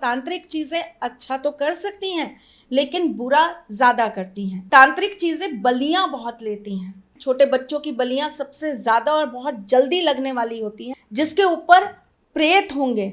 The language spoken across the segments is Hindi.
तांत्रिक चीजें अच्छा तो कर सकती हैं लेकिन बुरा ज्यादा करती हैं। तांत्रिक चीजें बलियां बहुत लेती हैं। छोटे बच्चों की बलियां सबसे ज्यादा और बहुत जल्दी लगने वाली होती हैं। जिसके ऊपर प्रेत होंगे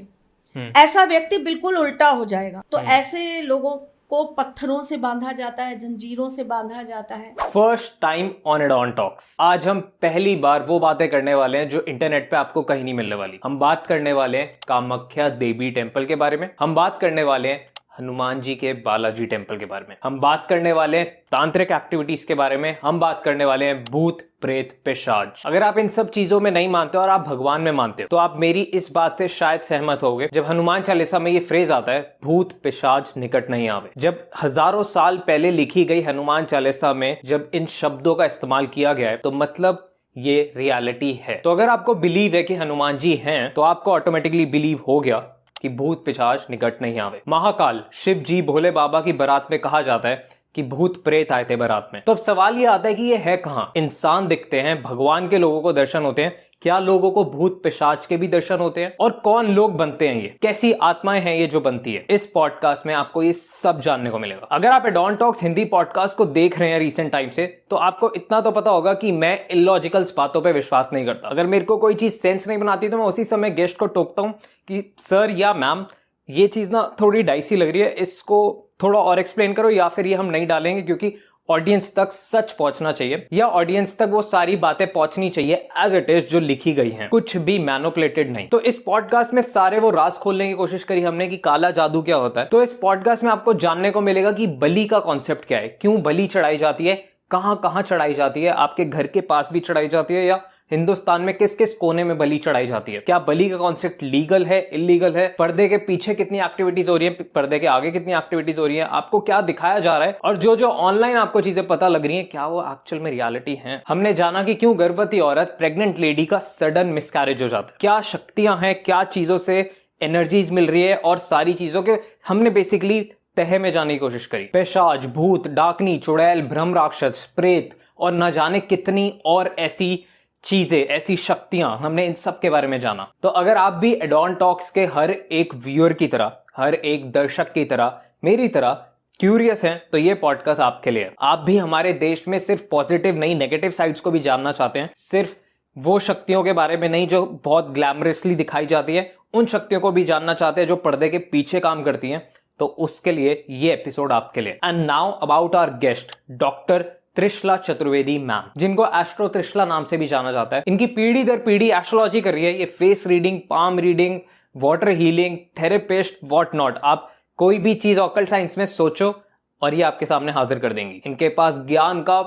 ऐसा व्यक्ति बिल्कुल उल्टा हो जाएगा। तो ऐसे लोगों को पत्थरों से बांधा जाता है, जंजीरों से बांधा जाता है। First time on Adon talks. आज हम पहली बार वो बातें करने वाले हैं जो इंटरनेट पे आपको कहीं नहीं मिलने वाली। हम बात करने वाले हैं कामाख्या देवी टेम्पल के बारे में, हम बात करने वाले हैं हनुमान जी के बालाजी टेम्पल के बारे में, हम बात करने वाले हैं तांत्रिक एक्टिविटीज के बारे में, हम बात करने वाले हैं भूत प्रेत पिशाच। अगर आप इन सब चीजों में नहीं मानते और आप भगवान में मानते हो तो आप मेरी इस बात से शायद सहमत होगे जब हनुमान चालीसा में ये फ्रेज आता है, भूत पिशाच निकट नहीं आवे। जब हजारों साल पहले लिखी गई हनुमान चालीसा में जब इन शब्दों का इस्तेमाल किया गया है तो मतलब ये रियलिटी है। तो अगर आपको बिलीव है कि हनुमान जी हैं तो आपको ऑटोमेटिकली बिलीव हो गया कि भूत पिशाच निकट नहीं आवे। महाकाल शिव जी भोले बाबा की बारात में कहा जाता है कि भूत प्रेत आए थे बारात में। तो अब सवाल ये आता है कि ये है कहां? इंसान दिखते हैं, भगवान के लोगों को दर्शन होते हैं, क्या लोगों को भूत पिशाच के भी दर्शन होते हैं? और कौन लोग बनते हैं ये, कैसी आत्माएं हैं ये जो बनती है? इस पॉडकास्ट में आपको ये सब जानने को मिलेगा। अगर आप एडॉन टॉक्स हिंदी पॉडकास्ट को देख रहे हैं रिसेंट टाइम से तो आपको इतना तो पता होगा कि मैं इलॉजिकल बातों पे विश्वास नहीं करता। अगर मेरे को कोई चीज सेंस नहीं बनाती तो मैं उसी समय गेस्ट को टोकता हूं कि सर या मैम ये चीज ना थोड़ी डाइसी लग रही है, इसको थोड़ा और एक्सप्लेन करो, या फिर ये हम नहीं डालेंगे क्योंकि ऑडियंस तक सच पहुंचना चाहिए या ऑडियंस तक वो सारी बातें पहुंचनी चाहिए एज इट इज जो लिखी गई हैं, कुछ भी मैनिपुलेटेड नहीं। तो इस पॉडकास्ट में सारे वो राज खोलने की कोशिश करी हमने कि काला जादू क्या होता है। तो इस पॉडकास्ट में आपको जानने को मिलेगा कि बलि का कॉन्सेप्ट क्या है, क्यों बलि चढ़ाई जाती है, कहां कहां चढ़ाई जाती है, आपके घर के पास भी चढ़ाई जाती है या हिंदुस्तान में किस किस कोने में बलि चढ़ाई जाती है, क्या बलि का कॉन्सेप्ट लीगल है इलीगल है, पर्दे के पीछे कितनी एक्टिविटीज हो रही है, पर्दे के आगे कितनी एक्टिविटीज हो रही है, आपको क्या दिखाया जा रहा है, और जो जो ऑनलाइन आपको चीजें पता लग रही हैं क्या वो एक्चुअल में रियलिटी है। हमने जाना कि क्यों गर्भवती औरत प्रेग्नेंट लेडी का सडन मिसकैरेज हो जाता है, क्या शक्तियां हैं, क्या चीजों से एनर्जीज मिल रही है, और सारी चीजों के हमने बेसिकली तह में जाने की कोशिश करी। पिशाच, भूत, डाकनी, चुड़ैल, ब्रह्म राक्षस, प्रेत और न जाने कितनी और ऐसी चीजें, ऐसी शक्तियां, हमने इन सब के बारे में जाना। तो अगर आप भी एडॉन टॉक्स के हर एक व्यूअर की तरह, हर एक दर्शक की तरह, मेरी तरह क्यूरियस हैं तो ये पॉडकास्ट आपके लिए है। आप भी हमारे देश में सिर्फ पॉजिटिव नहीं नेगेटिव साइड्स को भी जानना चाहते हैं, सिर्फ वो शक्तियों के बारे में नहीं जो बहुत ग्लैमरसली दिखाई जाती है, उन शक्तियों को भी जानना चाहते हैं जो पर्दे के पीछे काम करती हैं, तो उसके लिए ये एपिसोड आपके लिए। And now about our guest doctor Trishala Chaturvedi ma'am, जिनको एस्ट्रो त्रिशला नाम से भी जाना जाता है। इनकी पीढ़ी दर पीढ़ी एस्ट्रोलॉजी कर रही है। ये face reading, palm reading, water healing, therapist, what not, आप कोई भी चीज ऑकल्ट साइंस में सोचो और ये आपके सामने हाजिर कर देंगी। इनके पास ज्ञान का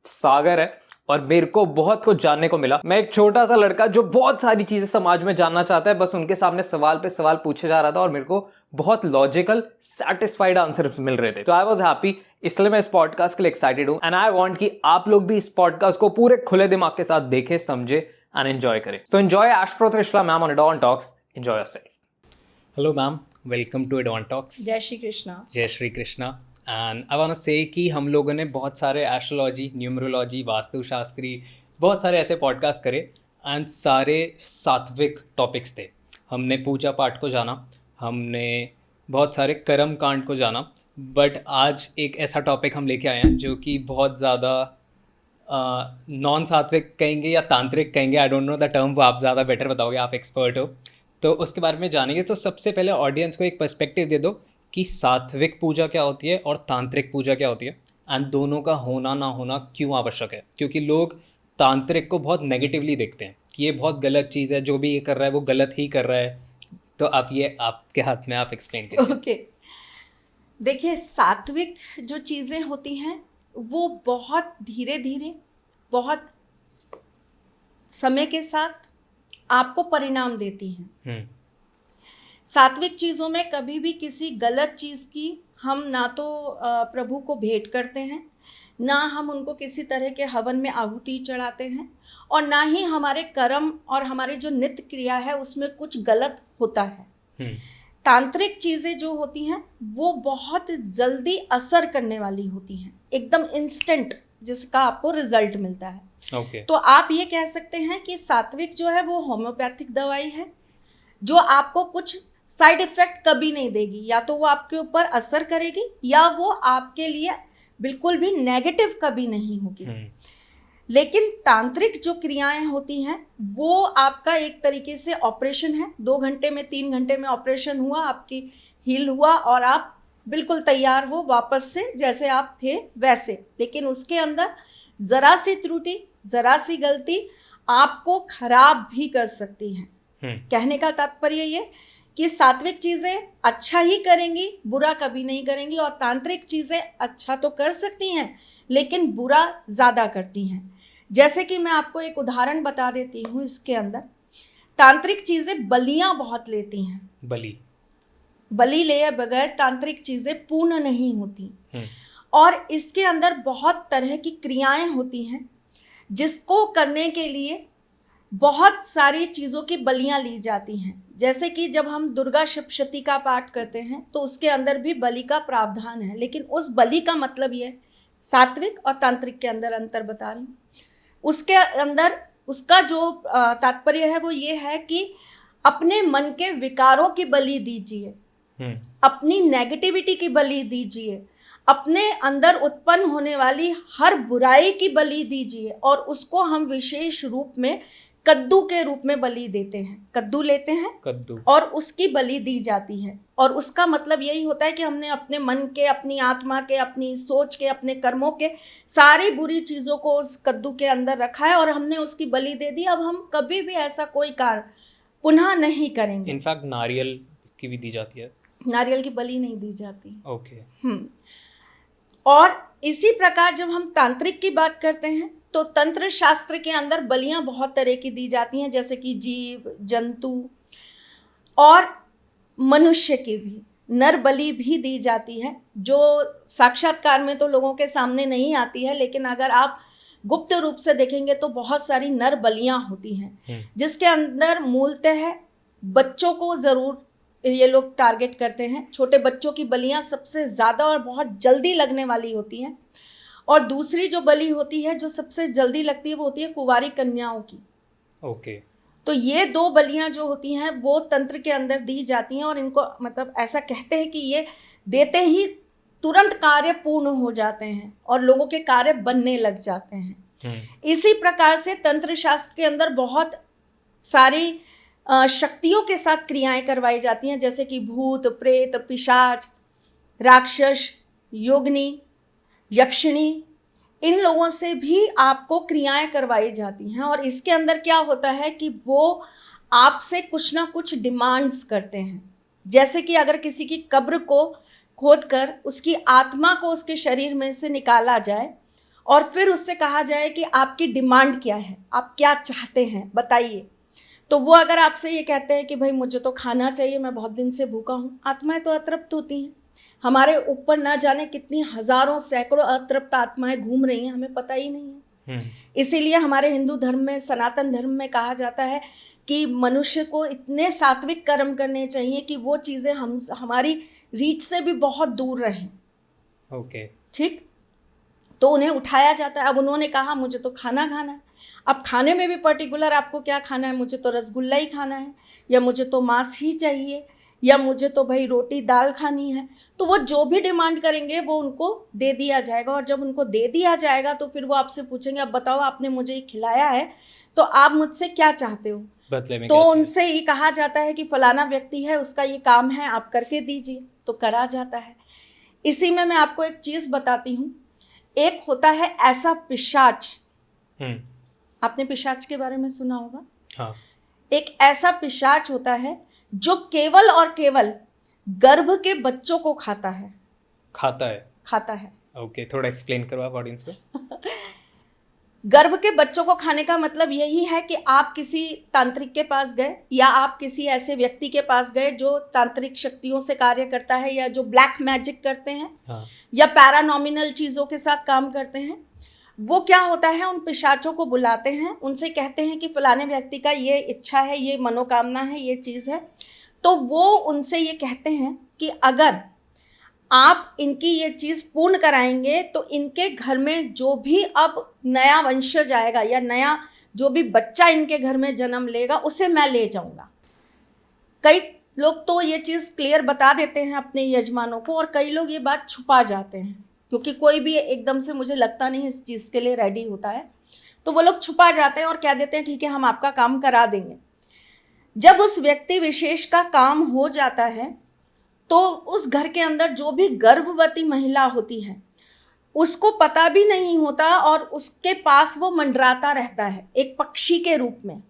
सागर है और मेरे को बहुत कुछ जानने को मिला। मैं एक छोटा सा लड़का जो बहुत सारी चीजें समाज में जानना चाहता है, बस उनके सामने सवाल पे सवाल पूछे जा रहा था और मेरे को बहुत लॉजिकल सैटिस्फाइड आंसर मिल रहे थे। तो आई वाज हैप्पी, इसलिए मैं इस पॉडकास्ट के लिए एक्साइटेड हूं एंड आई वांट कि आप लोग भी इस पॉडकास्ट को पूरे खुले दिमाग के साथ देखें, समझे एंड एंजॉय करें। तो enjoy astro Trishala ma'am on Adon talks. Enjoy yourself. Hello ma'am, welcome to Adon talks. जय श्री कृष्णा। जय Shri Krishna. And I want to say कि हम लोगों ने बहुत सारे एस्ट्रोलॉजी, न्यूमरोलॉजी, वास्तुशास्त्री, बहुत सारे ऐसे पॉडकास्ट करे एंड सारे सात्विक टॉपिक्स थे। हमने पूजा पाठ को जाना, हमने बहुत सारे कर्म कांड को जाना, बट आज एक ऐसा टॉपिक हम लेके आए हैं जो कि बहुत ज़्यादा नॉन सात्विक कहेंगे या तांत्रिक कहेंगे, I don't know the term, वो आप ज़्यादा बेटर बताओगे, आप एक्सपर्ट हो, तो उसके बारे में जानेंगे। तो सबसे पहले ऑडियंस को एक पर्सपेक्टिव दे दो कि सात्विक पूजा क्या होती है और तांत्रिक पूजा क्या होती है, एंड दोनों का होना ना होना क्यों आवश्यक है। क्योंकि लोग तांत्रिक को बहुत नेगेटिवली देखते हैं कि ये बहुत गलत चीज़ है, जो भी ये कर रहा है वो गलत ही कर रहा है। तो आप ये आपके हाथ में, आप एक्सप्लेन करिए। ओके, देखिए सात्विक जो चीज़ें होती हैं वो बहुत धीरे धीरे, बहुत समय के साथ आपको परिणाम देती हैं। सात्विक चीज़ों में कभी भी किसी गलत चीज़ की हम ना तो प्रभु को भेंट करते हैं, ना हम उनको किसी तरह के हवन में आहुति चढ़ाते हैं, और ना ही हमारे कर्म और हमारे जो नित्य क्रिया है उसमें कुछ गलत होता है। तांत्रिक चीज़ें जो होती हैं वो बहुत जल्दी असर करने वाली होती हैं, एकदम इंस्टेंट, जिसका आपको रिजल्ट मिलता है। तो आप ये कह सकते हैं कि सात्विक जो है वो होम्योपैथिक दवाई है, जो आपको कुछ साइड इफेक्ट कभी नहीं देगी, या तो वो आपके ऊपर असर करेगी या वो आपके लिए बिल्कुल भी नेगेटिव कभी नहीं होगी। लेकिन तांत्रिक जो क्रियाएं होती हैं वो आपका एक तरीके से ऑपरेशन है, 2 घंटे में 3 घंटे में ऑपरेशन हुआ, आपकी हील हुआ और आप बिल्कुल तैयार हो वापस से जैसे आप थे वैसे। लेकिन उसके अंदर ज़रा सी त्रुटि, ज़रा सी गलती आपको खराब भी कर सकती हैं। कहने का तात्पर्य ये कि सात्विक चीज़ें अच्छा ही करेंगी, बुरा कभी नहीं करेंगी, और तांत्रिक चीज़ें अच्छा तो कर सकती हैं लेकिन बुरा ज़्यादा करती हैं। जैसे कि मैं आपको एक उदाहरण बता देती हूँ, इसके अंदर तांत्रिक चीज़ें बलियाँ बहुत लेती हैं। बलि लिए बगैर तांत्रिक चीज़ें पूर्ण नहीं होती, और इसके अंदर बहुत तरह की क्रियाएं होती हैं जिसको करने के लिए बहुत सारी चीज़ों की बलियाँ ली जाती हैं। जैसे कि जब हम दुर्गा सप्तशती का पाठ करते हैं तो उसके अंदर भी बलि का प्रावधान है, लेकिन उस बलि का मतलब ये सात्विक और तांत्रिक के अंदर अंतर बता रही हूँ। उसके अंदर उसका जो तात्पर्य है वो ये है कि अपने मन के विकारों की बलि दीजिए, अपनी नेगेटिविटी की बलि दीजिए, अपने अंदर उत्पन्न होने वाली हर बुराई की बलि दीजिए, और उसको हम विशेष रूप में कद्दू के रूप में बलि देते हैं। कद्दू लेते हैं और उसकी बलि दी जाती है, और उसका मतलब यही होता है कि हमने अपने मन के, अपनी आत्मा के, अपनी सोच के, अपने कर्मों के सारी बुरी चीज़ों को उस कद्दू के अंदर रखा है और हमने उसकी बलि दे दी। अब हम कभी भी ऐसा कोई कार्य पुनः नहीं करेंगे। इनफैक्ट नारियल की भी दी जाती है। नारियल की बलि नहीं दी जाती। ओके। और इसी प्रकार जब हम तांत्रिक की बात करते हैं तो तंत्र शास्त्र के अंदर बलियां बहुत तरह की दी जाती हैं, जैसे कि जीव, जंतु और मनुष्य की भी नर बलि भी दी जाती है, जो साक्षात्कार में तो लोगों के सामने नहीं आती है, लेकिन अगर आप गुप्त रूप से देखेंगे तो बहुत सारी नर बलियां होती हैं, जिसके अंदर मूलतः बच्चों को ज़रूर ये लोग टारगेट करते हैं। छोटे बच्चों की बलियां सबसे ज़्यादा और बहुत जल्दी लगने वाली होती हैं, और दूसरी जो बलि होती है जो सबसे जल्दी लगती है वो होती है कुंवारी कन्याओं की। ओके। तो ये 2 बलियां जो होती हैं वो तंत्र के अंदर दी जाती हैं, और इनको मतलब ऐसा कहते हैं कि ये देते ही तुरंत कार्य पूर्ण हो जाते हैं और लोगों के कार्य बनने लग जाते हैं। इसी प्रकार से तंत्र शास्त्र के अंदर बहुत सारी शक्तियों के साथ क्रियाएं करवाई जाती हैं, जैसे कि भूत, प्रेत, पिशाच, राक्षस, योगिनी, यक्षिणी, इन लोगों से भी आपको क्रियाएं करवाई जाती हैं। और इसके अंदर क्या होता है कि वो आपसे कुछ ना कुछ डिमांड्स करते हैं। जैसे कि अगर किसी की कब्र को खोदकर उसकी आत्मा को उसके शरीर में से निकाला जाए और फिर उससे कहा जाए कि आपकी डिमांड क्या है, आप क्या चाहते हैं बताइए, तो वो अगर आपसे ये कहते हैं कि भाई मुझे तो खाना चाहिए, मैं बहुत दिन से भूखा हूँ, आत्माएं तो अतृप्त होती हैं। हमारे ऊपर न जाने कितनी हजारों सैकड़ों अतृप्त आत्माएं घूम रही हैं, हमें पता ही नहीं है। इसीलिए हमारे हिंदू धर्म में, सनातन धर्म में कहा जाता है कि मनुष्य को इतने सात्विक कर्म करने चाहिए कि वो चीज़ें हमारी रीच से भी बहुत दूर रहें। ओके। ठीक, तो उन्हें उठाया जाता है। अब उन्होंने कहा मुझे तो खाना खाना है, अब खाने में भी पर्टिकुलर आपको क्या खाना है, मुझे तो रसगुल्ला ही खाना है, या मुझे तो मांस ही चाहिए, या मुझे तो भाई रोटी दाल खानी है। तो वो जो भी डिमांड करेंगे वो उनको दे दिया जाएगा, और जब उनको दे दिया जाएगा तो फिर वो आपसे पूछेंगे अब बताओ आपने मुझे ये खिलाया है तो आप मुझसे क्या चाहते हो। तो उनसे ये कहा जाता है कि फलाना व्यक्ति है, उसका ये काम है, आप करके दीजिए, तो करा जाता है। इसी में मैं आपको एक चीज़ बताती हूँ। एक होता है ऐसा पिशाच, आपने पिशाच के बारे में सुना होगा। हाँ। एक ऐसा पिशाच होता है जो केवल और केवल गर्भ के बच्चों को खाता है। ओके, थोड़ा एक्सप्लेन करो आप ऑडियंस को। गर्भ के बच्चों को खाने का मतलब यही है कि आप किसी तांत्रिक के पास गए, या आप किसी ऐसे व्यक्ति के पास गए जो तांत्रिक शक्तियों से कार्य करता है, या जो ब्लैक मैजिक करते हैं, हाँ। या पैरानॉमिनल चीज़ों के साथ काम करते हैं। वो क्या होता है, उन पिशाचों को बुलाते हैं, उनसे कहते हैं कि फलाने व्यक्ति का ये इच्छा है, ये मनोकामना है, ये चीज़ है। तो वो उनसे ये कहते हैं कि अगर आप इनकी ये चीज़ पूर्ण कराएंगे तो इनके घर में जो भी अब नया वंशज आएगा, या नया जो भी बच्चा इनके घर में जन्म लेगा, उसे मैं ले जाऊंगा। कई लोग तो ये चीज़ क्लियर बता देते हैं अपने यजमानों को, और कई लोग ये बात छुपा जाते हैं, क्योंकि कोई भी एकदम से मुझे लगता नहीं इस चीज़ के लिए रेडी होता है, तो वो लोग छुपा जाते हैं और कह देते हैं ठीक है हम आपका काम करा देंगे। जब उस व्यक्ति विशेष का काम हो जाता है तो उस घर के अंदर जो भी गर्भवती महिला होती है उसको पता भी नहीं होता, और उसके पास वो मंडराता रहता है एक पक्षी के रूप में,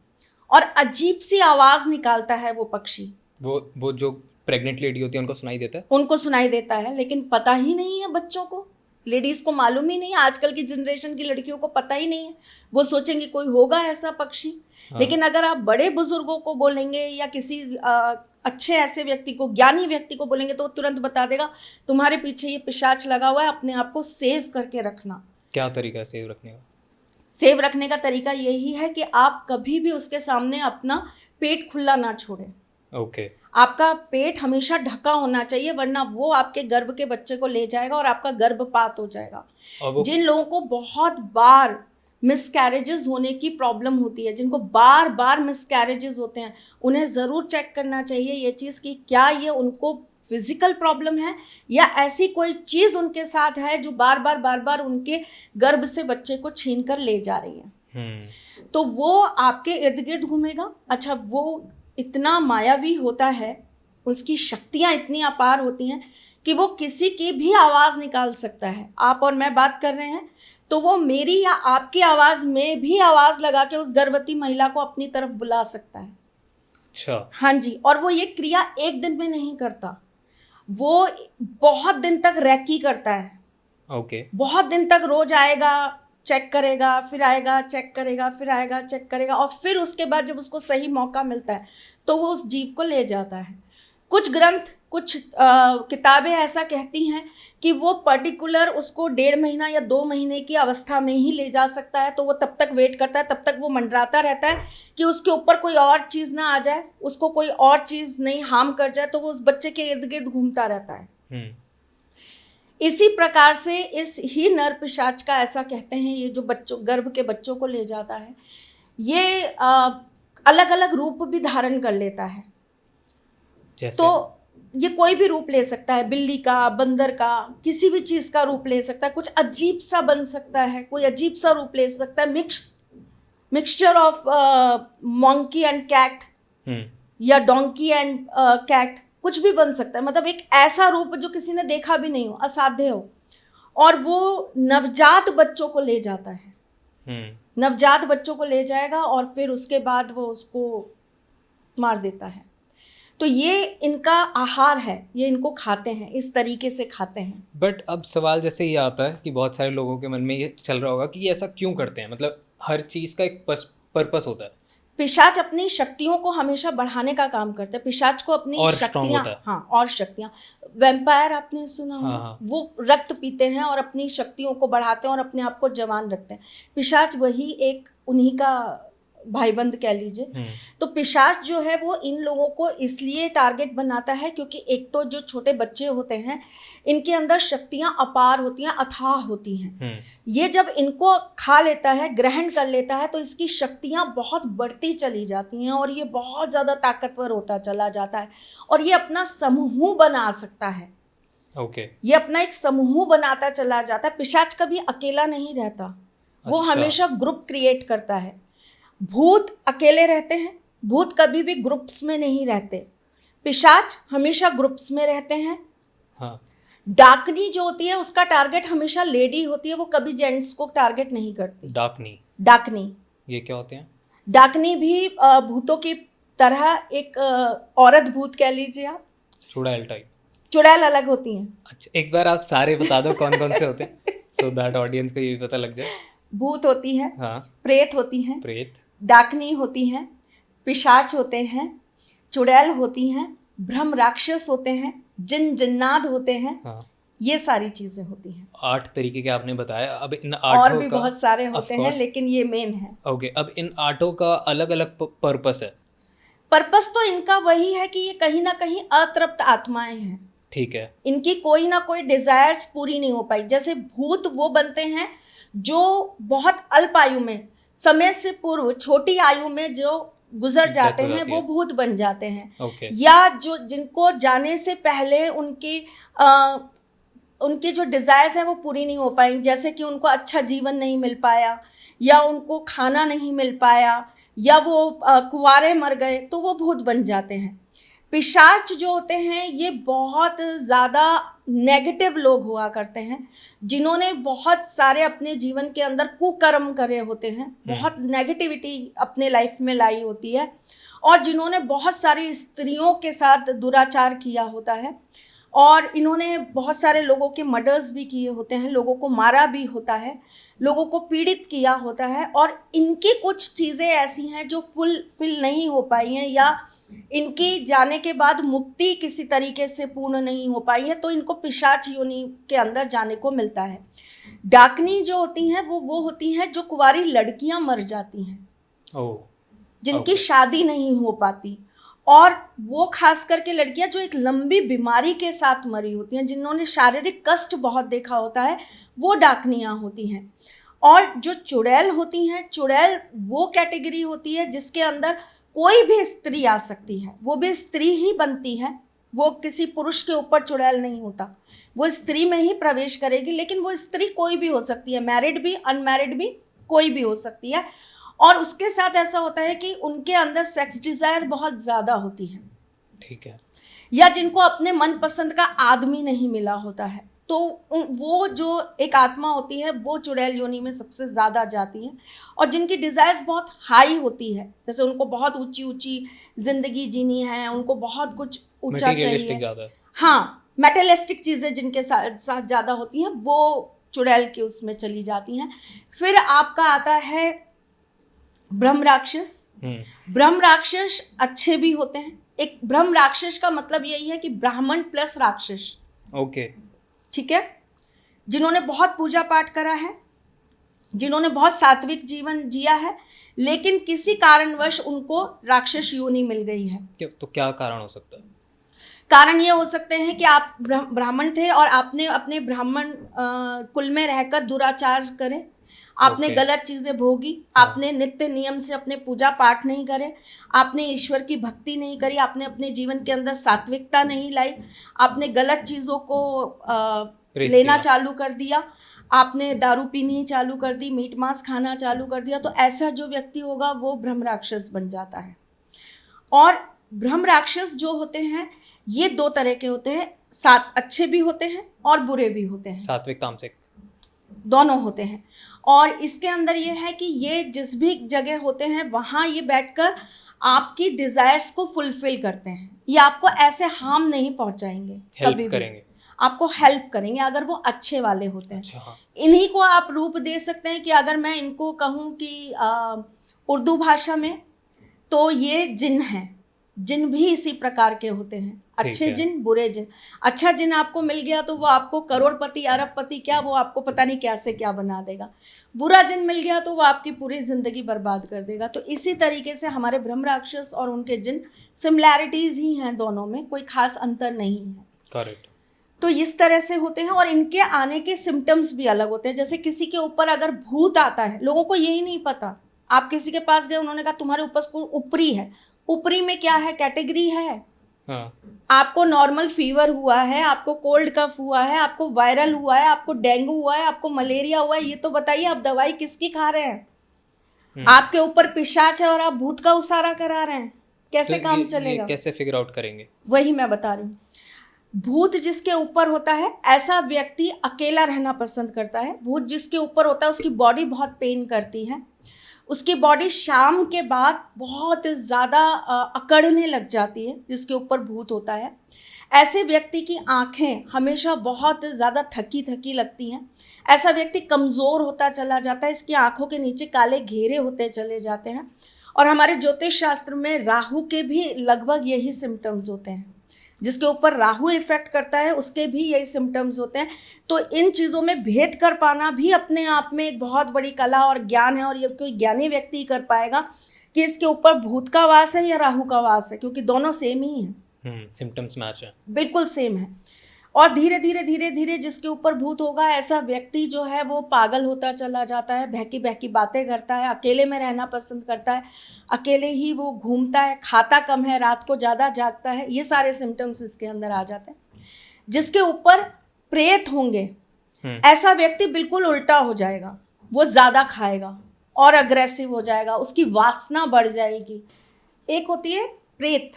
और अजीब सी आवाज़ निकालता है वो पक्षी। वो जो प्रेग्नेंट लेडी होती है उनको सुनाई देता है? उनको सुनाई देता है, लेकिन पता ही नहीं है बच्चों को, लेडीज़ को मालूम ही नहीं है, आजकल की जनरेशन की लड़कियों को पता ही नहीं है। वो सोचेंगे कोई होगा ऐसा पक्षी। हाँ। लेकिन अगर आप बड़े बुजुर्गों को बोलेंगे या किसी अच्छे ऐसे व्यक्ति को, ज्ञानी व्यक्ति को बोलेंगे, तो वो तुरंत बता देगा तुम्हारे पीछे ये पिशाच लगा हुआ है, अपने आप को सेव करके रखना। क्या तरीका है सेव रखने का? सेव रखने का तरीका यही है कि आप कभी भी उसके सामने अपना पेट खुला ना छोड़ें। ओके। आपका पेट हमेशा ढका होना चाहिए, वरना वो आपके गर्भ के बच्चे को ले जाएगा और आपका गर्भपात हो जाएगा। जिन लोगों को बहुत बार मिसकैरेजेस होने की प्रॉब्लम होती है, जिनको बार बार मिसकैरेजेस होते हैं, उन्हें ज़रूर चेक करना चाहिए ये चीज़ कि क्या ये उनको फिजिकल प्रॉब्लम है या ऐसी कोई चीज़ उनके साथ है जो बार बार उनके गर्भ से बच्चे को छीन कर ले जा रही है। तो वो आपके इर्द गिर्द घूमेगा। अच्छा, वो इतना मायावी होता है, उसकी शक्तियाँ इतनी अपार होती हैं कि वो किसी की भी आवाज़ निकाल सकता है। आप और मैं बात कर रहे हैं तो वो मेरी या आपकी आवाज़ में भी आवाज़ लगा के उस गर्भवती महिला को अपनी तरफ बुला सकता है। अच्छा। हाँ जी, और वो ये क्रिया एक दिन में नहीं करता, वो बहुत दिन तक रैकी करता है। ओके। बहुत दिन तक रोज आएगा, चेक करेगा, फिर आएगा, चेक करेगा, फिर आएगा, चेक करेगा, और फिर उसके बाद जब उसको सही मौका मिलता है तो वो उस जीव को ले जाता है। कुछ ग्रंथ, कुछ किताबें ऐसा कहती हैं कि वो पर्टिकुलर उसको 1.5 महीना या 2 महीने की अवस्था में ही ले जा सकता है। तो वो तब तक वेट करता है, तब तक वो मंडराता रहता है कि उसके ऊपर कोई और चीज़ ना आ जाए, उसको कोई और चीज़ नहीं हार्म कर जाए, तो वो उस बच्चे के इर्द गिर्द घूमता रहता है। इसी प्रकार से इस ही नर पिशाच का, ऐसा कहते हैं, ये जो बच्चों, गर्भ के बच्चों को ले जाता है, ये अलग अलग रूप भी धारण कर लेता है। जैसे? तो ये कोई भी रूप ले सकता है, बिल्ली का, बंदर का, किसी भी चीज़ का रूप ले सकता है, कुछ अजीब सा बन सकता है, कोई अजीब सा रूप ले सकता है, mixture of monkey and cat या डोंकी एंड कैट, कुछ भी बन सकता है। मतलब एक ऐसा रूप जो किसी ने देखा भी नहीं हो, असाध्य हो, और वो नवजात बच्चों को ले जाता है। नवजात बच्चों को ले जाएगा और फिर उसके बाद वो उसको मार देता है। तो ये इनका आहार है, ये इनको खाते हैं, इस तरीके से खाते हैं। बट अब सवाल जैसे ये आता है कि बहुत सारे लोगों के मन में ये चल रहा होगा कि ये ऐसा क्यों करते हैं, मतलब हर चीज़ का एक पर्पस होता है। पिशाच अपनी शक्तियों को हमेशा बढ़ाने का काम करता है। पिशाच को अपनी शक्तियाँ, हाँ, और शक्तियाँ, वैम्पायर आपने सुना होगा, हाँ। वो रक्त पीते हैं और अपनी शक्तियों को बढ़ाते हैं और अपने आप को जवान रखते हैं। पिशाच वही एक उन्हीं का भाईबंद कह लीजिए। तो पिशाच जो है वो इन लोगों को इसलिए टारगेट बनाता है क्योंकि एक तो जो छोटे बच्चे होते हैं, इनके अंदर शक्तियाँ अपार होती हैं, अथाह होती हैं। ये जब इनको खा लेता है, ग्रहण कर लेता है, तो इसकी शक्तियाँ बहुत बढ़ती चली जाती हैं और ये बहुत ज़्यादा ताकतवर होता चला जाता है और ये अपना समूह बना सकता है। ये अपना एक समूह बनाता चला जाता है। पिशाच कभी अकेला नहीं रहता, वो हमेशा ग्रुप क्रिएट करता है। भूत अकेले रहते हैं, भूत कभी भी ग्रुप्स में नहीं रहते, पिशाच हमेशा ग्रुप्स में रहते हैं। हाँ। डाकनी जो होती है उसका टारगेट हमेशा लेडी होती है, वो कभी जेंट्स को टारगेट नहीं करती। डाकनी ये क्या होते हैं? डाकनी भी भूतों की तरह एक औरत भूत कह लीजिए आप, चुड़ैल टाइप। चुड़ैल अलग होती हैं। अच्छा, एक बार आप सारे बता दो कौन कौन से होते हैं सो दैट ऑडियंस को ये भी पता लग जाए। भूत होती है, हाँ। प्रेत होती हैं, प्रेत, डाकनी होती हैं, पिशाच होते हैं, चुड़ैल होती हैं, ब्रह्म राक्षस होते हैं, जिन जिन्नात होते हैं। हाँ। ये सारी चीजें होती हैं। 8 तरीके के आपने बताया। अब इन 8 और भी बहुत सारे होते हैं, लेकिन ये मेन है। ओके, अब इन 8 का अलग अलग पर्पस है। पर्पस तो इनका वही है कि ये कहीं ना कहीं अतृप्त आत्माएं हैं। ठीक है। इनकी कोई ना कोई डिजायर्स पूरी नहीं हो पाई। जैसे भूत वो बनते हैं जो बहुत अल्प आयु में, समय से पूर्व छोटी आयु में जो गुजर जाते हो हैं जाती वो है। भूत बन जाते हैं। ओके। या जो जिनको जाने से पहले उनकी जो डिज़ायर्स हैं वो पूरी नहीं हो पाई, जैसे कि उनको अच्छा जीवन नहीं मिल पाया, या उनको खाना नहीं मिल पाया, या वो कुंवारे मर गए, तो वो भूत बन जाते हैं। पिशाच जो होते हैं ये बहुत ज़्यादा नेगेटिव लोग हुआ करते हैं, जिन्होंने बहुत सारे अपने जीवन के अंदर कुकर्म करे होते हैं, बहुत नेगेटिविटी अपने लाइफ में लाई होती है, और जिन्होंने बहुत सारी स्त्रियों के साथ दुराचार किया होता है, और इन्होंने बहुत सारे लोगों के मर्डर्स भी किए होते हैं, लोगों को मारा भी होता है, लोगों को पीड़ित किया होता है, और इनकी कुछ चीज़ें ऐसी हैं जो फुलफिल नहीं हो पाई हैं, या इनकी जाने के बाद मुक्ति किसी तरीके से पूर्ण नहीं हो पाई है, तो इनको पिशाच योनि के अंदर जाने को मिलता है। डाकनी जो होती हैं वो होती हैं जो कुंवारी लड़कियां मर जाती हैं, जिनकी शादी नहीं हो पाती, और वो खास करके लड़कियां जो एक लंबी बीमारी के साथ मरी होती हैं, जिन्होंने शारीरिक कष्ट बहुत देखा होता है, वो डाकनियां होती हैं। और जो चुड़ैल होती हैं, चुड़ैल वो कैटेगरी होती है जिसके अंदर कोई भी स्त्री आ सकती है, वो भी स्त्री ही बनती है, वो किसी पुरुष के ऊपर चुड़ैल नहीं होता, वो स्त्री में ही प्रवेश करेगी, लेकिन वो स्त्री कोई भी हो सकती है, मैरिड भी अनमैरिड भी कोई भी हो सकती है। और उसके साथ ऐसा होता है कि उनके अंदर सेक्स डिज़ायर बहुत ज़्यादा होती है, ठीक है, या जिनको अपने मनपसंद का आदमी नहीं मिला होता है, तो वो जो एक आत्मा होती है वो चुड़ैल योनि में सबसे ज़्यादा जाती है, और जिनकी डिज़ायर्स बहुत हाई होती है, जैसे उनको बहुत ऊंची ऊंची ज़िंदगी जीनी है, उनको बहुत कुछ ऊंचा चाहिए, हाँ, मेटेरियलिस्टिक चीज़ें जिनके साथ ज़्यादा होती हैं वो चुड़ैल के उसमें चली जाती हैं। फिर आपका आता है ब्रह्म राक्षस। ब्रह्म राक्षस अच्छे भी होते हैं। एक ब्रह्म राक्षस का मतलब यही है कि ब्राह्मण प्लस राक्षस, ओके, ठीक है, जिन्होंने बहुत पूजा पाठ करा है, जिन्होंने बहुत सात्विक जीवन जिया है, लेकिन किसी कारणवश उनको राक्षस योनि मिल गई है। तो क्या कारण हो सकता है? कारण ये हो सकते हैं कि आप ब्राह्मण थे और आपने अपने ब्राह्मण कुल में रहकर दुराचार करे, आपने गलत चीज़ें भोगी, आपने नित्य नियम से अपने पूजा पाठ नहीं करे, आपने ईश्वर की भक्ति नहीं करी, आपने अपने जीवन के अंदर सात्विकता नहीं लाई, आपने गलत चीज़ों को लेना चालू कर दिया, आपने दारू पीनी चालू कर दी, मीट मांस खाना चालू कर दिया, तो ऐसा जो व्यक्ति होगा वो ब्रह्म राक्षस बन जाता है। और ब्रह्म राक्षस जो होते हैं ये दो तरह के होते हैं, अच्छे भी होते हैं और बुरे भी होते हैं, सात्विक तामसिक दोनों होते हैं। और इसके अंदर ये है कि ये जिस भी जगह होते हैं वहाँ ये बैठकर आपकी डिज़ायर्स को फुलफिल करते हैं, ये आपको ऐसे हार्म नहीं पहुँचाएंगे, कभी भी आपको हेल्प करेंगे अगर वो अच्छे वाले होते हैं। अच्छा, हाँ। इन्हीं को आप रूप दे सकते हैं कि अगर मैं इनको कहूँ कि उर्दू भाषा में, तो ये जिन हैं, जिन भी इसी प्रकार के होते हैं, अच्छे जिन बुरे जिन। अच्छा जिन आपको मिल गया तो वो आपको करोड़पति अरबपति क्या, वो आपको पता नहीं क्या से क्या बना देगा। बुरा जिन मिल गया तो वो आपकी पूरी ज़िंदगी बर्बाद कर देगा। तो इसी तरीके से हमारे ब्रह्म राक्षस और उनके जिन सिमिलैरिटीज़ ही हैं, दोनों में कोई खास अंतर नहीं है। करेक्ट। तो इस तरह से होते हैं, और इनके आने के सिम्टम्स भी अलग होते हैं। जैसे किसी के ऊपर अगर भूत आता है, लोगों को यही नहीं पता, आप किसी के पास गए, उन्होंने कहा तुम्हारे ऊपर ऊपरी है, ऊपरी में क्या है, कैटेगरी है। हाँ। आपको नॉर्मल फीवर हुआ है, आपको कोल्ड कफ हुआ है, आपको वायरल हुआ है, आपको डेंगू हुआ है, आपको मलेरिया हुआ है, ये तो बताइए आप दवाई किसकी खा रहे हैं? आपके ऊपर पिशाच है और आप भूत का उसारा करा रहे हैं, कैसे काम चलेगा? ये कैसे फिगर आउट करेंगे? वही मैं बता रही हूँ। भूत जिसके ऊपर होता है ऐसा व्यक्ति अकेला रहना पसंद करता है। भूत जिसके ऊपर होता है उसकी बॉडी बहुत पेन करती है, उसकी बॉडी शाम के बाद बहुत ज़्यादा अकड़ने लग जाती है जिसके ऊपर भूत होता है। ऐसे व्यक्ति की आँखें हमेशा बहुत ज़्यादा थकी थकी लगती हैं। ऐसा व्यक्ति कमज़ोर होता चला जाता है, इसकी आँखों के नीचे काले घेरे होते चले जाते हैं। और हमारे ज्योतिष शास्त्र में राहु के भी लगभग यही सिम्टम्स होते हैं, जिसके ऊपर राहु इफेक्ट करता है उसके भी यही सिम्टम्स होते हैं। तो इन चीज़ों में भेद कर पाना भी अपने आप में एक बहुत बड़ी कला और ज्ञान है, और ये कोई ज्ञानी व्यक्ति ही कर पाएगा कि इसके ऊपर भूत का वास है या राहु का वास है, क्योंकि दोनों सेम ही हैं। सिम्टम्स मैच है, बिल्कुल सेम है। और धीरे धीरे धीरे धीरे जिसके ऊपर भूत होगा, ऐसा व्यक्ति जो है वो पागल होता चला जाता है, बहकी बहकी बातें करता है, अकेले में रहना पसंद करता है, अकेले ही वो घूमता है, खाता कम है, रात को ज़्यादा जागता है। ये सारे सिम्टम्स इसके अंदर आ जाते हैं। जिसके ऊपर प्रेत होंगे, ऐसा व्यक्ति बिल्कुल उल्टा हो जाएगा, वो ज़्यादा खाएगा और अग्रेसिव हो जाएगा, उसकी वासना बढ़ जाएगी। एक होती है प्रेत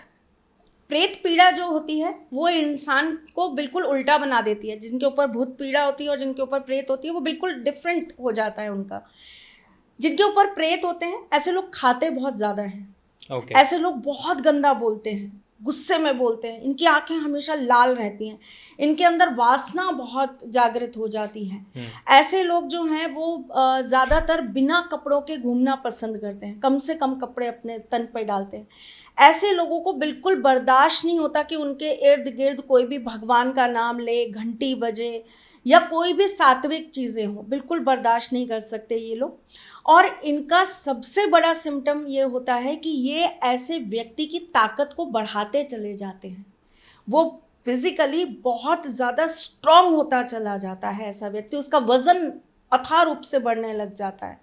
पीड़ा जो होती है वो इंसान को बिल्कुल उल्टा बना देती है। जिनके ऊपर भूत पीड़ा होती है और जिनके ऊपर प्रेत होती है वो बिल्कुल डिफरेंट हो जाता है उनका। जिनके ऊपर प्रेत होते हैं, ऐसे लोग खाते बहुत ज़्यादा हैं, ऐसे लोग बहुत गंदा बोलते हैं, गुस्से में बोलते हैं, इनकी आंखें हमेशा लाल रहती हैं, इनके अंदर वासना बहुत जागृत हो जाती है। ऐसे लोग जो हैं वो ज़्यादातर बिना कपड़ों के घूमना पसंद करते हैं, कम से कम कपड़े अपने तन पर डालते हैं। ऐसे लोगों को बिल्कुल बर्दाश्त नहीं होता कि उनके इर्द गिर्द कोई भी भगवान का नाम ले, घंटी बजे या कोई भी सात्विक चीज़ें हों, बिल्कुल बर्दाश्त नहीं कर सकते ये लोग। और इनका सबसे बड़ा सिम्टम ये होता है कि ये ऐसे व्यक्ति की ताकत को बढ़ाते चले जाते हैं, वो फिजिकली बहुत ज़्यादा स्ट्रॉन्ग होता चला जाता है ऐसा व्यक्ति, उसका वज़न अथाह रूप से बढ़ने लग जाता है।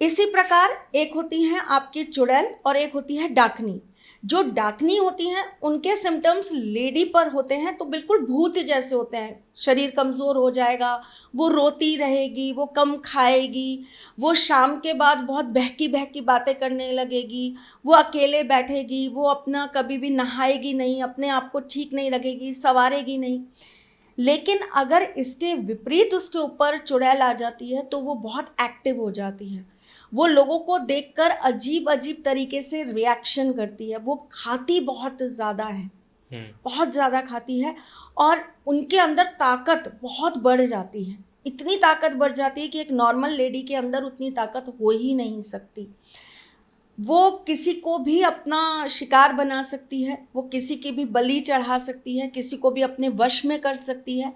इसी प्रकार एक होती है आपकी चुड़ैल और एक होती है डाकनी। जो डाकनी होती हैं उनके सिम्टम्स लेडी पर होते हैं तो बिल्कुल भूत जैसे होते हैं, शरीर कमज़ोर हो जाएगा, वो रोती रहेगी, वो कम खाएगी, वो शाम के बाद बहुत बहकी बहकी बातें करने लगेगी, वो अकेले बैठेगी, वो अपना कभी भी नहाएगी नहीं, अपने आप को ठीक नहीं रखेगी, संवारेगी नहीं। लेकिन अगर इसके विपरीत उसके ऊपर चुड़ैल आ जाती है तो वो बहुत एक्टिव हो जाती है, वो लोगों को देखकर अजीब अजीब तरीके से रिएक्शन करती है, वो खाती बहुत ज़्यादा है, बहुत ज़्यादा खाती है और उनके अंदर ताकत बहुत बढ़ जाती है। इतनी ताकत बढ़ जाती है कि एक नॉर्मल लेडी के अंदर उतनी ताकत हो ही नहीं सकती। वो किसी को भी अपना शिकार बना सकती है, वो किसी की भी बलि चढ़ा सकती है, किसी को भी अपने वश में कर सकती है,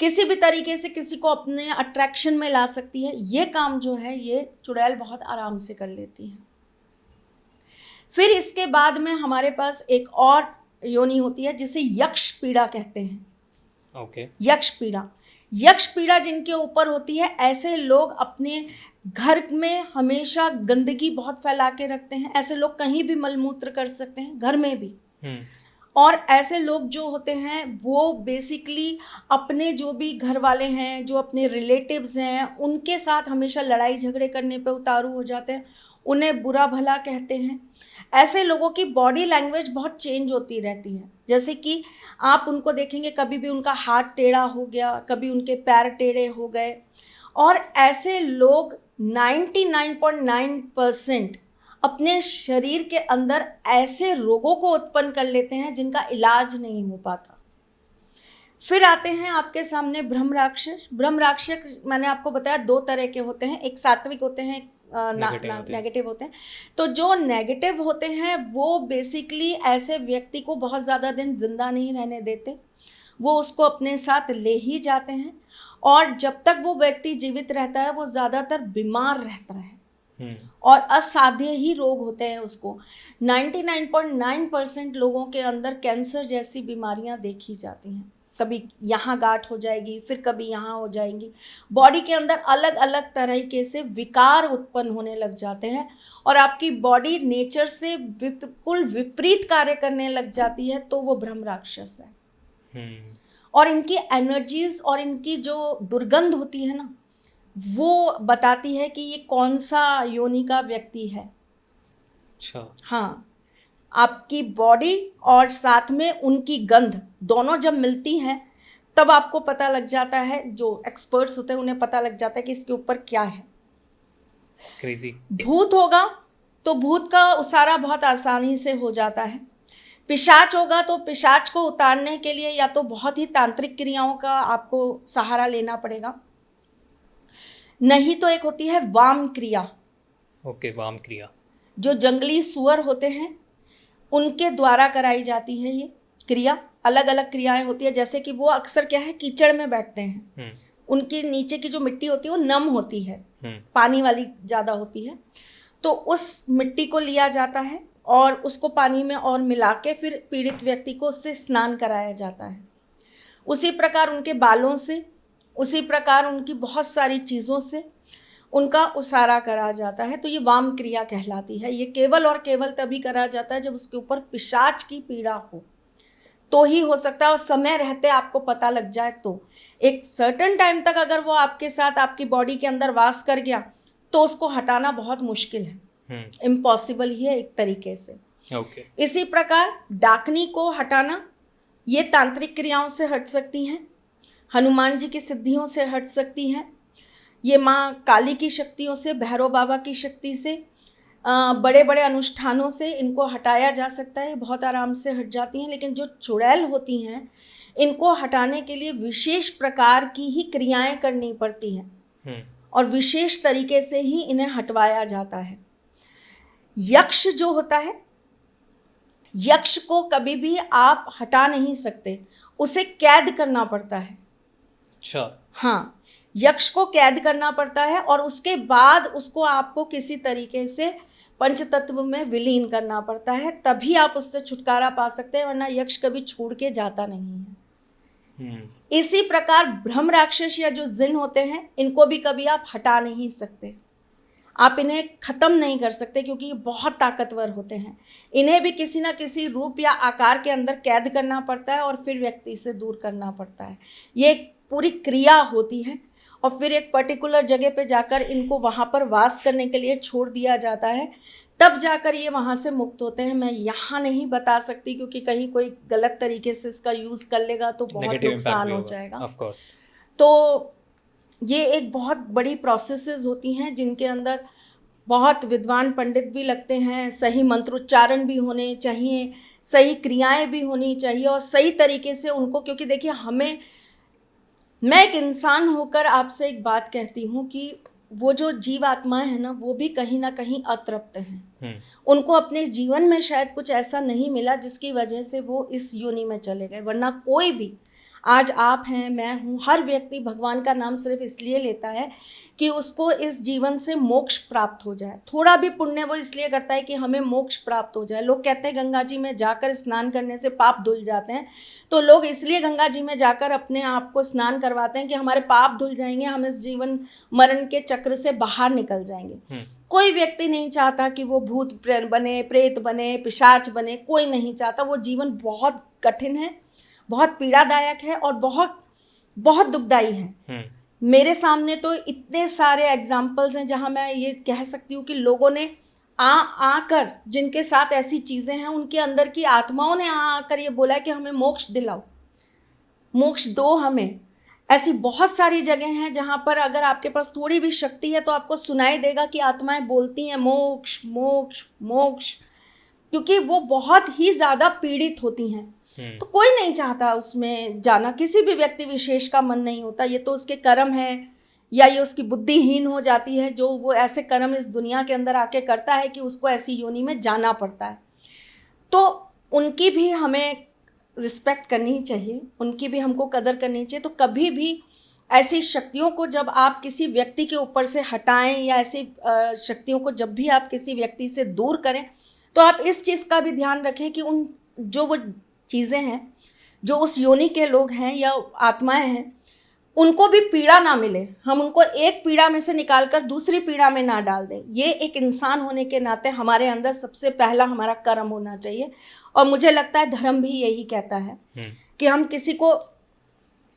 किसी भी तरीके से किसी को अपने अट्रैक्शन में ला सकती है। ये काम जो है ये चुड़ैल बहुत आराम से कर लेती है। फिर इसके बाद में हमारे पास एक और योनि होती है जिसे यक्ष पीड़ा कहते हैं। यक्ष पीड़ा जिनके ऊपर होती है, ऐसे लोग अपने घर में हमेशा गंदगी बहुत फैला के रखते हैं, ऐसे लोग कहीं भी मलमूत्र कर सकते हैं, घर में भी। और ऐसे लोग जो होते हैं वो बेसिकली अपने जो भी घर वाले हैं, जो अपने रिलेटिव्स हैं, उनके साथ हमेशा लड़ाई झगड़े करने पे उतारू हो जाते हैं, उन्हें बुरा भला कहते हैं। ऐसे लोगों की बॉडी लैंग्वेज बहुत चेंज होती रहती है, जैसे कि आप उनको देखेंगे कभी भी उनका हाथ टेढ़ा हो गया, कभी उनके पैर टेढ़े हो गए। और ऐसे लोग 99.9% अपने शरीर के अंदर ऐसे रोगों को उत्पन्न कर लेते हैं जिनका इलाज नहीं हो पाता। फिर आते हैं आपके सामने ब्रह्म राक्षस। ब्रह्म राक्षस मैंने आपको बताया 2 तरह के होते हैं, एक सात्विक होते हैं, नेगेटिव होते हैं। तो जो नेगेटिव होते हैं वो बेसिकली ऐसे व्यक्ति को बहुत ज़्यादा दिन जिंदा नहीं रहने देते, वो उसको अपने साथ ले ही जाते हैं और जब तक वो व्यक्ति जीवित रहता है वो ज़्यादातर बीमार रहता है और असाध्य ही रोग होते हैं उसको। 99.9% लोगों के अंदर कैंसर जैसी बीमारियां देखी जाती हैं, कभी यहाँ गांठ हो जाएगी, फिर कभी यहाँ हो जाएंगी। बॉडी के अंदर अलग अलग तरीके से विकार उत्पन्न होने लग जाते हैं और आपकी बॉडी नेचर से बिल्कुल विपरीत कार्य करने लग जाती है, तो वो ब्रह्म राक्षस है। और इनकी एनर्जीज और इनकी जो दुर्गंध होती है ना, वो बताती है कि ये कौन सा योनि का व्यक्ति है। अच्छा। हाँ, आपकी बॉडी और साथ में उनकी गंध दोनों जब मिलती हैं तब आपको पता लग जाता है, जो एक्सपर्ट्स होते हैं उन्हें पता लग जाता है कि इसके ऊपर क्या है। क्रेजी। भूत होगा तो भूत का उसारा बहुत आसानी से हो जाता है। पिशाच होगा तो पिशाच को उतारने के लिए या तो बहुत ही तांत्रिक क्रियाओं का आपको सहारा लेना पड़ेगा, नहीं तो एक होती है वाम क्रिया। वाम क्रिया जो जंगली सुअर होते हैं उनके द्वारा कराई जाती है ये क्रिया। अलग अलग क्रियाएं होती है, जैसे कि वो अक्सर क्या है कीचड़ में बैठते हैं, उनके नीचे की जो मिट्टी होती है वो नम होती है, पानी वाली ज़्यादा होती है, तो उस मिट्टी को लिया जाता है और उसको पानी में और मिला के फिर पीड़ित व्यक्ति को उससे स्नान कराया जाता है। उसी प्रकार उनके बालों से, उसी प्रकार उनकी बहुत सारी चीज़ों से उनका उसारा करा जाता है। तो ये वाम क्रिया कहलाती है। ये केवल और केवल तभी करा जाता है जब उसके ऊपर पिशाच की पीड़ा हो, तो ही हो सकता है, और समय रहते आपको पता लग जाए तो। एक सर्टेन टाइम तक अगर वो आपके साथ आपकी बॉडी के अंदर वास कर गया तो उसको हटाना बहुत मुश्किल है, इम्पॉसिबल ही है एक तरीके से। इसी प्रकार डाकनी को हटाना, ये तांत्रिक क्रियाओं से हट सकती हैं, हनुमान जी की सिद्धियों से हट सकती हैं, ये माँ काली की शक्तियों से, भैरव बाबा की शक्ति से, बड़े बड़े अनुष्ठानों से इनको हटाया जा सकता है, बहुत आराम से हट जाती हैं। लेकिन जो चुड़ैल होती हैं, इनको हटाने के लिए विशेष प्रकार की ही क्रियाएं करनी पड़ती हैं और विशेष तरीके से ही इन्हें हटवाया जाता है। यक्ष जो होता है, यक्ष को कभी भी आप हटा नहीं सकते, उसे कैद करना पड़ता है। अच्छा। हाँ, यक्ष को कैद करना पड़ता है और उसके बाद उसको आपको किसी तरीके से पंचतत्व में विलीन करना पड़ता है, तभी आप उससे छुटकारा पा सकते हैं, वरना यक्ष कभी छोड़ के जाता नहीं है। इसी प्रकार ब्रह्म राक्षस या जो जिन होते हैं, इनको भी कभी आप हटा नहीं सकते, आप इन्हें ख़त्म नहीं कर सकते, क्योंकि ये बहुत ताकतवर होते हैं। इन्हें भी किसी ना किसी रूप या आकार के अंदर कैद करना पड़ता है और फिर व्यक्ति से दूर करना पड़ता है। ये एक पूरी क्रिया होती है और फिर एक पर्टिकुलर जगह पे जाकर इनको वहाँ पर वास करने के लिए छोड़ दिया जाता है, तब जाकर ये वहाँ से मुक्त होते हैं। मैं यहाँ नहीं बता सकती, क्योंकि कहीं कोई गलत तरीके से इसका यूज़ कर लेगा तो बहुत नुकसान हो जाएगा। Of course. तो ये एक बहुत बड़ी प्रोसेसेस होती हैं जिनके अंदर बहुत विद्वान पंडित भी लगते हैं, सही मंत्रोच्चारण भी होने चाहिए, सही क्रियाएं भी होनी चाहिए और सही तरीके से उनको, क्योंकि देखिए मैं एक इंसान होकर आपसे एक बात कहती हूँ कि वो जो जीव आत्माएं हैं ना, वो भी कहीं ना कहीं अतृप्त हैं। उनको अपने जीवन में शायद कुछ ऐसा नहीं मिला जिसकी वजह से वो इस योनि में चले गए, वरना कोई भी, आज आप हैं, मैं हूँ, हर व्यक्ति भगवान का नाम सिर्फ इसलिए लेता है कि उसको इस जीवन से मोक्ष प्राप्त हो जाए। थोड़ा भी पुण्य वो इसलिए करता है कि हमें मोक्ष प्राप्त हो जाए। लोग कहते हैं गंगा जी में जाकर स्नान करने से पाप धुल जाते हैं, तो लोग इसलिए गंगा जी में जाकर अपने आप को स्नान करवाते हैं कि हमारे पाप धुल जाएंगे, हम इस जीवन मरण के चक्र से बाहर निकल जाएंगे। कोई व्यक्ति नहीं चाहता कि वो भूत बने, प्रेत बने, पिशाच बने, कोई नहीं चाहता। वो जीवन बहुत कठिन है, बहुत पीड़ादायक है और बहुत बहुत दुखदाई है। मेरे सामने तो इतने सारे एग्जाम्पल्स हैं जहां मैं ये कह सकती हूँ कि लोगों ने आकर, जिनके साथ ऐसी चीज़ें हैं, उनके अंदर की आत्माओं ने आकर ये बोला है कि हमें मोक्ष दिलाओ, मोक्ष दो हमें। ऐसी बहुत सारी जगह हैं जहाँ पर अगर आपके पास थोड़ी भी शक्ति है तो आपको सुनाई देगा कि आत्माएं बोलती हैं मोक्ष मोक्ष मोक्ष, क्योंकि वो बहुत ही ज़्यादा पीड़ित होती हैं। तो कोई नहीं चाहता उसमें जाना, किसी भी व्यक्ति विशेष का मन नहीं होता। ये तो उसके कर्म है या ये उसकी बुद्धिहीन हो जाती है जो वो ऐसे कर्म इस दुनिया के अंदर आके करता है कि उसको ऐसी योनि में जाना पड़ता है। तो उनकी भी हमें रिस्पेक्ट करनी चाहिए, उनकी भी हमको कदर करनी चाहिए। तो कभी भी ऐसी शक्तियों को जब आप किसी व्यक्ति के ऊपर से हटाएं या ऐसी शक्तियों को जब भी आप किसी व्यक्ति से दूर करें, तो आप इस चीज़ का भी ध्यान रखें कि उन जो वो चीज़ें हैं, जो उस योनि के लोग हैं या आत्माएं हैं, उनको भी पीड़ा ना मिले। हम उनको एक पीड़ा में से निकालकर दूसरी पीड़ा में ना डाल दें। ये एक इंसान होने के नाते हमारे अंदर सबसे पहला हमारा कर्म होना चाहिए। और मुझे लगता है धर्म भी यही कहता है कि हम किसी को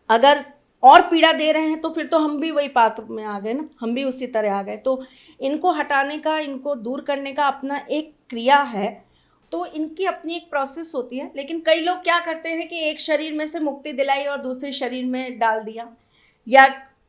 अगर और पीड़ा दे रहे हैं तो फिर तो हम भी वही पात्र में आ गए ना, हम भी उसी तरह आ गए। तो इनको हटाने का, इनको दूर करने का अपना एक क्रिया है, तो इनकी अपनी एक प्रोसेस होती है। लेकिन कई लोग क्या करते हैं कि एक शरीर में से मुक्ति दिलाई और दूसरे शरीर में डाल दिया, या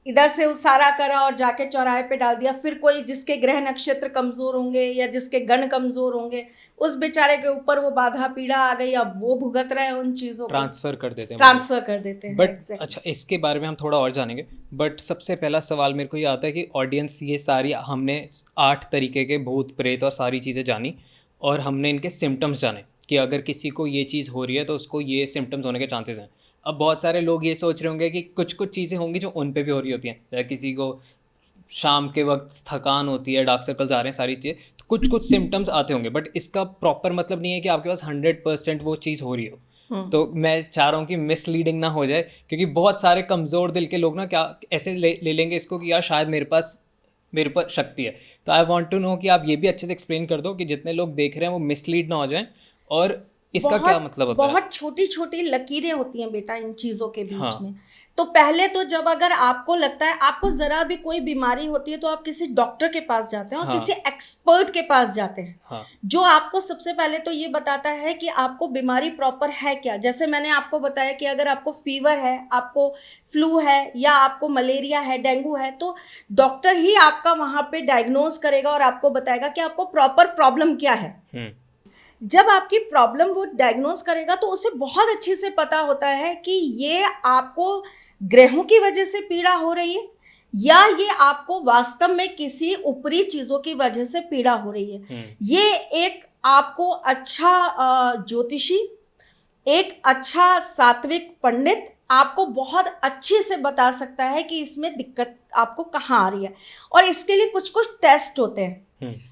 इधर से उसारा करा और जाके चौराहे पे डाल दिया। फिर कोई जिसके ग्रह नक्षत्र कमज़ोर होंगे या जिसके गण कमज़ोर होंगे, उस बेचारे के ऊपर वो बाधा पीड़ा आ गई, अब वो भुगत रहे हैं उन चीज़ों को, ट्रांसफ़र कर देते हैं। बट अच्छा, इसके बारे में हम थोड़ा और जानेंगे, बट सबसे पहला सवाल मेरे को ये आता है कि ऑडियंस, ये सारी हमने 8 तरीके के भूत प्रेत और सारी चीज़ें जानी और हमने इनके सिम्टम्स जाने कि अगर किसी को ये चीज़ हो रही है तो उसको ये सिम्टम्स होने के चांसेस हैं। अब बहुत सारे लोग ये सोच रहे होंगे कि कुछ कुछ चीज़ें होंगी जो उन पे भी हो रही होती हैं, जैसे किसी को शाम के वक्त थकान होती है, डार्क सर्कल्स आ रहे हैं, सारी चीज़ें, तो कुछ कुछ सिम्टम्स आते होंगे, बट इसका प्रॉपर मतलब नहीं है कि आपके पास 100% वो चीज़ हो रही हो। तो मैं चाह रहा हूँ कि मिसलीडिंग ना हो जाए, क्योंकि बहुत सारे कमज़ोर दिल के लोग ना क्या ऐसे ले लेंगे इसको कि यार शायद मेरे पर शक्ति है। तो आई वांट टू नो कि आप ये भी अच्छे से एक्सप्लेन कर दो कि जितने लोग देख रहे हैं वो मिसलीड ना हो जाएं, और इसका क्या मतलब होता है? बहुत छोटी छोटी लकीरें होती हैं बेटा इन चीज़ों के बीच हाँ। में। तो पहले तो जब अगर आपको लगता है आपको ज़रा भी कोई बीमारी होती है तो आप किसी डॉक्टर के पास जाते हैं और हाँ। किसी एक्सपर्ट के पास जाते हैं। हाँ। जो आपको सबसे पहले तो ये बताता है कि आपको बीमारी प्रॉपर है क्या। जैसे मैंने आपको बताया कि अगर आपको फीवर है, आपको फ्लू है या आपको मलेरिया है, डेंगू है, तो डॉक्टर ही आपका वहाँ पे डायग्नोज करेगा और आपको बताएगा कि आपको प्रॉपर प्रॉब्लम क्या है। जब आपकी प्रॉब्लम वो डायग्नोज करेगा तो उसे बहुत अच्छे से पता होता है कि ये आपको ग्रहों की वजह से पीड़ा हो रही है या ये आपको वास्तव में किसी ऊपरी चीज़ों की वजह से पीड़ा हो रही है। ये एक आपको अच्छा ज्योतिषी, एक अच्छा सात्विक पंडित आपको बहुत अच्छे से बता सकता है कि इसमें दिक्कत आपको कहाँ आ रही है। और इसके लिए कुछ कुछ टेस्ट होते हैं,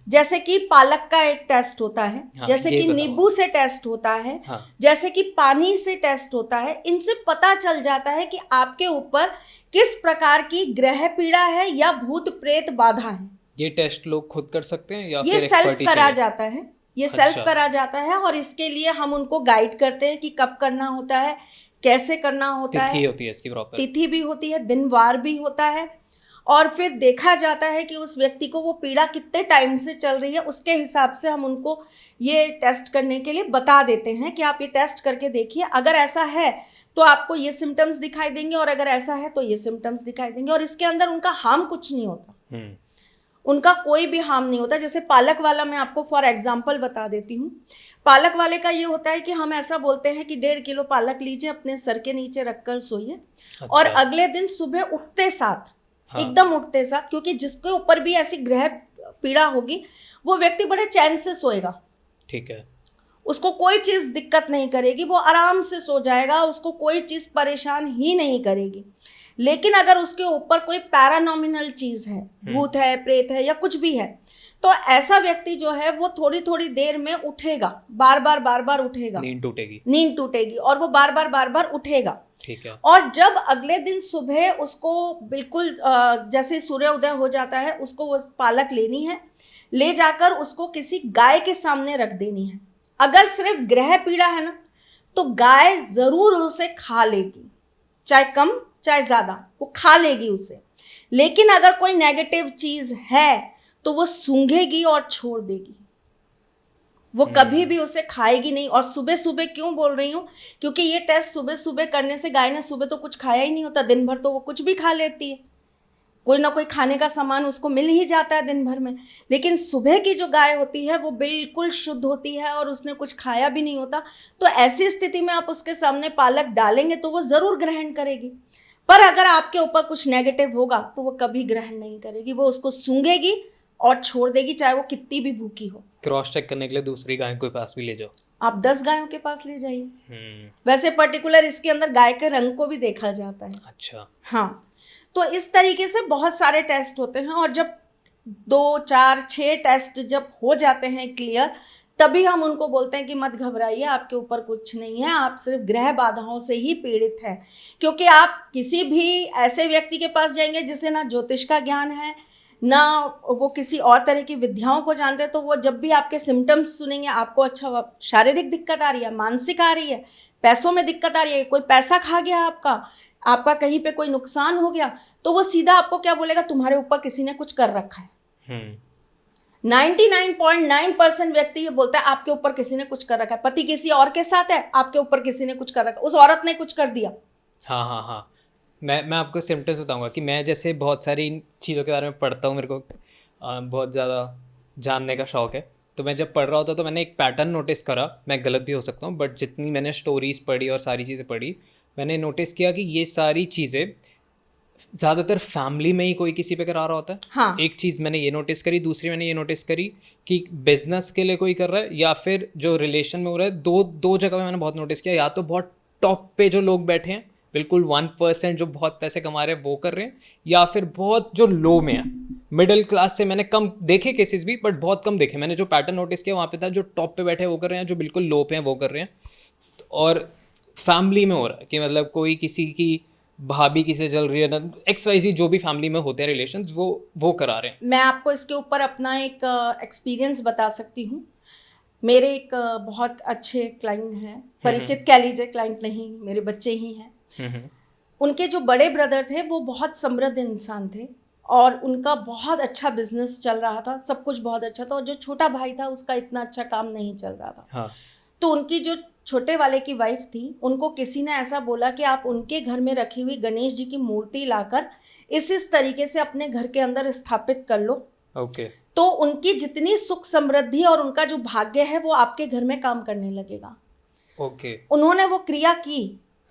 जैसे कि पालक का एक टेस्ट होता है, हाँ, जैसे कि नींबू से टेस्ट होता है, हाँ। जैसे कि पानी से टेस्ट होता है। इनसे पता चल जाता है कि आपके ऊपर किस प्रकार की ग्रह पीड़ा है या भूत प्रेत बाधा है। ये टेस्ट लोग खुद कर सकते हैं या ये फिर सेल्फ एक्सपर्ट करा चाहिए? जाता है, ये अच्छा। सेल्फ करा जाता है और इसके लिए हम उनको गाइड करते हैं कि कब करना होता है, कैसे करना होता है। तिथि होती है इसकी प्रॉपर? तिथि भी होती है, दिनवार भी होता है, और फिर देखा जाता है कि उस व्यक्ति को वो पीड़ा कितने टाइम से चल रही है। उसके हिसाब से हम उनको ये टेस्ट करने के लिए बता देते हैं कि आप ये टेस्ट करके देखिए, अगर ऐसा है तो आपको ये सिम्टम्स दिखाई देंगे और अगर ऐसा है तो ये सिम्टम्स दिखाई देंगे। और इसके अंदर उनका हार्म कुछ नहीं होता, उनका कोई भी हार्म नहीं होता। जैसे पालक वाला मैं आपको फॉर एग्जांपल बता देती हूँ। पालक वाले का ये होता है कि हम ऐसा बोलते हैं कि 1.5 किलो पालक लीजिए, अपने सर के नीचे रखकर सोइए। अच्छा। और अगले दिन सुबह उठते साथ, एकदम उठते साथ, क्योंकि जिसके ऊपर भी ऐसी ग्रह पीड़ा होगी वो व्यक्ति बड़े चैन से सोएगा। ठीक है। उसको कोई चीज़ दिक्कत नहीं करेगी, वो आराम से सो जाएगा, उसको कोई चीज़ परेशान ही नहीं करेगी। लेकिन अगर उसके ऊपर कोई पैरानॉमिनल चीज़ है, भूत है, प्रेत है या कुछ भी है, तो ऐसा व्यक्ति जो है वो थोड़ी थोड़ी देर में उठेगा, बार बार उठेगा, नींद टूटेगी और वो बार बार उठेगा। ठीक है। और जब अगले दिन सुबह उसको बिल्कुल जैसे सूर्य उदय हो जाता है, उसको वो पालक लेनी है, ले जाकर उसको किसी गाय के सामने रख देनी है। अगर सिर्फ ग्रह पीड़ा है ना तो गाय ज़रूर उसे खा लेगी, चाहे कम चाहे ज़्यादा, वो खा लेगी उसे। लेकिन अगर कोई नेगेटिव चीज़ है तो वो सूंघेगी और छोड़ देगी, वो कभी भी उसे खाएगी नहीं। और सुबह सुबह क्यों बोल रही हूँ, क्योंकि ये टेस्ट सुबह सुबह करने से गाय ने सुबह तो कुछ खाया ही नहीं होता, दिन भर तो वो कुछ भी खा लेती है, कोई ना कोई खाने का सामान उसको मिल ही जाता है दिन भर में। लेकिन सुबह की जो गाय होती है वो बिल्कुल शुद्ध होती है और उसने कुछ खाया भी नहीं होता। तो ऐसी स्थिति में आप उसके सामने पालक डालेंगे तो वो ज़रूर ग्रहण करेगी। पर अगर आपके ऊपर कुछ नेगेटिव होगा तो वो कभी ग्रहण नहीं करेगी, वो उसको सूंघेगी और छोड़ देगी, चाहे वो कितनी भी भूखी हो। क्रॉस चेक करने के लिए दूसरी गाय के पास भी ले जाओ, आप 10 गायों के पास ले जाइए। वैसे पर्टिकुलर इसके अंदर गाय के रंग को भी देखा जाता है। अच्छा। हाँ, तो इस तरीके से बहुत सारे टेस्ट होते हैं और जब 2, 4, 6 टेस्ट जब हो जाते हैं क्लियर, तभी हम उनको बोलते हैं कि मत घबराइए, आपके ऊपर कुछ नहीं है, आप सिर्फ ग्रह बाधाओं से ही पीड़ित हैं। क्योंकि आप किसी भी ऐसे व्यक्ति के पास जाएंगे जिसे ना ज्योतिष का ज्ञान है, ना वो किसी और तरह की विद्याओं को जानते हैं, तो वो जब भी आपके सिम्टम्स सुनेंगे, आपको अच्छा शारीरिक दिक्कत आ रही है, मानसिक आ रही है, पैसों में दिक्कत आ रही है, कोई पैसा खा गया आपका कहीं पे कोई नुकसान हो गया, तो वो सीधा आपको क्या बोलेगा, तुम्हारे ऊपर किसी ने कुछ कर रखा है। 99.9% व्यक्ति ये बोलता है आपके ऊपर किसी ने कुछ कर रखा है। पति किसी और के साथ है, आपके ऊपर किसी ने कुछ कर रखा है, उस औरत ने कुछ कर दिया। हाँ, मैं आपको सिम्टम्स बताऊंगा कि मैं जैसे बहुत सारी इन चीज़ों के बारे में पढ़ता हूँ, मेरे को बहुत ज़्यादा जानने का शौक़ है। तो मैं जब पढ़ रहा होता तो मैंने एक पैटर्न नोटिस करा, मैं गलत भी हो सकता हूँ, बट जितनी मैंने स्टोरीज़ पढ़ी और सारी चीज़ें पढ़ी, मैंने नोटिस किया कि ये सारी चीज़ें ज़्यादातर फैमिली में ही कोई किसी पे करा रहा होता है। हाँ। एक चीज़ मैंने ये नोटिस करी, दूसरी मैंने ये नोटिस करी कि बिजनेस के लिए कोई कर रहा है या फिर जो रिलेशन में हो रहा है। दो जगह पे मैंने बहुत नोटिस किया, या तो बहुत टॉप पे जो लोग बैठे हैं, बिल्कुल 1% जो बहुत पैसे कमा रहे हैं वो कर रहे हैं, या फिर बहुत जो लो में है, मिडिल क्लास से मैंने कम देखे केसेस भी, बट बहुत कम देखे। मैंने जो पैटर्न नोटिस किया वहाँ पे था जो टॉप पे बैठे हैं वो कर रहे हैं, जो बिल्कुल लो पे हैं वो कर रहे हैं। और फैमिली में हो रहा है कि मतलब कोई किसी की भाभी किसे चल रही है ना, XYZ जो भी फैमिली में होते हैं रिलेशंस, वो करा रहे हैं। मैं आपको इसके ऊपर अपना एक एक्सपीरियंस बता सकती हूँ। मेरे एक बहुत अच्छे क्लाइंट हैं, परिचित कह लीजिए, क्लाइंट नहीं, मेरे बच्चे ही हैं। उनके जो बड़े ब्रदर थे वो बहुत समृद्ध इंसान थे और उनका बहुत अच्छा बिजनेस चल रहा था, सब कुछ बहुत अच्छा था। और जो छोटा भाई था उसका इतना अच्छा काम नहीं चल रहा था। हाँ। तो उनकी जो छोटे वाले की वाइफ थी, उनको किसी ने ऐसा बोला कि आप उनके घर में रखी हुई गणेश जी की मूर्ति लाकर इस तरीके से अपने घर के अंदर स्थापित कर लो। ओके। तो उनकी जितनी सुख समृद्धि और उनका जो भाग्य है वो आपके घर में काम करने लगेगा। ओके। उन्होंने वो क्रिया की।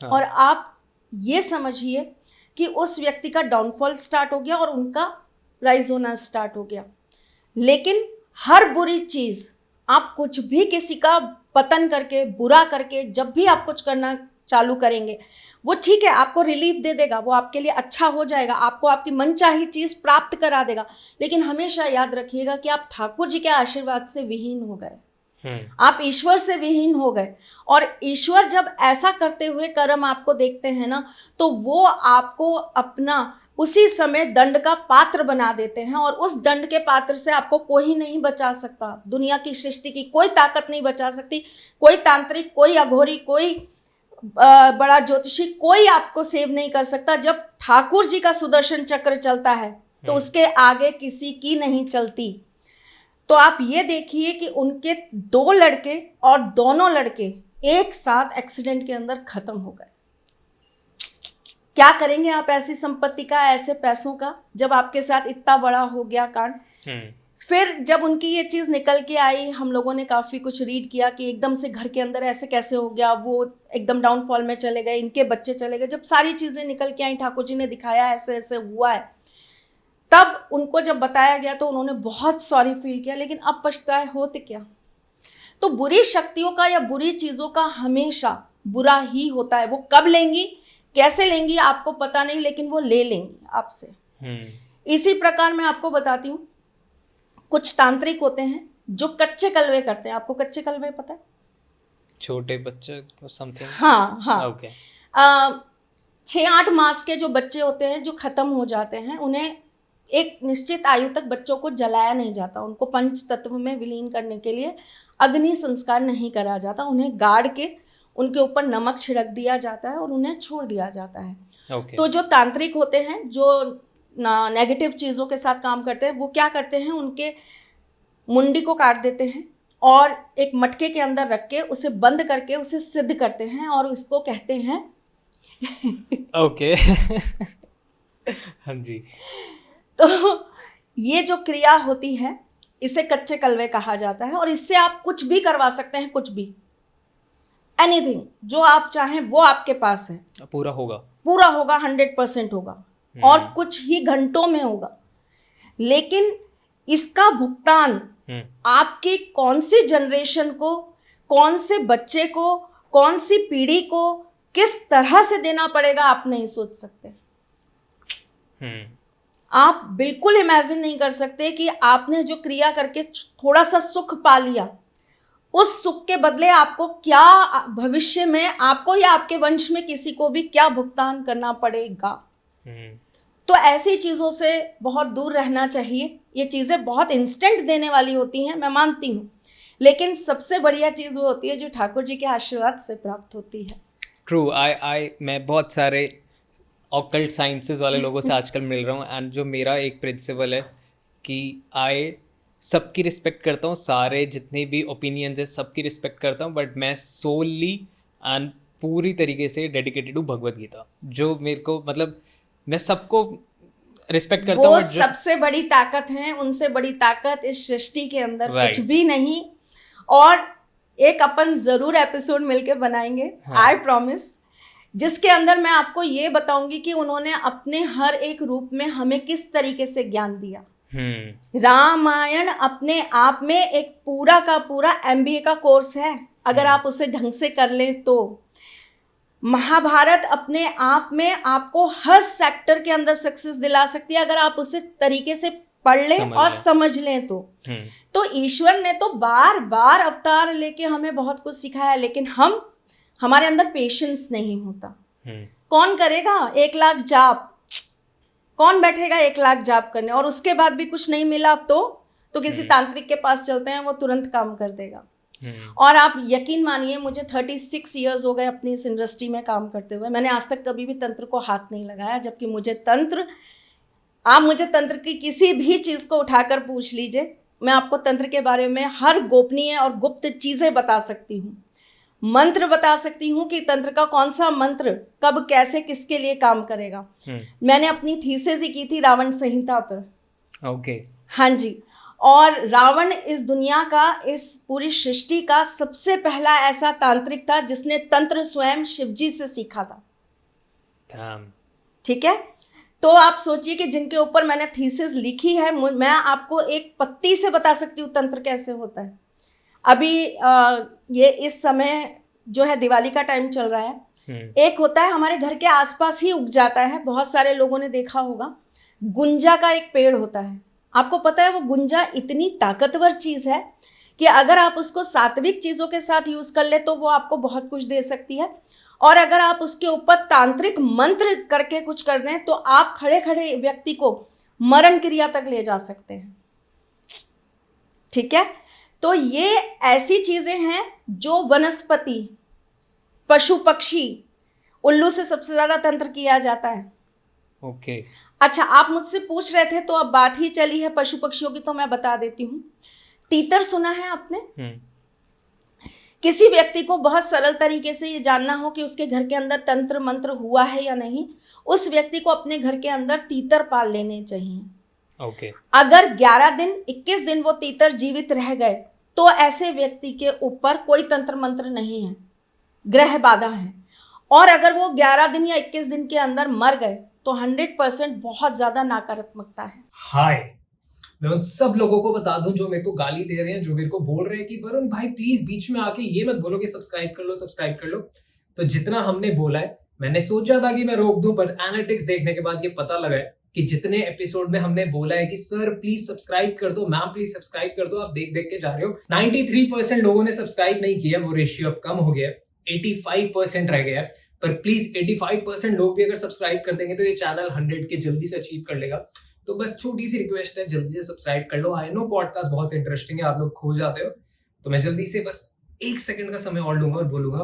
हाँ। और आप ये समझिए कि उस व्यक्ति का डाउनफॉल स्टार्ट हो गया और उनका राइज होना स्टार्ट हो गया। लेकिन हर बुरी चीज़, आप कुछ भी किसी का पतन करके, बुरा करके, जब भी आप कुछ करना चालू करेंगे, वो ठीक है, आपको रिलीफ दे देगा, वो आपके लिए अच्छा हो जाएगा, आपको आपकी मनचाही चीज़ प्राप्त करा देगा। लेकिन हमेशा याद रखिएगा कि आप ठाकुर जी के आशीर्वाद से विहीन हो गए, आप ईश्वर से विहीन हो गए। और ईश्वर जब ऐसा करते हुए कर्म आपको देखते हैं ना, तो वो आपको अपना उसी समय दंड का पात्र बना देते हैं। और उस दंड के पात्र से आपको कोई नहीं बचा सकता, दुनिया की सृष्टि की कोई ताकत नहीं बचा सकती, कोई तांत्रिक, कोई अघोरी, कोई बड़ा ज्योतिषी, कोई आपको सेव नहीं कर सकता। जब ठाकुर जी का सुदर्शन चक्र चलता है तो उसके आगे किसी की नहीं चलती। तो आप ये देखिए कि उनके 2 लड़के और दोनों लड़के एक साथ एक्सीडेंट के अंदर खत्म हो गए। क्या करेंगे आप ऐसी संपत्ति का, ऐसे पैसों का, जब आपके साथ इतना बड़ा हो गया कांड। फिर जब उनकी ये चीज़ निकल के आई, हम लोगों ने काफ़ी कुछ रीड किया कि एकदम से घर के अंदर ऐसे कैसे हो गया, वो एकदम डाउनफॉल में चले गए, इनके बच्चे चले गए। जब सारी चीज़ें निकल के आई, ठाकुर जी ने दिखाया ऐसे ऐसे हुआ है, तब उनको जब बताया गया तो उन्होंने बहुत सॉरी फील किया। लेकिन अब पछताए होते क्या। तो बुरी शक्तियों का या बुरी चीज़ों का हमेशा बुरा ही होता है। वो कब लेंगी, कैसे लेंगी आपको पता नहीं, लेकिन वो ले लेंगी आपसे। इसी प्रकार मैं आपको बताती हूँ, कुछ तांत्रिक होते हैं जो कच्चे कलवे करते हैं। आपको कच्चे कलवे पता है? छोटे बच्चे समथिंग। हाँ हाँ। ओके। 6-8 मास के जो बच्चे होते हैं जो खत्म हो जाते हैं, उन्हें एक निश्चित आयु तक बच्चों को जलाया नहीं जाता, उनको पंच तत्व में विलीन करने के लिए अग्नि संस्कार नहीं करा जाता। उन्हें गाड़ के उनके ऊपर नमक छिड़क दिया जाता है और उन्हें छोड़ दिया जाता है। Okay. तो जो तांत्रिक होते हैं, जो नेगेटिव चीज़ों के साथ काम करते हैं, वो क्या करते हैं, उनके मुंडी को काट देते हैं और एक मटके के अंदर रख के उसे बंद करके उसे सिद्ध करते हैं और इसको कहते हैं ओके। हाँ जी। तो ये जो क्रिया होती है इसे कच्चे कलवे कहा जाता है। और इससे आप कुछ भी करवा सकते हैं, कुछ भी, एनीथिंग जो आप चाहें वो आपके पास है, पूरा होगा, पूरा होगा, 100% होगा और कुछ ही घंटों में होगा। लेकिन इसका भुगतान आपकी कौन सी जनरेशन को, कौन से बच्चे को, कौन सी पीढ़ी को किस तरह से देना पड़ेगा आप नहीं सोच सकते। आप बिल्कुल इमेजिन नहीं कर सकते कि आपने जो क्रिया करके थोड़ा सा सुख पा लिया, उस सुख के बदले आपको क्या भविष्य में आपको या आपके वंश में किसी को भी क्या भुगतान करना पड़ेगा। तो ऐसी चीज़ों से बहुत दूर रहना चाहिए। ये चीज़ें बहुत इंस्टेंट देने वाली होती हैं, मैं मानती हूँ, लेकिन सबसे बढ़िया चीज़ वो होती है जो ठाकुर जी के आशीर्वाद से प्राप्त होती है। ट्रू। मैं बहुत सारे ऑकल्ट साइंसेस वाले लोगों से आजकल मिल रहा हूँ, एंड जो मेरा एक प्रिंसिपल है कि सबकी रिस्पेक्ट करता हूँ, सारे जितने भी ओपिनियंस है सबकी रिस्पेक्ट करता हूँ, बट मैं सोली एंड पूरी तरीके से डेडिकेटेड हूँ भगवद गीता। जो मेरे को मतलब मैं सबको रिस्पेक्ट करता हूँ, वो सबसे बड़ी ताकत है, उनसे बड़ी ताकत इस सृष्टि के अंदर कुछ भी नहीं। और एक अपन जरूर एपिसोड मिलके बनाएंगे, आई प्रॉमिस, जिसके अंदर मैं आपको ये बताऊंगी कि उन्होंने अपने हर एक रूप में हमें किस तरीके से ज्ञान दिया। रामायण अपने आप में एक पूरा का पूरा MBA का कोर्स है, अगर आप उसे ढंग से कर लें तो। महाभारत अपने आप में आपको हर सेक्टर के अंदर सक्सेस दिला सकती है, अगर आप उसे तरीके से पढ़ लें और समझ लें तो। तो ईश्वर ने तो बार बार अवतार लेके हमें बहुत कुछ सिखाया, लेकिन हमारे अंदर पेशेंस नहीं होता। कौन करेगा 1 लाख जाप, कौन बैठेगा 1 लाख जाप करने, और उसके बाद भी कुछ नहीं मिला तो किसी तांत्रिक के पास चलते हैं, वो तुरंत काम कर देगा। और आप यकीन मानिए, मुझे 36 इयर्स हो गए अपनी इस इंडस्ट्री में काम करते हुए, मैंने आज तक कभी भी तंत्र को हाथ नहीं लगाया, जबकि आप मुझे तंत्र की किसी भी चीज़ को उठाकर पूछ लीजिए, मैं आपको तंत्र के बारे में हर गोपनीय और गुप्त चीज़ें बता सकती हूँ, मंत्र बता सकती हूँ कि तंत्र का कौन सा मंत्र कब कैसे किसके लिए काम करेगा। मैंने अपनी थीसिस ही की थी रावण संहिता पर। ओके। हाँ जी। और रावण इस दुनिया का, इस पूरी सृष्टि का सबसे पहला ऐसा तांत्रिक था जिसने तंत्र स्वयं शिवजी से सीखा था। ठीक है, तो आप सोचिए कि जिनके ऊपर मैंने थीसिस लिखी है, मैं आपको एक पत्ती से बता सकती हूँ तंत्र कैसे होता है। अभी ये इस समय जो है दिवाली का टाइम चल रहा है, एक होता है हमारे घर के आसपास ही उग जाता है, बहुत सारे लोगों ने देखा होगा, गुंजा का एक पेड़ होता है। आपको पता है वो गुंजा इतनी ताकतवर चीज़ है कि अगर आप उसको सात्विक चीज़ों के साथ यूज़ कर ले तो वो आपको बहुत कुछ दे सकती है, और अगर आप उसके ऊपर तांत्रिक मंत्र करके कुछ कर दें तो आप खड़े खड़े व्यक्ति को मरण क्रिया तक ले जा सकते हैं। ठीक है, तो ये ऐसी चीज़ें हैं जो वनस्पति, पशु पक्षी, उल्लू से सबसे ज़्यादा तंत्र किया जाता है। ओके। अच्छा, आप मुझसे पूछ रहे थे तो अब बात ही चली है पशु पक्षियों की, तो मैं बता देती हूँ। तीतर सुना है आपने? किसी व्यक्ति को बहुत सरल तरीके से ये जानना हो कि उसके घर के अंदर तंत्र मंत्र हुआ है या नहीं, उस व्यक्ति को अपने घर के अंदर तीतर पाल लेने चाहिए। ओके। अगर 11 दिन 21 दिन वो तीतर जीवित रह गए तो ऐसे व्यक्ति के ऊपर कोई तंत्र मंत्र नहीं है, ग्रह बाधा है। और अगर वो 11 दिन या 21 दिन के अंदर मर गए तो 100% बहुत ज्यादा नकारात्मकता है। हाय, मैं उन सब लोगों को बता दूं जो मेरे को गाली दे रहे हैं, जो मेरे को बोल रहे हैं कि वरुण भाई प्लीज बीच में आके ये मत बोलो कि सब्सक्राइब कर लो। तो जितना हमने बोला है, मैंने सोचा था कि मैं रोक दूं, पर एनालिटिक्स देखने के बाद ये पता लगा है कि जितने एपिसोड में हमने बोला है कि सर प्लीज सब्सक्राइब कर दो, मैम प्लीज सब्सक्राइब कर दो, आप देख के जा रहे हो 93% लोगों ने सब्सक्राइब नहीं किया। वो रेशियो अब कम हो गया, 85% रह गया। पर प्लीज 85% लोग भी अगर सब्सक्राइब कर देंगे तो ये चैनल 100 के जल्दी से अचीव कर लेगा। तो बस छोटी सी रिक्वेस्ट है, जल्दी से सब्सक्राइब कर लो। आई नो पॉडकास्ट बहुत इंटरेस्टिंग है, आप लोग खो जाते हो, तो मैं जल्दी से बस 1 सेकंड का समय और लूंगा और बोलूंगा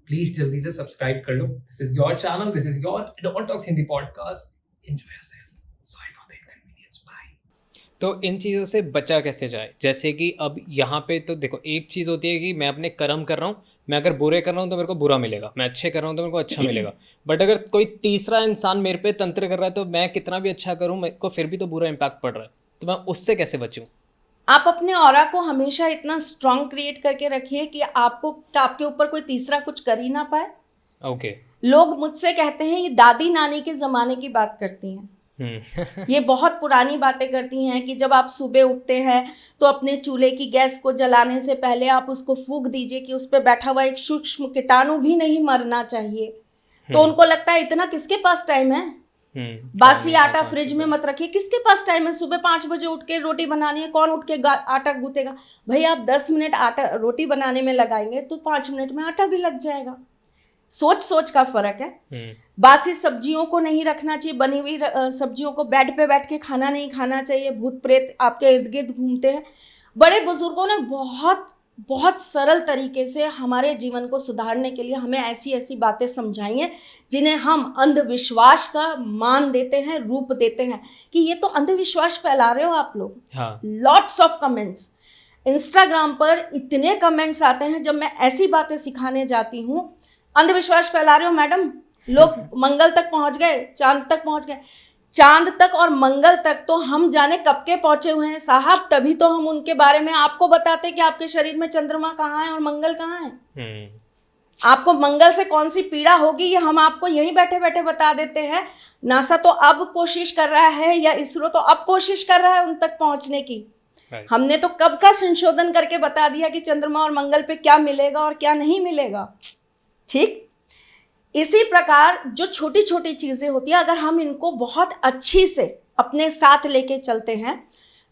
प्लीज जल्दी से सब्सक्राइब कर लो। This is your channel, this is your adult talks Hindi podcast. Enjoy yourself. Sorry for the inconvenience, bye. तो इन चीज़ों से बचा कैसे जाए? जैसे कि अब यहाँ पे तो देखो, एक चीज़ होती है कि मैं अपने कर्म कर रहा हूँ, मैं अगर बुरे कर रहा हूँ तो मेरे को बुरा मिलेगा, मैं अच्छे कर रहा हूँ तो मेरे को अच्छा मिलेगा। बट अगर कोई तीसरा इंसान मेरे पे तंत्र कर रहा है तो मैं कितना भी अच्छा करूँ, मेरे को फिर भी तो बुरा इम्पैक्ट पड़ रहा है, तो मैं उससे कैसे बचूँ? आप अपने ऑरा को हमेशा इतना स्ट्रांग क्रिएट करके रखिए कि आपके ऊपर कोई तीसरा कुछ कर ही ना पाए। ओके। लोग मुझसे कहते हैं ये दादी नानी के ज़माने की बात करती हैं। ये बहुत पुरानी बातें करती हैं कि जब आप सुबह उठते हैं तो अपने चूल्हे की गैस को जलाने से पहले आप उसको फूंक दीजिए कि उस पर बैठा हुआ एक सूक्ष्म कीटाणु भी नहीं मरना चाहिए। तो उनको लगता है इतना किसके पास टाइम है, बासी आटा फ्रिज में मत रखिए, किसके पास टाइम है, सुबह 5 बजे उठ के रोटी बनानी है, कौन उठ के आटा गूंथेगा। भाई आप 10 मिनट रोटी बनाने में लगाएंगे तो 5 मिनट में आटा भी लग जाएगा। सोच का फर्क है। बासी सब्जियों को नहीं रखना चाहिए, बनी हुई सब्जियों को बेड पे बैठ के खाना नहीं खाना चाहिए, भूत प्रेत आपके इर्द गिर्द घूमते हैं। बड़े बुजुर्गों ने बहुत सरल तरीके से हमारे जीवन को सुधारने के लिए हमें ऐसी ऐसी बातें समझाई हैं जिन्हें हम अंधविश्वास का मान देते हैं, रूप देते हैं कि ये तो अंधविश्वास फैला रहे हो आप लोग। हाँ। लॉट्स ऑफ कमेंट्स इंस्टाग्राम पर इतने कमेंट्स आते हैं जब मैं ऐसी बातें सिखाने जाती हूँ, अंधविश्वास फैला रहे हो मैडम। लोग मंगल तक पहुंच गए, चांद तक पहुंच गए, चांद तक और मंगल तक तो हम जाने कब के पहुंचे हुए हैं साहब। तभी तो हम उनके बारे में आपको बताते कि आपके शरीर में चंद्रमा कहाँ है और मंगल कहाँ है। आपको मंगल से कौन सी पीड़ा होगी ये हम आपको यहीं बैठे बैठे बता देते हैं। नासा तो अब कोशिश कर रहा है, या इसरो तो अब कोशिश कर रहा है उन तक पहुंचने की। हमने तो कब का संशोधन करके बता दिया कि चंद्रमा और मंगल पे क्या मिलेगा और क्या नहीं मिलेगा। ठीक इसी प्रकार जो छोटी छोटी चीज़ें होती हैं, अगर हम इनको बहुत अच्छी से अपने साथ लेके चलते हैं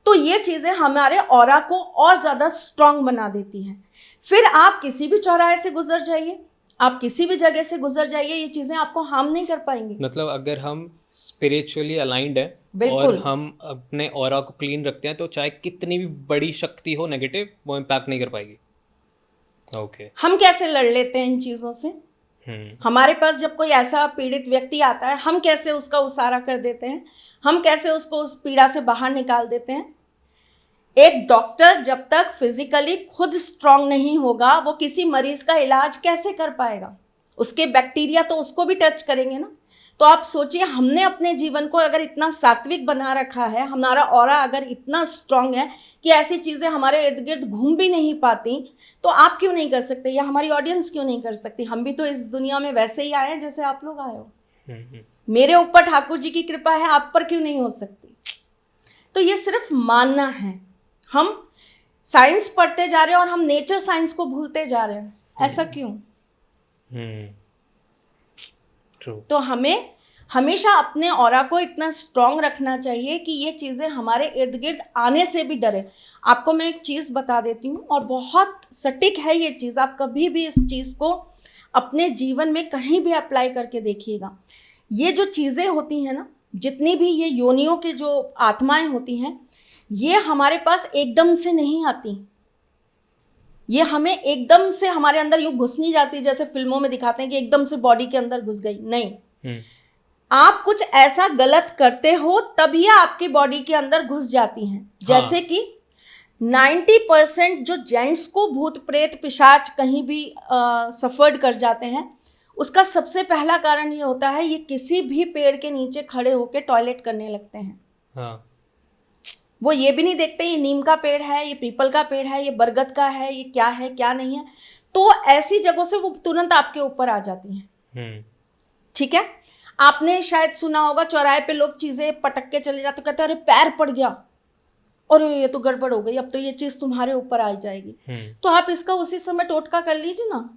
तो ये चीज़ें हमारे ऑरा को और ज़्यादा स्ट्रांग बना देती हैं। फिर आप किसी भी चौराहे से गुजर जाइए, आप किसी भी जगह से गुजर जाइए, ये चीज़ें आपको हार्म नहीं कर पाएंगी। मतलब अगर हम स्पिरिचुअली अलाइंड है और बिल्कुल। हम अपने ऑरा को क्लीन रखते हैं तो चाहे कितनी भी बड़ी शक्ति हो नेगेटिव, वो इम्पैक्ट नहीं कर पाएगी। ओके। हम कैसे लड़ लेते हैं इन चीज़ों से? हमारे पास जब कोई ऐसा पीड़ित व्यक्ति आता है, हम कैसे उसका उसारा कर देते हैं, हम कैसे उसको उस पीड़ा से बाहर निकाल देते हैं। एक डॉक्टर जब तक फिजिकली खुद स्ट्रांग नहीं होगा, वो किसी मरीज का इलाज कैसे कर पाएगा? उसके बैक्टीरिया तो उसको भी टच करेंगे ना। तो आप सोचिए, हमने अपने जीवन को अगर इतना सात्विक बना रखा है, हमारा ऑरा अगर इतना स्ट्रांग है कि ऐसी चीज़ें हमारे इर्द गिर्द घूम भी नहीं पाती, तो आप क्यों नहीं कर सकते, या हमारी ऑडियंस क्यों नहीं कर सकती? हम भी तो इस दुनिया में वैसे ही आए हैं जैसे आप लोग आए हो। मेरे ऊपर ठाकुर जी की कृपा है, आप पर क्यों नहीं हो सकती? तो ये सिर्फ मानना है। हम साइंस पढ़ते जा रहे हैं और हम नेचर साइंस को भूलते जा रहे हैं, ऐसा क्यों? तो हमें हमेशा अपने ऑरा को इतना स्ट्रांग रखना चाहिए कि ये चीज़ें हमारे इर्द गिर्द आने से भी डरे। आपको मैं एक चीज़ बता देती हूँ, और बहुत सटीक है ये चीज़। आप कभी भी इस चीज़ को अपने जीवन में कहीं भी अप्लाई करके देखिएगा। ये जो चीज़ें होती हैं ना, जितनी भी ये योनियों के जो आत्माएं होती हैं, ये हमारे पास एकदम से नहीं आती। ये हमें एकदम से हमारे अंदर यूँ घुस नहीं जाती जैसे फिल्मों में दिखाते हैं कि एकदम से बॉडी के अंदर घुस गई। नहीं, आप कुछ ऐसा गलत करते हो तब ये आपकी बॉडी के अंदर घुस जाती हैं। जैसे कि 90% जो जेंट्स को भूत प्रेत पिशाच कहीं भी सफर्ड कर जाते हैं, उसका सबसे पहला कारण ये होता है, ये किसी भी पेड़ के नीचे खड़े होकर टॉयलेट करने लगते हैं। हाँ। वो ये भी नहीं देखते ये नीम का पेड़ है, ये पीपल का पेड़ है, ये बरगद का है, ये क्या है क्या नहीं है। तो ऐसी जगहों से वो तुरंत आपके ऊपर आ जाती हैं। ठीक है, आपने शायद सुना होगा चौराहे पे लोग चीज़ें पटक के चले जाते, कहते हैं अरे पैर पड़ गया और ये तो गड़बड़ हो गई, अब तो ये चीज़ तुम्हारे ऊपर आ जाएगी। तो आप इसका उसी समय टोटका कर लीजिए ना,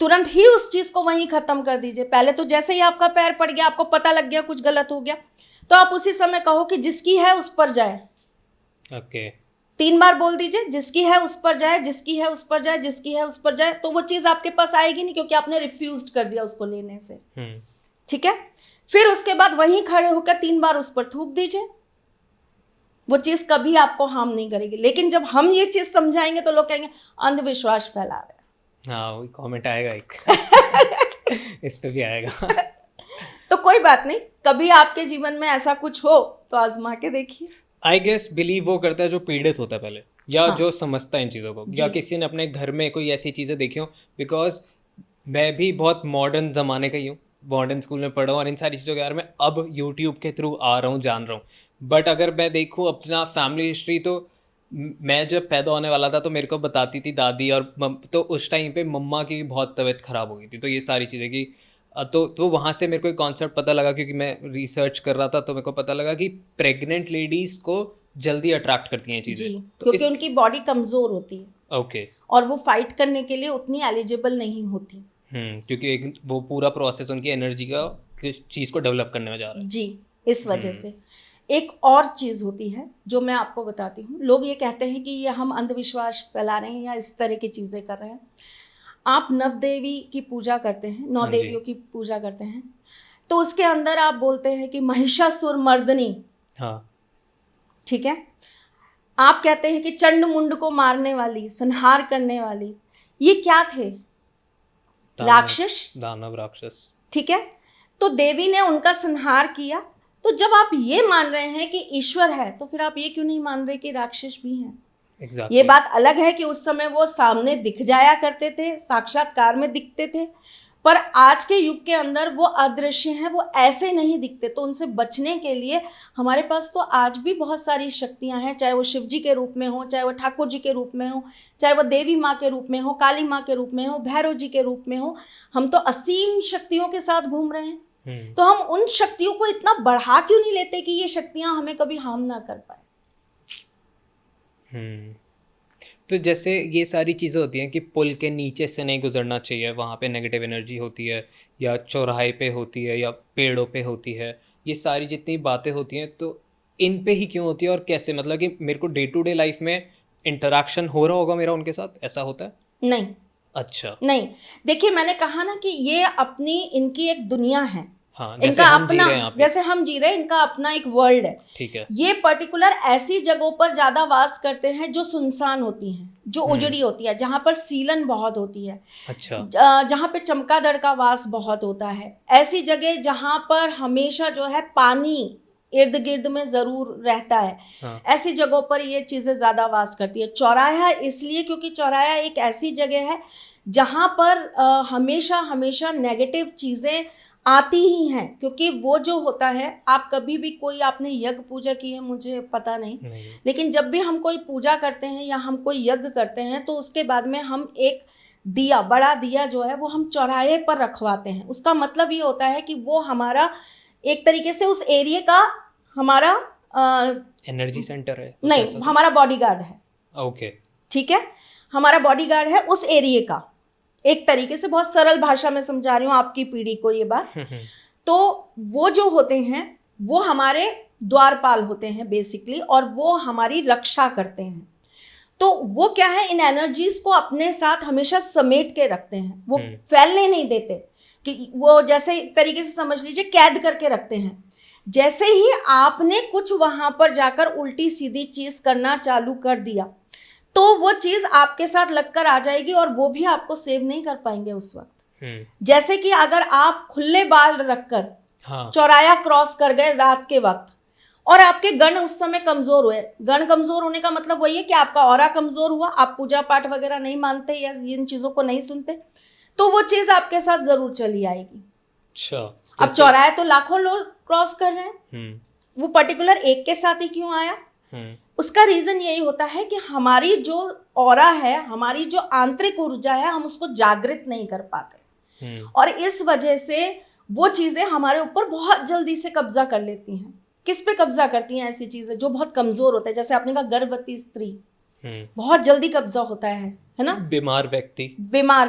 तुरंत ही उस चीज़ को वहीं ख़त्म कर दीजिए। पहले तो जैसे ही आपका पैर पड़ गया, आपको पता लग गया कुछ गलत हो गया, तो आप उसी समय कहो कि जिसकी है उस पर जाए। ओके। 3 बार बोल दीजिए, जिसकी है उस पर जाए, जिसकी है उस पर जाए, जिसकी है उस पर जाए। तो वो चीज़ आपके पास आएगी नहीं, क्योंकि आपने रिफ्यूज कर दिया उसको लेने से। ठीक है, फिर उसके बाद वहीं खड़े होकर 3 बार उस पर थूक दीजिए। वो चीज़ कभी आपको हार्म नहीं करेगी। लेकिन जब हम ये चीज़ समझाएंगे तो लोग कहेंगे अंधविश्वास फैला रहे हैं। हाँ, वही कमेंट आएगा एक इस पे भी आएगा। तो कोई बात नहीं, कभी आपके जीवन में ऐसा कुछ हो तो आजमा के देखिए। आई गेस बिलीव वो करता है जो पीड़ित होता है पहले, या हाँ। जो समझता है इन चीज़ों को, या किसी ने अपने घर में कोई ऐसी चीज़ें देखी हो। बिकॉज मैं भी बहुत मॉडर्न ज़माने का ही हूँ, मॉडर्न स्कूल में पढ़ा हूँ, और इन सारी चीज़ों के बारे में अब यूट्यूब के थ्रू आ रहा हूँ, जान रहा हूँ। बट अगर मैं देखूँ अपना फैमिली हिस्ट्री, तो मैं जब पैदा होने वाला था तो मेरे को बताती थी दादी, और तो उस टाइम पे मम्मा की बहुत तबीयत ख़राब हो गई थी। तो ये सारी चीज़ें की तो वहाँ से मेरे को एक कॉन्सेप्ट पता लगा, क्योंकि मैं रिसर्च कर रहा था, तो मेरे को पता लगा कि प्रेग्नेंट लेडीज़ को जल्दी अट्रैक्ट करती हैं चीज़ें। जी, क्योंकि उनकी बॉडी कमज़ोर होती है। ओके। और वो फाइट करने के लिए उतनी एलिजिबल नहीं होती। क्योंकि एक वो पूरा प्रोसेस उनकी एनर्जी का चीज़ को डेवलप करने में जा रहा है। जी, इस वजह से। एक और चीज़ होती है जो मैं आपको बताती हूँ। लोग ये कहते हैं कि ये हम अंधविश्वास फैला रहे हैं या इस तरह की चीज़ें कर रहे हैं। आप नवदेवी की पूजा करते हैं, 9 देवियों की पूजा करते हैं, तो उसके अंदर आप बोलते हैं कि महिषासुर मर्दनी। हाँ। ठीक है, आप कहते हैं कि चंड मुंड को मारने वाली, संहार करने वाली। ये क्या थे? राक्षस, दानव राक्षस। ठीक है, तो देवी ने उनका संहार किया। तो जब आप ये मान रहे हैं कि ईश्वर है, तो फिर आप ये क्यों नहीं मान रहे कि राक्षस भी हैं? Exactly. ये बात अलग है कि उस समय वो सामने दिख जाया करते थे, साक्षात्कार में दिखते थे, पर आज के युग के अंदर वो अदृश्य हैं, वो ऐसे नहीं दिखते। तो उनसे बचने के लिए हमारे पास तो आज भी बहुत सारी शक्तियां हैं, चाहे वो शिव जी के रूप में हो, चाहे वो ठाकुर जी के रूप में हो, चाहे वो देवी माँ के रूप में हो, काली माँ के रूप में हो, भैरव जी के रूप में हो। हम तो असीम शक्तियों के साथ घूम रहे हैं। तो हम उन शक्तियों को इतना बढ़ा क्यों नहीं लेते कि ये शक्तियां हमें कभी हार्म ना कर पाए। तो जैसे ये सारी चीज़ें होती हैं कि पुल के नीचे से नहीं गुजरना चाहिए, वहाँ पे नेगेटिव एनर्जी होती है, या चौराहे पे होती है, या पेड़ों पे होती है, ये सारी जितनी बातें होती हैं, तो इन पे ही क्यों होती है और कैसे? मतलब कि मेरे को डे टू डे लाइफ में इंटरेक्शन हो रहा होगा मेरा उनके साथ, ऐसा होता है? नहीं, अच्छा। नहीं, देखिए मैंने कहा ना कि ये अपनी इनकी एक दुनिया है। हाँ, जैसे इनका हम जी अपना, रहे हैं यहाँ पे। जैसे हम जी रहे हैं, इनका अपना एक वर्ल्ड है। ठीक है। ये पर्टिकुलर ऐसी जगहों पर ज्यादा वास करते हैं जो सुनसान होती हैं, जो उजड़ी होती है, जहाँ पर सीलन बहुत होती है, अच्छा। जहाँ पे चमगादड़ का वास बहुत होता है। ऐसी जगह जहाँ पर हमेशा जो है पानी इर्द गिर्द में जरूर रहता है। हाँ। ऐसी जगहों पर ये चीजें ज्यादा वास करती है। चौराहा इसलिए क्योंकि चौराहा एक ऐसी जगह है जहाँ पर हमेशा हमेशा नेगेटिव चीजें आती ही हैं, क्योंकि वो जो होता है, आप कभी भी कोई आपने यज्ञ पूजा की है मुझे पता नहीं, लेकिन जब भी हम कोई पूजा करते हैं या हम कोई यज्ञ करते हैं तो उसके बाद में हम एक दिया, बड़ा दिया जो है वो हम चौराहे पर रखवाते हैं। उसका मतलब ये होता है कि वो हमारा एक तरीके से उस एरिया का हमारा एनर्जी सेंटर है? नहीं, हमारा बॉडीगार्ड है। ओके। ठीक है, हमारा बॉडीगार्ड है उस एरिया का। एक तरीके से बहुत सरल भाषा में समझा रही हूँ आपकी पीढ़ी को ये बात। तो वो जो होते हैं वो हमारे द्वारपाल होते हैं बेसिकली, और वो हमारी रक्षा करते हैं। तो वो क्या है, इन एनर्जीज को अपने साथ हमेशा समेट के रखते हैं, वो फैलने नहीं देते। कि वो जैसे एक तरीके से समझ लीजिए कैद करके रखते हैं। जैसे ही आपने कुछ वहां पर जाकर उल्टी सीधी चीज करना चालू कर दिया तो वो चीज आपके साथ लगकर आ जाएगी और वो भी आपको सेव नहीं कर पाएंगे उस वक्त। जैसे कि अगर आप खुले बाल रखकर चौराया क्रॉस कर गए रात के वक्त और आपके गण उस समय कमजोर हुए, गण कमजोर होने का मतलब वही है कि आपका ऑरा कमजोर हुआ, आप पूजा पाठ वगैरह नहीं मानते या इन चीजों को नहीं सुनते, तो वो चीज आपके साथ जरूर चली आएगी। अच्छा। अब चौराहे तो लाखों लोग क्रॉस कर रहे हैं, वो पर्टिकुलर एक के साथ ही क्यों आया? उसका रीजन यही होता है कि हमारी जो ऑरा है, हमारी जो आंतरिक ऊर्जा है, हम उसको जागृत नहीं कर पाते, और इस वजह से वो चीजें हमारे ऊपर बहुत जल्दी से कब्जा कर लेती हैं। किस पे कब्जा करती हैं? ऐसी चीजें जो बहुत कमजोर होते हैं, जैसे आपने कहा गर्भवती स्त्री, बहुत जल्दी कब्जा होता है ना। बीमार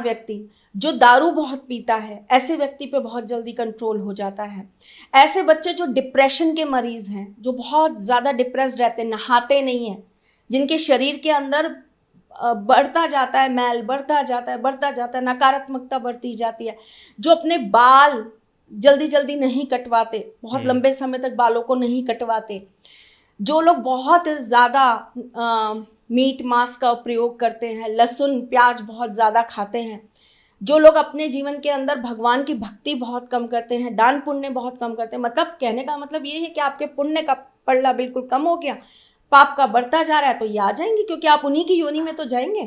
व्यक्ति जो दारू बहुत पीता है, ऐसे व्यक्ति पे बहुत जल्दी कंट्रोल हो जाता है। ऐसे बच्चे जो डिप्रेशन के मरीज हैं, जो बहुत ज़्यादा डिप्रेस्ड रहते हैं, नहाते नहीं हैं, जिनके शरीर के अंदर बढ़ता जाता है मैल, बढ़ता जाता है, नकारात्मकता बढ़ती जाती है, जो अपने बाल जल्दी जल्दी नहीं कटवाते, बहुत लंबे समय तक बालों को नहीं कटवाते, जो लोग बहुत ज़्यादा मीट मांस का प्रयोग करते हैं, लहसुन प्याज बहुत ज़्यादा खाते हैं, जो लोग अपने जीवन के अंदर भगवान की भक्ति बहुत कम करते हैं, दान पुण्य बहुत कम करते हैं। मतलब कहने का मतलब ये है कि आपके पुण्य का पल्ला बिल्कुल कम हो गया, पाप का बढ़ता जा रहा है, तो ये आ जाएंगे, क्योंकि आप उन्हीं की योनि में तो जाएंगे।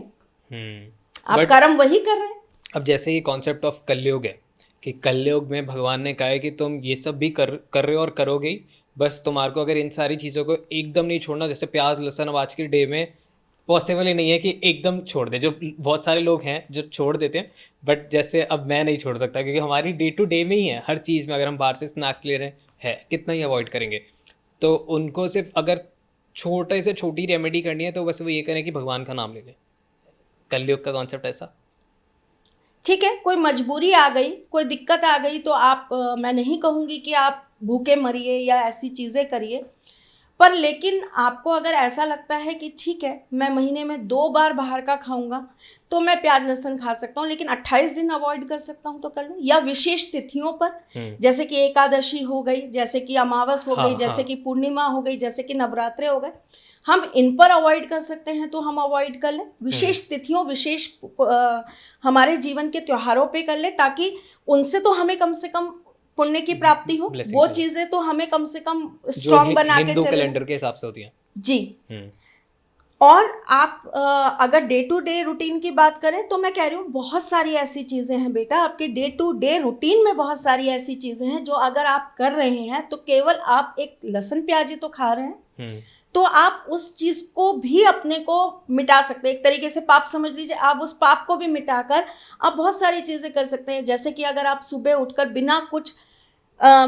आप कर्म वही कर रहे हैं। अब जैसे ये कॉन्सेप्ट ऑफ कलयुग है कि कलयुग में भगवान ने कहा है कि तुम ये सब भी कर रहे हो और करोगे ही, बस तुम्हारे को अगर इन सारी चीज़ों को एकदम नहीं छोड़ना, जैसे प्याज लहसुन अब आज के डे में पॉसिबल ही नहीं है कि एकदम छोड़ दे। जो बहुत सारे लोग हैं जो छोड़ देते हैं, बट जैसे अब मैं नहीं छोड़ सकता क्योंकि हमारी डे टू डे में ही है हर चीज़ में। अगर हम बाहर से स्नैक्स ले रहे हैं कितना ही अवॉइड करेंगे, तो उनको सिर्फ अगर छोटे से छोटी रेमेडी करनी है तो बस वो ये करें कि भगवान का नाम ले लें। कलयुग का कॉन्सेप्ट ऐसा। ठीक है, कोई मजबूरी आ गई, कोई दिक्कत आ गई तो आप मैं नहीं कहूँगी कि आप भूखे मरिए या ऐसी चीज़ें करिए, पर लेकिन आपको अगर ऐसा लगता है कि ठीक है मैं महीने में 2 बार बाहर का खाऊंगा तो मैं प्याज लहसुन खा सकता हूँ, लेकिन 28 दिन अवॉइड कर सकता हूँ तो कर लूँ। या विशेष तिथियों पर, जैसे कि एकादशी हो गई, जैसे कि अमावस हो गई, जैसे कि पूर्णिमा हो गई, जैसे कि नवरात्रे हो गए, हम इन पर अवॉइड कर सकते हैं तो हम अवॉइड कर लें। विशेष तिथियों, विशेष हमारे जीवन के त्योहारों पे कर लें, ताकि उनसे तो हमें कम से कम पुण्य की प्राप्ति हो, वो चीजें तो हमें कम से कम स्ट्रॉन्ग बना के चले। कैलेंडर के हिसाब से होती हैं जी। और आप अगर डे टू डे रूटीन की बात करें तो मैं कह रही हूँ बहुत सारी ऐसी चीज़ें हैं बेटा, आपके डे टू डे रूटीन में बहुत सारी ऐसी चीज़ें हैं जो अगर आप कर रहे हैं तो केवल आप एक लहसुन प्याज ही तो खा रहे हैं, तो आप उस चीज़ को भी अपने को मिटा सकते हैं। एक तरीके से पाप समझ लीजिए, आप उस पाप को भी मिटाकर आप बहुत सारी चीज़ें कर सकते हैं। जैसे कि अगर आप सुबह उठकर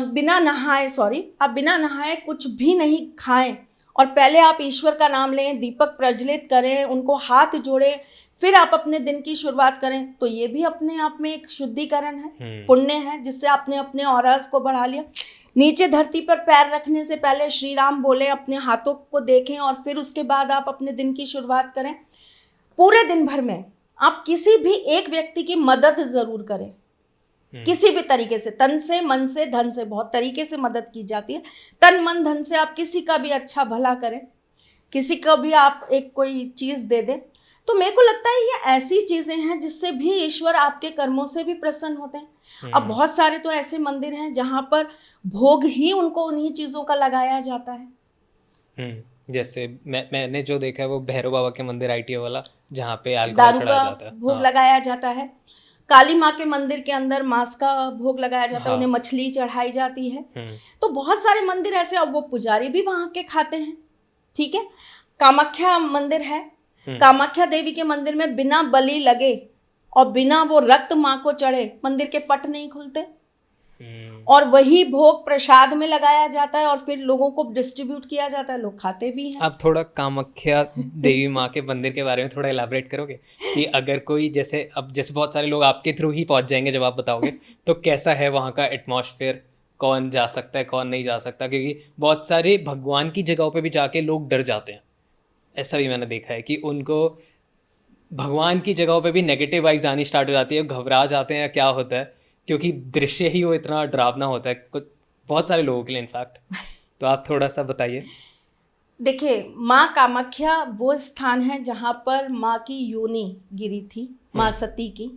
बिना नहाए कुछ भी नहीं खाएं और पहले आप ईश्वर का नाम लें, दीपक प्रज्वलित करें, उनको हाथ जोड़ें, फिर आप अपने दिन की शुरुआत करें, तो ये भी अपने आप में एक शुद्धिकरण है, पुण्य है, जिससे आपने अपने ऑरास को बढ़ा लिया। नीचे धरती पर पैर रखने से पहले श्री राम बोले, अपने हाथों को देखें और फिर उसके बाद आप अपने दिन की शुरुआत करें। पूरे दिन भर में आप किसी भी एक व्यक्ति की मदद जरूर करें, किसी भी तरीके से, तन से, मन से, धन से, बहुत तरीके से मदद की जाती है। तन मन धन से आप किसी का भी अच्छा भला करें, किसी को भी आप एक कोई चीज़ दे दें, तो मेरे को लगता है ये ऐसी चीज़ें हैं जिससे भी ईश्वर आपके कर्मों से भी प्रसन्न होते हैं। अब बहुत सारे तो ऐसे मंदिर हैं जहाँ पर भोग ही उनको उन्हीं चीज़ों का लगाया जाता है। जैसे मैंने जो देखा है वो भैरव बाबा के मंदिर ITO वाला, जहाँ पे अल्कोहल दारू चढ़ाया का जाता है। भोग लगाया जाता है। काली माँ के मंदिर के अंदर मांस का भोग लगाया जाता है, उन्हें मछली चढ़ाई जाती है। तो बहुत सारे मंदिर ऐसे, अब वो पुजारी भी वहाँ के खाते हैं, ठीक है। कामाख्या मंदिर है, कामाख्या देवी के मंदिर में बिना बलि लगे और बिना वो रक्त माँ को चढ़े मंदिर के पट नहीं खुलते, और वही भोग प्रसाद में लगाया जाता है और फिर लोगों को डिस्ट्रीब्यूट किया जाता है, लोग खाते भी हैं। आप थोड़ा कामाख्या देवी माँ के मंदिर के बारे में थोड़ा इलाबरेट करोगे कि अगर कोई जैसे बहुत सारे लोग आपके थ्रू ही पहुंच जाएंगे जब आप बताओगे, तो कैसा है वहाँ का एटमॉस्फेयर, कौन जा सकता है कौन नहीं जा सकता, क्योंकि बहुत सारे भगवान की जगहों पे भी जाके लोग डर जाते हैं। ऐसा भी मैंने देखा है कि उनको भगवान की जगहों पे भी नेगेटिव वाइब्स आनी स्टार्ट हो जाती है, घबरा जाते हैं, क्या होता है, क्योंकि दृश्य ही वो इतना डरावना होता है कुछ बहुत सारे लोगों के लिए इनफैक्ट। तो आप थोड़ा सा बताइए। देखिए, माँ कामाख्या वो स्थान है जहाँ पर माँ की योनि गिरी थी, माँ सती की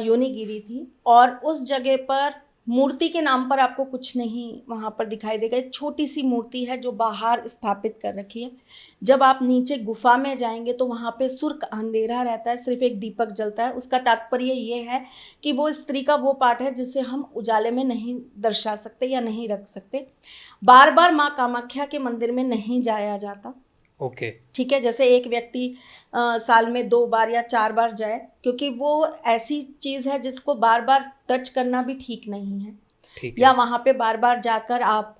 योनि गिरी थी, और उस जगह पर मूर्ति के नाम पर आपको कुछ नहीं वहाँ पर दिखाई देगा। एक छोटी सी मूर्ति है जो बाहर स्थापित कर रखी है। जब आप नीचे गुफा में जाएंगे तो वहाँ पे सुर्ख अंधेरा रहता है, सिर्फ एक दीपक जलता है। उसका तात्पर्य ये है कि वो स्त्री का वो पार्ट है जिसे हम उजाले में नहीं दर्शा सकते या नहीं रख सकते। बार बार माँ कामाख्या के मंदिर में नहीं जाया जाता, ठीक है। जैसे एक व्यक्ति साल में 2 बार या 4 बार जाए, क्योंकि वो ऐसी चीज़ है जिसको बार बार टच करना भी ठीक नहीं है, या वहाँ पे बार बार जाकर आप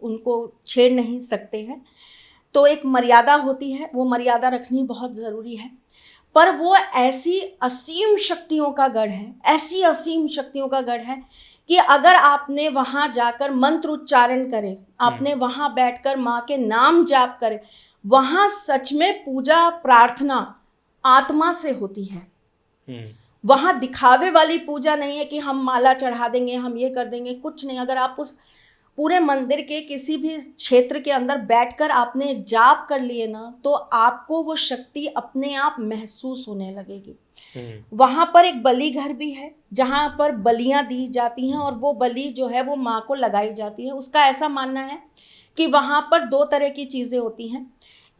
उनको छेड़ नहीं सकते हैं। तो एक मर्यादा होती है, वो मर्यादा रखनी बहुत ज़रूरी है। पर वो ऐसी असीम शक्तियों का गढ़ है, ऐसी असीम शक्तियों का गढ़ है कि अगर आपने वहाँ जाकर मंत्र उच्चारण करे, आपने वहाँ बैठकर माँ के नाम जाप करे, वहाँ सच में पूजा प्रार्थना आत्मा से होती है। वहाँ दिखावे वाली पूजा नहीं है कि हम माला चढ़ा देंगे, हम ये कर देंगे, कुछ नहीं। अगर आप उस पूरे मंदिर के किसी भी क्षेत्र के अंदर बैठकर आपने जाप कर लिए ना, तो आपको वो शक्ति अपने आप महसूस होने लगेगी। वहाँ पर एक बलि घर भी है जहाँ पर बलियाँ दी जाती हैं, और वो बलि जो है वो माँ को लगाई जाती है। उसका ऐसा मानना है कि वहाँ पर 2 तरह की चीज़ें होती हैं।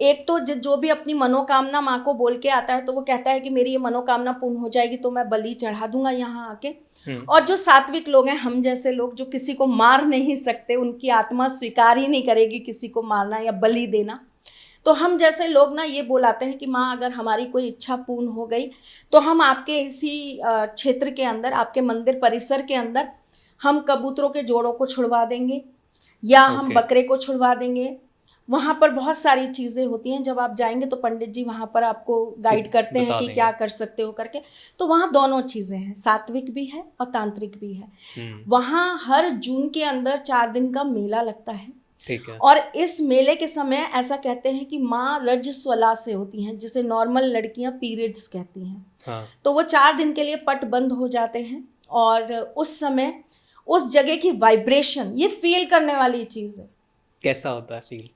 एक तो जो भी अपनी मनोकामना माँ को बोल के आता है, तो वो कहता है कि मेरी ये मनोकामना पूर्ण हो जाएगी तो मैं बलि चढ़ा दूंगा यहाँ आके। और जो सात्विक लोग हैं, हम जैसे लोग जो किसी को मार नहीं सकते, उनकी आत्मा स्वीकार ही नहीं करेगी किसी को मारना या बलि देना, तो हम जैसे लोग ना ये बोलाते हैं कि माँ अगर हमारी कोई इच्छा पूर्ण हो गई तो हम आपके इसी क्षेत्र के अंदर, आपके मंदिर परिसर के अंदर हम कबूतरों के जोड़ों को छुड़वा देंगे, या हम बकरे को छुड़वा देंगे। वहाँ पर बहुत सारी चीज़ें होती हैं। जब आप जाएंगे तो पंडित जी वहाँ पर आपको गाइड करते हैं कि क्या कर सकते हो करके। तो वहाँ दोनों चीज़ें हैं, सात्विक भी है और तांत्रिक भी है। वहाँ हर जून के अंदर 4 दिन का मेला लगता है, ठीक है। और इस मेले के समय ऐसा कहते हैं कि माँ रजस्वला से होती हैं, जिसे नॉर्मल लड़कियाँ पीरियड्स कहती हैं। तो वो 4 दिन के लिए पट बंद हो जाते हैं, और उस समय उस जगह की वाइब्रेशन, ये फील करने वाली चीज़ है। कैसा होता है फील?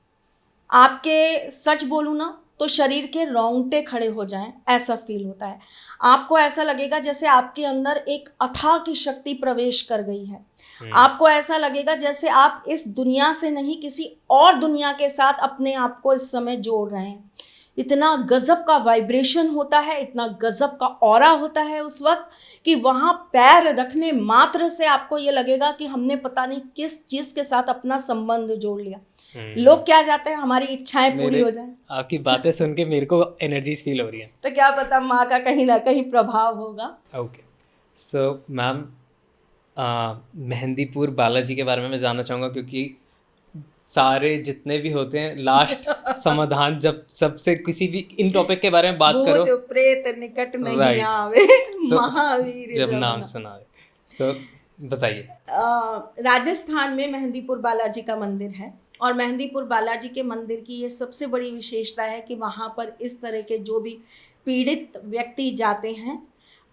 आपके सच बोलूँ ना तो शरीर के रोंगटे खड़े हो जाएं, ऐसा फील होता है। आपको ऐसा लगेगा जैसे आपके अंदर एक अथाह की शक्ति प्रवेश कर गई है। आपको ऐसा लगेगा जैसे आप इस दुनिया से नहीं, किसी और दुनिया के साथ अपने आप को इस समय जोड़ रहे हैं। इतना गजब का वाइब्रेशन होता है, इतना गजब का ऑरा होता है उस वक्त, कि वहाँ पैर रखने मात्र से आपको ये लगेगा कि हमने पता नहीं किस चीज़ के साथ अपना संबंध जोड़ लिया। लोग क्या चाहते हैं, हमारी इच्छाएं पूरी हो जाएं। आपकी बातें सुन के मेरे को एनर्जीज फील हो रही है। तो क्या पता माँ का कहीं ना कहीं प्रभाव होगा। Okay, so ma'am, Mehandipur Balaji के बारे में मैं जानना चाहूँगा, क्योंकि सारे जितने भी होते हैं लास्ट समाधान जब सबसे किसी भी इन टॉपिक के बारे में बात करो, भूत प्रेत निकट नहीं आवे, महावीर जब नाम सुनावे। सो बताइए। राजस्थान में मेहंदीपुर बालाजी का मंदिर है, और मेहंदीपुर बालाजी के मंदिर की ये सबसे बड़ी विशेषता है कि वहाँ पर इस तरह के जो भी पीड़ित व्यक्ति जाते हैं,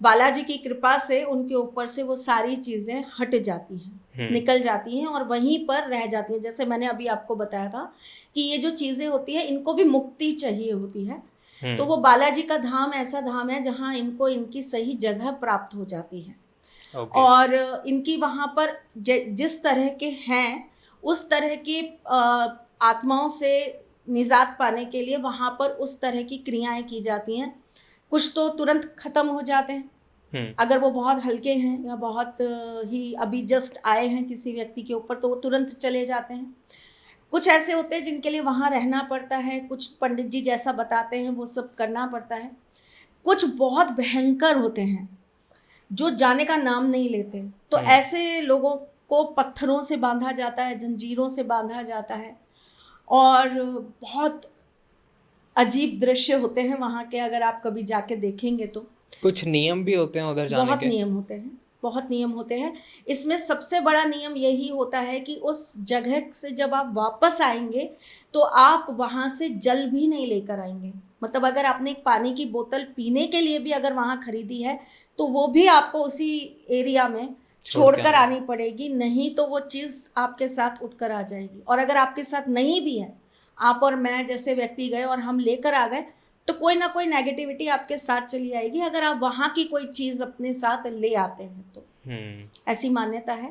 बालाजी की कृपा से उनके ऊपर से वो सारी चीज़ें हट जाती हैं, निकल जाती हैं और वहीं पर रह जाती हैं। जैसे मैंने अभी आपको बताया था कि ये जो चीज़ें होती हैं इनको भी मुक्ति चाहिए होती है, तो वो बालाजी का धाम ऐसा धाम है जहाँ इनको इनकी सही जगह प्राप्त हो जाती है। और इनकी वहाँ पर जिस तरह के हैं उस तरह की आत्माओं से निजात पाने के लिए वहाँ पर उस तरह की क्रियाएं की जाती हैं। कुछ तो तुरंत ख़त्म हो जाते हैं, अगर वो बहुत हल्के हैं या बहुत ही अभी जस्ट आए हैं किसी व्यक्ति के ऊपर तो वो तुरंत चले जाते हैं। कुछ ऐसे होते हैं जिनके लिए वहाँ रहना पड़ता है, कुछ पंडित जी जैसा बताते हैं वो सब करना पड़ता है। कुछ बहुत भयंकर होते हैं जो जाने का नाम नहीं लेते, तो ऐसे लोगों को पत्थरों से बांधा जाता है, जंजीरों से बांधा जाता है और बहुत अजीब दृश्य होते हैं वहाँ के। अगर आप कभी जाके देखेंगे तो कुछ नियम भी होते हैं उधर जाने के? बहुत नियम होते हैं, बहुत नियम होते हैं। इसमें सबसे बड़ा नियम यही होता है कि उस जगह से जब आप वापस आएंगे तो आप वहाँ से जल भी नहीं लेकर आएंगे। मतलब अगर आपने एक पानी की बोतल पीने के लिए भी अगर वहाँ खरीदी है तो वो भी आपको उसी एरिया में छोड़कर आनी पड़ेगी, नहीं तो वो चीज़ आपके साथ उठकर आ जाएगी। और अगर आपके साथ नहीं भी है, आप और मैं जैसे व्यक्ति गए और हम लेकर आ गए, तो कोई ना कोई नेगेटिविटी आपके साथ चली आएगी अगर आप वहाँ की कोई चीज़ अपने साथ ले आते हैं तो। ऐसी मान्यता है।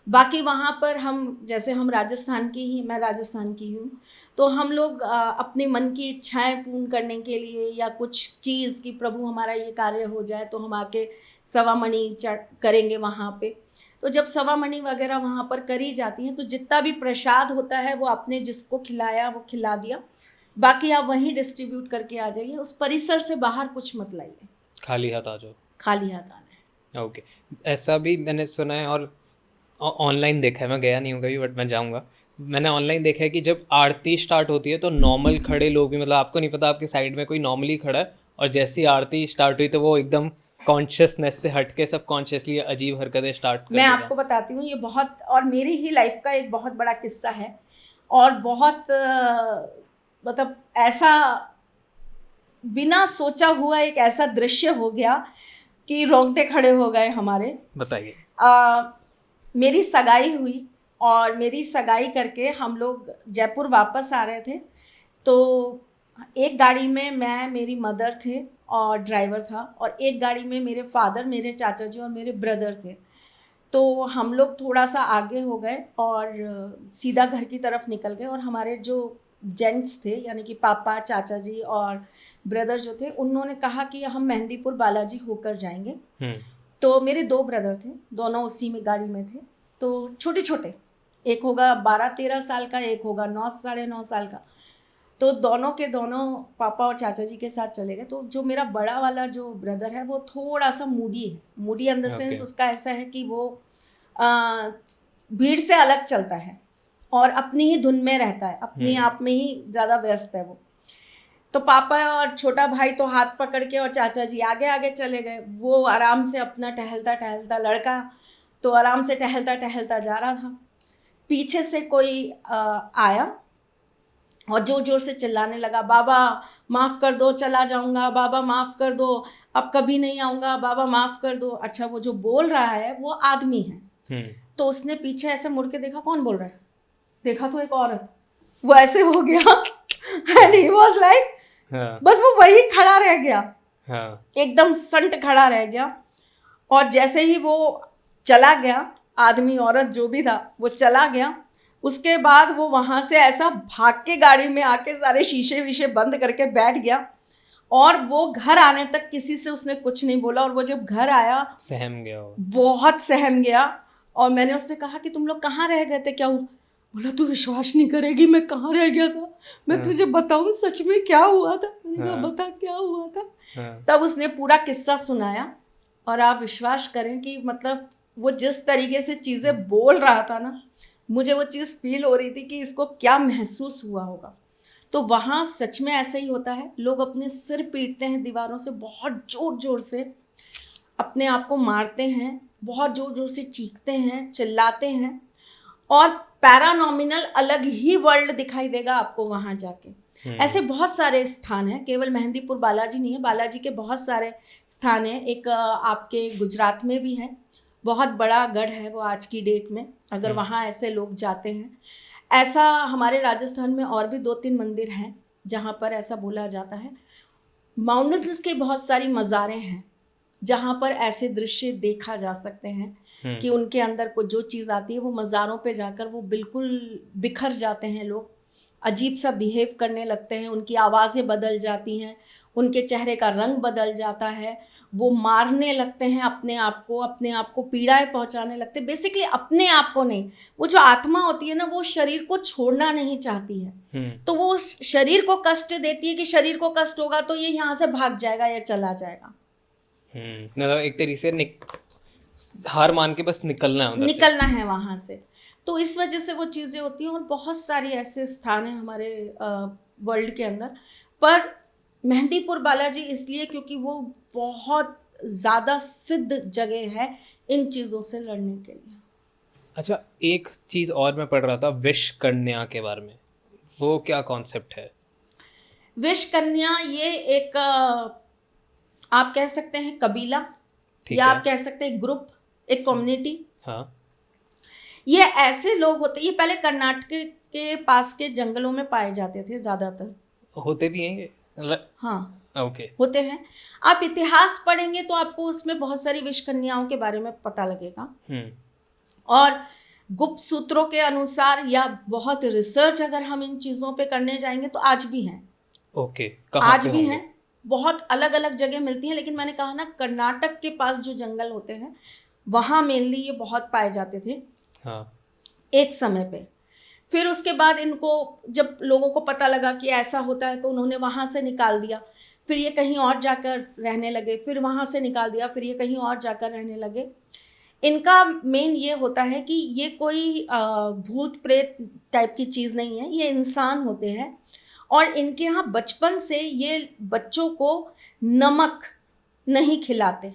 बाकी वहाँ पर हम राजस्थान की ही, मैं राजस्थान की हूँ, तो हम लोग अपने मन की इच्छाएं पूर्ण करने के लिए या कुछ चीज़ कि प्रभु हमारा ये कार्य हो जाए तो हम आके सवा मणि करेंगे वहाँ पे। तो जब सवा मणि वगैरह वहाँ पर करी जाती हैं तो जितना भी प्रसाद होता है वो आपने जिसको खिलाया वो खिला दिया, बाकी आप वहीं डिस्ट्रीब्यूट करके आ जाइए। उस परिसर से बाहर कुछ मत लाइए, खाली हाथ आ जाओ। खाली हाथ आना है। ओके, ऐसा भी मैंने सुना है और ऑनलाइन देखा है, मैं गया नहीं हूँ कभी बट मैं जाऊँगा। मैंने ऑनलाइन देखा है कि जब आरती स्टार्ट होती है तो नॉर्मल खड़े लोग भी, मतलब आपको नहीं पता आपके साइड में कोई नॉर्मली खड़ा है और जैसी आरती स्टार्ट हुई तो वो एकदम कॉन्शियसनेस से हट के सब कॉन्शियसली अजीब हरकतें स्टार्ट कर मैं आपको बताती हूँ, ये बहुत, और मेरी ही लाइफ का एक बहुत बड़ा किस्सा है और बहुत मतलब ऐसा बिना सोचा हुआ एक ऐसा दृश्य हो गया कि रोंगटे खड़े हो गए हमारे। बताइए। मेरी सगाई हुई और मेरी सगाई करके हम लोग जयपुर वापस आ रहे थे, तो एक गाड़ी में मैं, मेरी मदर थे और ड्राइवर था, और एक गाड़ी में मेरे फादर, मेरे चाचा जी और मेरे ब्रदर थे। तो हम लोग थोड़ा सा आगे हो गए और सीधा घर की तरफ निकल गए और हमारे जो जेंट्स थे यानी कि पापा, चाचा जी और ब्रदर जो थे, उन्होंने कहा कि हम मेहंदीपुर बालाजी होकर जाएंगे। तो मेरे 2 ब्रदर थे, दोनों उसी में गाड़ी में थे, तो छोटे छोटे, एक होगा 12-13 साल का, एक होगा 9 साढ़े 9 साल का। तो दोनों के दोनों पापा और चाचा जी के साथ चले गए। तो जो मेरा बड़ा वाला जो ब्रदर है वो थोड़ा सा मूडी है, मूडी इन द सेंस उसका ऐसा है कि वो भीड़ से अलग चलता है और अपनी ही धुन में रहता है, अपने आप में ही ज़्यादा व्यस्त है वो। तो पापा और छोटा भाई तो हाथ पकड़ के और चाचा जी आगे आगे चले गए। वो आराम से अपना टहलता टहलता, लड़का तो आराम से टहलता टहलता जा रहा था। पीछे से कोई आया और जोर जोर से चिल्लाने लगा, बाबा माफ़ कर दो, चला जाऊंगा, बाबा माफ़ कर दो, अब कभी नहीं आऊँगा, बाबा माफ़ कर दो। अच्छा, वो जो बोल रहा है वो आदमी है। तो उसने पीछे ऐसे मुड़ के देखा, कौन बोल रहा है? देखा तो एक औरत। वो ऐसे हो गया and he was like, बस वो वही खड़ा रह गया, एकदम संट खड़ा रह गया। और जैसे ही वो चला गया, आदमी औरत जो भी था वो चला गया, उसके बाद वो वहाँ से ऐसा भाग के गाड़ी में आके सारे शीशे वीशे बंद करके बैठ गया और वो घर आने तक किसी से उसने कुछ नहीं बोला। और वो जब घर आया सहम गया, बहुत सहम गया। और मैंने उससे कहा कि तुम लोग कहाँ रह गए थे, क्या हुआ? बोला तू विश्वास नहीं करेगी मैं कहाँ रह गया था, मैं तुझे बताऊं सच में क्या हुआ था। मैंने कहा बता क्या हुआ था। तब उसने पूरा किस्सा सुनाया और आप विश्वास करें कि मतलब वो जिस तरीके से चीज़ें बोल रहा था ना, मुझे वो चीज़ फील हो रही थी कि इसको क्या महसूस हुआ होगा। तो वहाँ सच में ऐसा ही होता है, लोग अपने सिर पीटते हैं दीवारों से, बहुत ज़ोर ज़ोर से अपने आप को मारते हैं, बहुत ज़ोर ज़ोर से चीखते हैं, चिल्लाते हैं और पैरानॉमिनल अलग ही वर्ल्ड दिखाई देगा आपको वहाँ जाके। ऐसे बहुत सारे स्थान हैं, केवल मेहंदीपुर बालाजी नहीं है, बालाजी के बहुत सारे स्थान हैं। एक आपके गुजरात में भी है, बहुत बड़ा गढ़ है वो आज की डेट में, अगर वहाँ ऐसे लोग जाते हैं। ऐसा हमारे राजस्थान में और भी 2-3 मंदिर हैं जहाँ पर ऐसा बोला जाता है। माउंटेन्स की बहुत सारी मज़ारें हैं जहाँ पर ऐसे दृश्य देखा जा सकते हैं कि उनके अंदर को जो चीज़ आती है वो मज़ारों पे जाकर वो बिल्कुल बिखर जाते हैं, लोग अजीब सा बिहेव करने लगते हैं, उनकी आवाज़ें बदल जाती हैं, उनके चेहरे का रंग बदल जाता है, वो मारने लगते हैं अपने आप को पीड़ाएं पहुंचाने लगते हैं। बेसिकली अपने आप को नहीं, वो जो आत्मा होती है ना, वो शरीर को छोड़ना नहीं चाहती है। तो वो उस शरीर को कष्ट देती है कि शरीर को कष्ट होगा तो ये यहाँ से भाग जाएगा या चला जाएगा। मतलब एक तरीके से हार मान के बस निकलना है, निकलना है वहाँ से। तो इस वजह से वो चीज़ें होती हैं। और बहुत सारी ऐसे स्थान हैं हमारे वर्ल्ड के अंदर, पर मेहंदीपुर बालाजी इसलिए क्योंकि वो बहुत ज़्यादा सिद्ध जगह है इन चीज़ों से लड़ने के लिए। अच्छा, एक चीज़ और मैं पढ़ रहा था विष कन्या के बारे में, वो क्या कॉन्सेप्ट है? विष कन्या ये एक आप कह सकते हैं कबीला, या आप कह सकते हैं ग्रुप, एक कम्युनिटी। हाँ, ये ऐसे लोग होते, ये पहले कर्नाटक के पास के जंगलों में पाए जाते थे ज़्यादातर। होते भी हैं ये? हाँ, ओके, होते हैं। आप इतिहास पढ़ेंगे तो आपको उसमें बहुत सारी विष कन्याओं के बारे में पता लगेगा। और गुप्त सूत्रों के अनुसार या बहुत रिसर्च अगर हम इन चीज़ों पे करने जाएंगे तो आज भी हैं। ओके, कहाँ आज पे भी होंगे? हैं, बहुत अलग अलग जगह मिलती हैं, लेकिन मैंने कहा ना कर्नाटक के पास जो जंगल होते हैं वहाँ मेनली ये बहुत पाए जाते थे। हाँ, एक समय पे। फिर उसके बाद इनको जब लोगों को पता लगा कि ऐसा होता है तो उन्होंने वहाँ से निकाल दिया, फिर ये कहीं और जाकर रहने लगे, फिर वहाँ से निकाल दिया, फिर ये कहीं और जाकर रहने लगे। इनका मेन ये होता है कि ये कोई भूत प्रेत टाइप की चीज़ नहीं है, ये इंसान होते हैं। और इनके यहाँ बचपन से ये बच्चों को नमक नहीं खिलाते।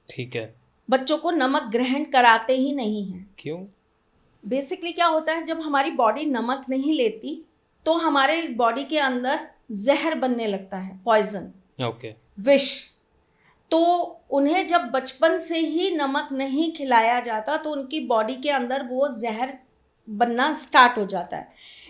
ठीक है। बच्चों को नमक ग्रहण कराते ही नहीं हैं। क्यों? बेसिकली क्या होता है, जब हमारी बॉडी नमक नहीं लेती तो हमारे बॉडी के अंदर जहर बनने लगता है, पॉइजन, ओके, विष। तो उन्हें जब बचपन से ही नमक नहीं खिलाया जाता तो उनकी बॉडी के अंदर वो जहर बनना स्टार्ट हो जाता है।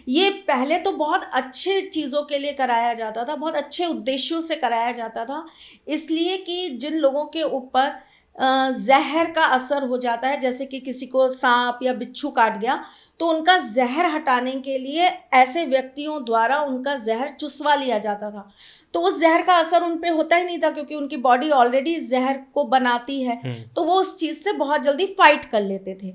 ये पहले तो बहुत अच्छे चीज़ों के लिए कराया जाता था, बहुत अच्छे उद्देश्यों से कराया जाता था, इसलिए कि जिन लोगों के ऊपर जहर का असर हो जाता है, जैसे कि किसी को सांप या बिच्छू काट गया तो उनका जहर हटाने के लिए ऐसे व्यक्तियों द्वारा उनका जहर चुसवा लिया जाता था। तो उस जहर का असर उन पे होता ही नहीं था क्योंकि उनकी बॉडी ऑलरेडी जहर को बनाती है, तो वो उस चीज़ से बहुत जल्दी फाइट कर लेते थे।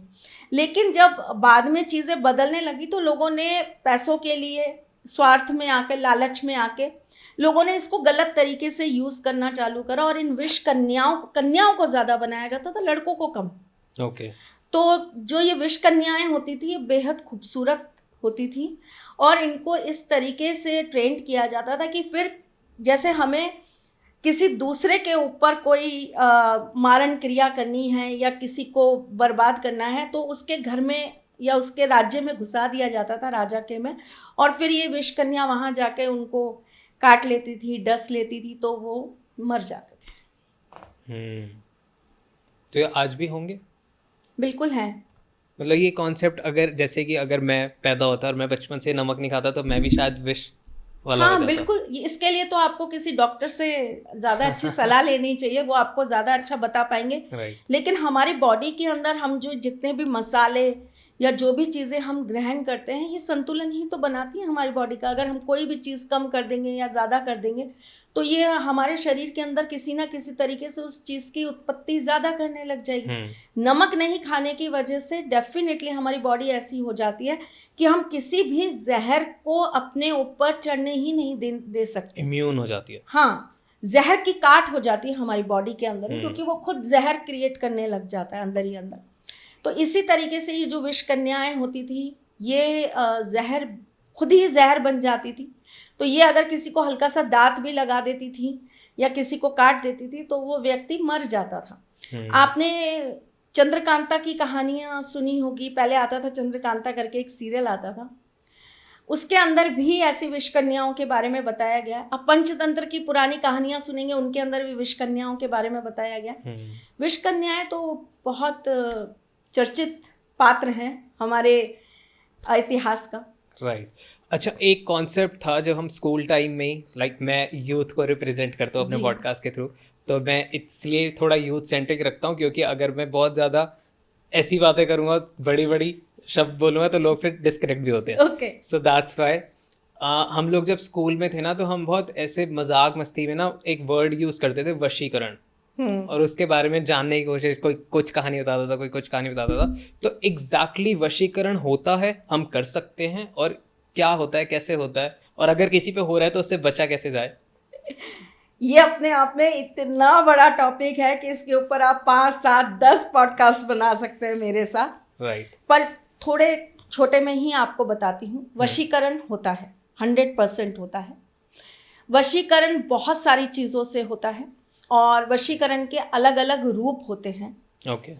लेकिन जब बाद में चीज़ें बदलने लगी तो लोगों ने पैसों के लिए, स्वार्थ में आके, लालच में आके लोगों ने इसको गलत तरीके से यूज़ करना चालू करा और इन विष कन्याओं को ज़्यादा बनाया जाता था, लड़कों को कम। ओके। तो जो ये विष कन्याएं होती थी ये बेहद खूबसूरत होती थी और इनको इस तरीके से ट्रेंड किया जाता था कि फिर जैसे हमें किसी दूसरे के ऊपर कोई मारण क्रिया करनी है या किसी को बर्बाद करना है तो उसके घर में या उसके राज्य में घुसा दिया जाता था, राजा के में, और फिर ये विष कन्या वहाँ जाके उनको काट लेती थी, डस लेती थी, तो वो मर जाते थे। तो ये आज भी होंगे? बिल्कुल है। मतलब ये कॉन्सेप्ट अगर जैसे कि अगर मैं पैदा होता और मैं बचपन से नमक नहीं खाता तो मैं भी शायद विष वाला हो हाँ जाता। बिल्कुल। इसके लिए तो आपको किसी डॉक्टर से ज़्यादा अच्छी सलाह लेनी चाहिए, वो आपको ज़्यादा अच्छा बता पाएंगे। लेकिन हमारी बॉडी के अंदर हम जो जितने भी मसाले या जो भी चीज़ें हम ग्रहण करते हैं ये संतुलन ही तो बनाती है हमारी बॉडी का। अगर हम कोई भी चीज़ कम कर देंगे या ज़्यादा कर देंगे तो ये हमारे शरीर के अंदर किसी ना किसी तरीके से उस चीज़ की उत्पत्ति ज़्यादा करने लग जाएगी। नमक नहीं खाने की वजह से डेफिनेटली हमारी बॉडी ऐसी हो जाती है कि हम किसी भी जहर को अपने ऊपर चढ़ने ही नहीं दे सकते। इम्यून हो जाती है। हाँ, जहर की काट हो जाती है हमारी बॉडी के अंदर क्योंकि वो खुद जहर क्रिएट करने लग जाता है अंदर ही अंदर। तो इसी तरीके से ये जो विष कन्याएं होती थी ये जहर खुद ही जहर बन जाती थी। तो ये अगर किसी को हल्का सा दांत भी लगा देती थी या किसी को काट देती थी तो वो व्यक्ति मर जाता था। आपने चंद्रकांता की कहानियाँ सुनी होगी, पहले आता था चंद्रकांता करके एक सीरियल आता था, उसके अंदर भी ऐसी विष कन्याओं के बारे में बताया गया। अब पंचतंत्र की पुरानी कहानियाँ सुनेंगे, उनके अंदर भी विष कन्याओं के बारे में बताया गया। विष कन्याएं तो बहुत चर्चित पात्र हैं हमारे इतिहास का। राइट। अच्छा, एक कॉन्सेप्ट था जब हम स्कूल टाइम में ही, लाइक मैं यूथ को रिप्रेजेंट करता हूँ अपने जी। पॉडकास्ट के थ्रू, तो मैं इसलिए थोड़ा यूथ सेंट्रिक रखता हूँ, क्योंकि अगर मैं बहुत ज़्यादा ऐसी बातें करूँगा, बड़ी बड़ी शब्द बोलूँगा, तो लोग फिर डिस्कनेक्ट भी होते हैं। ओके। सो दैट्स वाई हम लोग जब स्कूल में थे ना, तो हम बहुत ऐसे मजाक मस्ती में ना एक वर्ड यूज़ करते थे, वशीकरण, और उसके बारे में जानने की कोशिश, कोई कुछ कहानी बताता था, कोई कुछ कहानी बताता था। तो एग्जैक्टली वशीकरण होता है, हम कर सकते हैं, और क्या होता है, कैसे होता है, और अगर किसी पे हो रहा है तो उससे बचा कैसे जाए? ये अपने आप में इतना बड़ा टॉपिक है कि इसके ऊपर आप 5, 7, 10 पॉडकास्ट बना सकते हैं मेरे साथ। राइट। पर थोड़े छोटे में ही आपको बताती हूँ। वशीकरण होता है, 100% होता है। वशीकरण बहुत सारी चीज़ों से होता है, और वशीकरण के अलग अलग रूप होते हैं। ओके।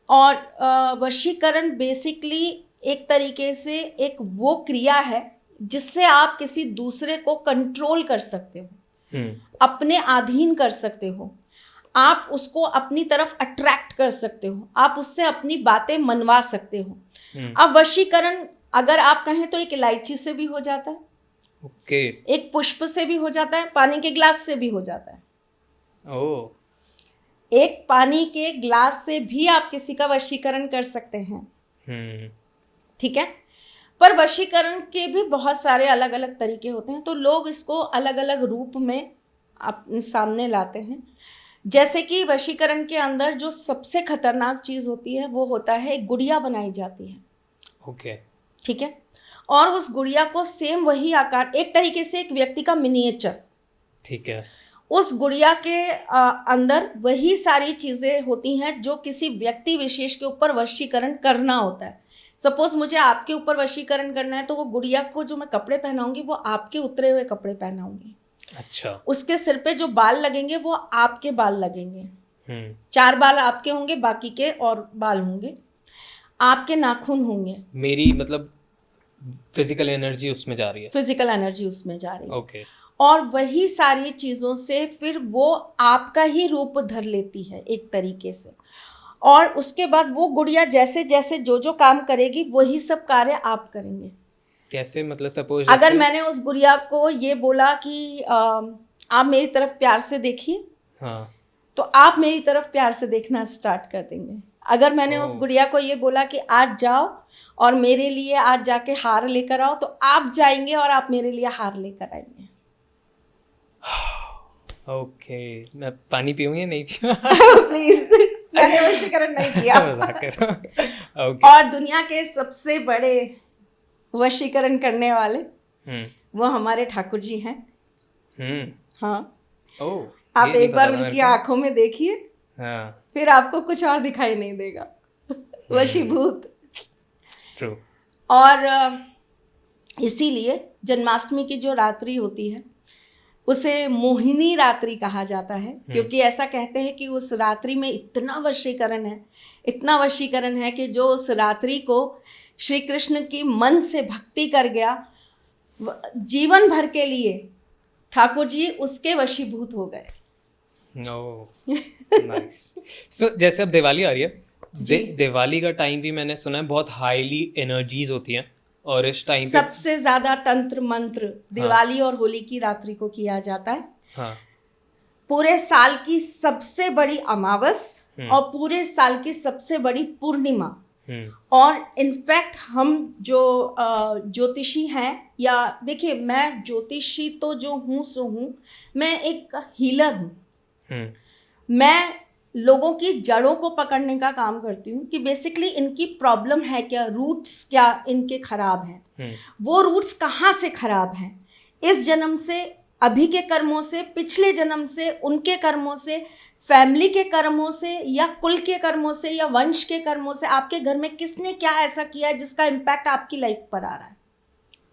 और वशीकरण बेसिकली एक तरीके से एक वो क्रिया है जिससे आप किसी दूसरे को कंट्रोल कर सकते हो, अपने अधीन कर सकते हो, आप उसको अपनी तरफ अट्रैक्ट कर सकते हो, आप उससे अपनी बातें मनवा सकते हो। अब वशीकरण अगर आप कहें तो एक इलायची से भी हो जाता है, ओके, एक पुष्प से भी हो जाता है, पानी के ग्लास से भी हो जाता है। ओह, एक पानी के ग्लास से भी आप किसी का वशीकरण कर सकते हैं। ठीक है। पर वशीकरण के भी बहुत सारे अलग अलग तरीके होते हैं, तो लोग इसको अलग अलग रूप में अपने सामने लाते हैं। जैसे कि वशीकरण के अंदर जो सबसे खतरनाक चीज़ होती है वो होता है, एक गुड़िया बनाई जाती है। ओके। ठीक है। और उस गुड़िया को सेम वही आकार, एक तरीके से एक व्यक्ति का मिनिएचर, ठीक है, उस गुड़िया के अंदर वही सारी चीज़ें होती हैं जो किसी व्यक्ति विशेष के ऊपर वशीकरण करना होता है। सपोज मुझे आपके ऊपर वशीकरण करना है, तो वो गुड़िया को जो मैं कपड़े पहनाऊंगी वो आपके उतरे हुए कपड़े पहनाऊंगी। अच्छा। उसके सिर पे जो बाल लगेंगे वो आपके बाल लगेंगे। 4 बाल आपके होंगे, बाकी के और बाल होंगे। आपके नाखून होंगे। मेरी मतलब फिजिकल एनर्जी उसमें जा रही है। फिजिकल एनर्जी उसमें जा रही है। ओके। और वही सारी चीज़ों से फिर वो आपका ही रूप धर लेती है एक तरीके से। और उसके बाद वो गुड़िया जैसे जैसे जो जो काम करेगी वही सब कार्य आप करेंगे। कैसे? मतलब सपोज अगर मैंने उस गुड़िया को ये बोला कि आप मेरी तरफ प्यार से देखिए, हाँ, तो आप मेरी तरफ प्यार से देखना स्टार्ट कर देंगे। अगर मैंने उस गुड़िया को ये बोला कि आज जाओ और मेरे लिए आज जाके हार लेकर आओ, तो आप जाएंगे और आप मेरे लिए हार लेकर आएंगे। ओके। मैं पानी पीऊंगी या नहीं पीऊँ? प्लीज, मैंने वशीकरण नहीं किया। मजाक कर रहा हूँ। ओके। और दुनिया के सबसे बड़े वशीकरण करने वाले वो हमारे ठाकुर जी हैं। हाँ, ओह, आप ये नहीं एक बार पता था उनकी मेरे को। आंखों में देखिए, हाँ, फिर आपको कुछ और दिखाई नहीं देगा। वशीभूत। ट्रू। और इसीलिए जन्माष्टमी की जो रात्रि होती है उसे मोहिनी रात्रि कहा जाता है, क्योंकि ऐसा कहते हैं कि उस रात्रि में इतना वशीकरण है, इतना वशीकरण है कि जो उस रात्रि को श्री कृष्ण की मन से भक्ति कर गया, जीवन भर के लिए ठाकुर जी उसके वशीभूत हो गए। नाइस। सो जैसे अब दिवाली आ रही है, दिवाली का टाइम भी मैंने सुना है बहुत हाईली एनर्जीज होती हैं, और इस टाइम पे सबसे ज्यादा तंत्र मंत्र दिवाली और होली की रात्रि को किया जाता है। हाँ, पूरे साल की सबसे बड़ी अमावस और पूरे साल की सबसे बड़ी पूर्णिमा। और इनफैक्ट हम जो ज्योतिषी हैं, या देखिए मैं ज्योतिषी तो जो हूँ सो हूँ, मैं एक हीलर हूँ। मैं लोगों की जड़ों को पकड़ने का काम करती हूँ कि बेसिकली इनकी प्रॉब्लम है क्या, रूट्स क्या इनके खराब हैं, वो रूट्स कहाँ से खराब हैं, इस जन्म से, अभी के कर्मों से, पिछले जन्म से, उनके कर्मों से, फैमिली के कर्मों से, या कुल के कर्मों से, या वंश के कर्मों से, आपके घर में किसने क्या ऐसा किया है जिसका इम्पैक्ट आपकी लाइफ पर आ रहा है।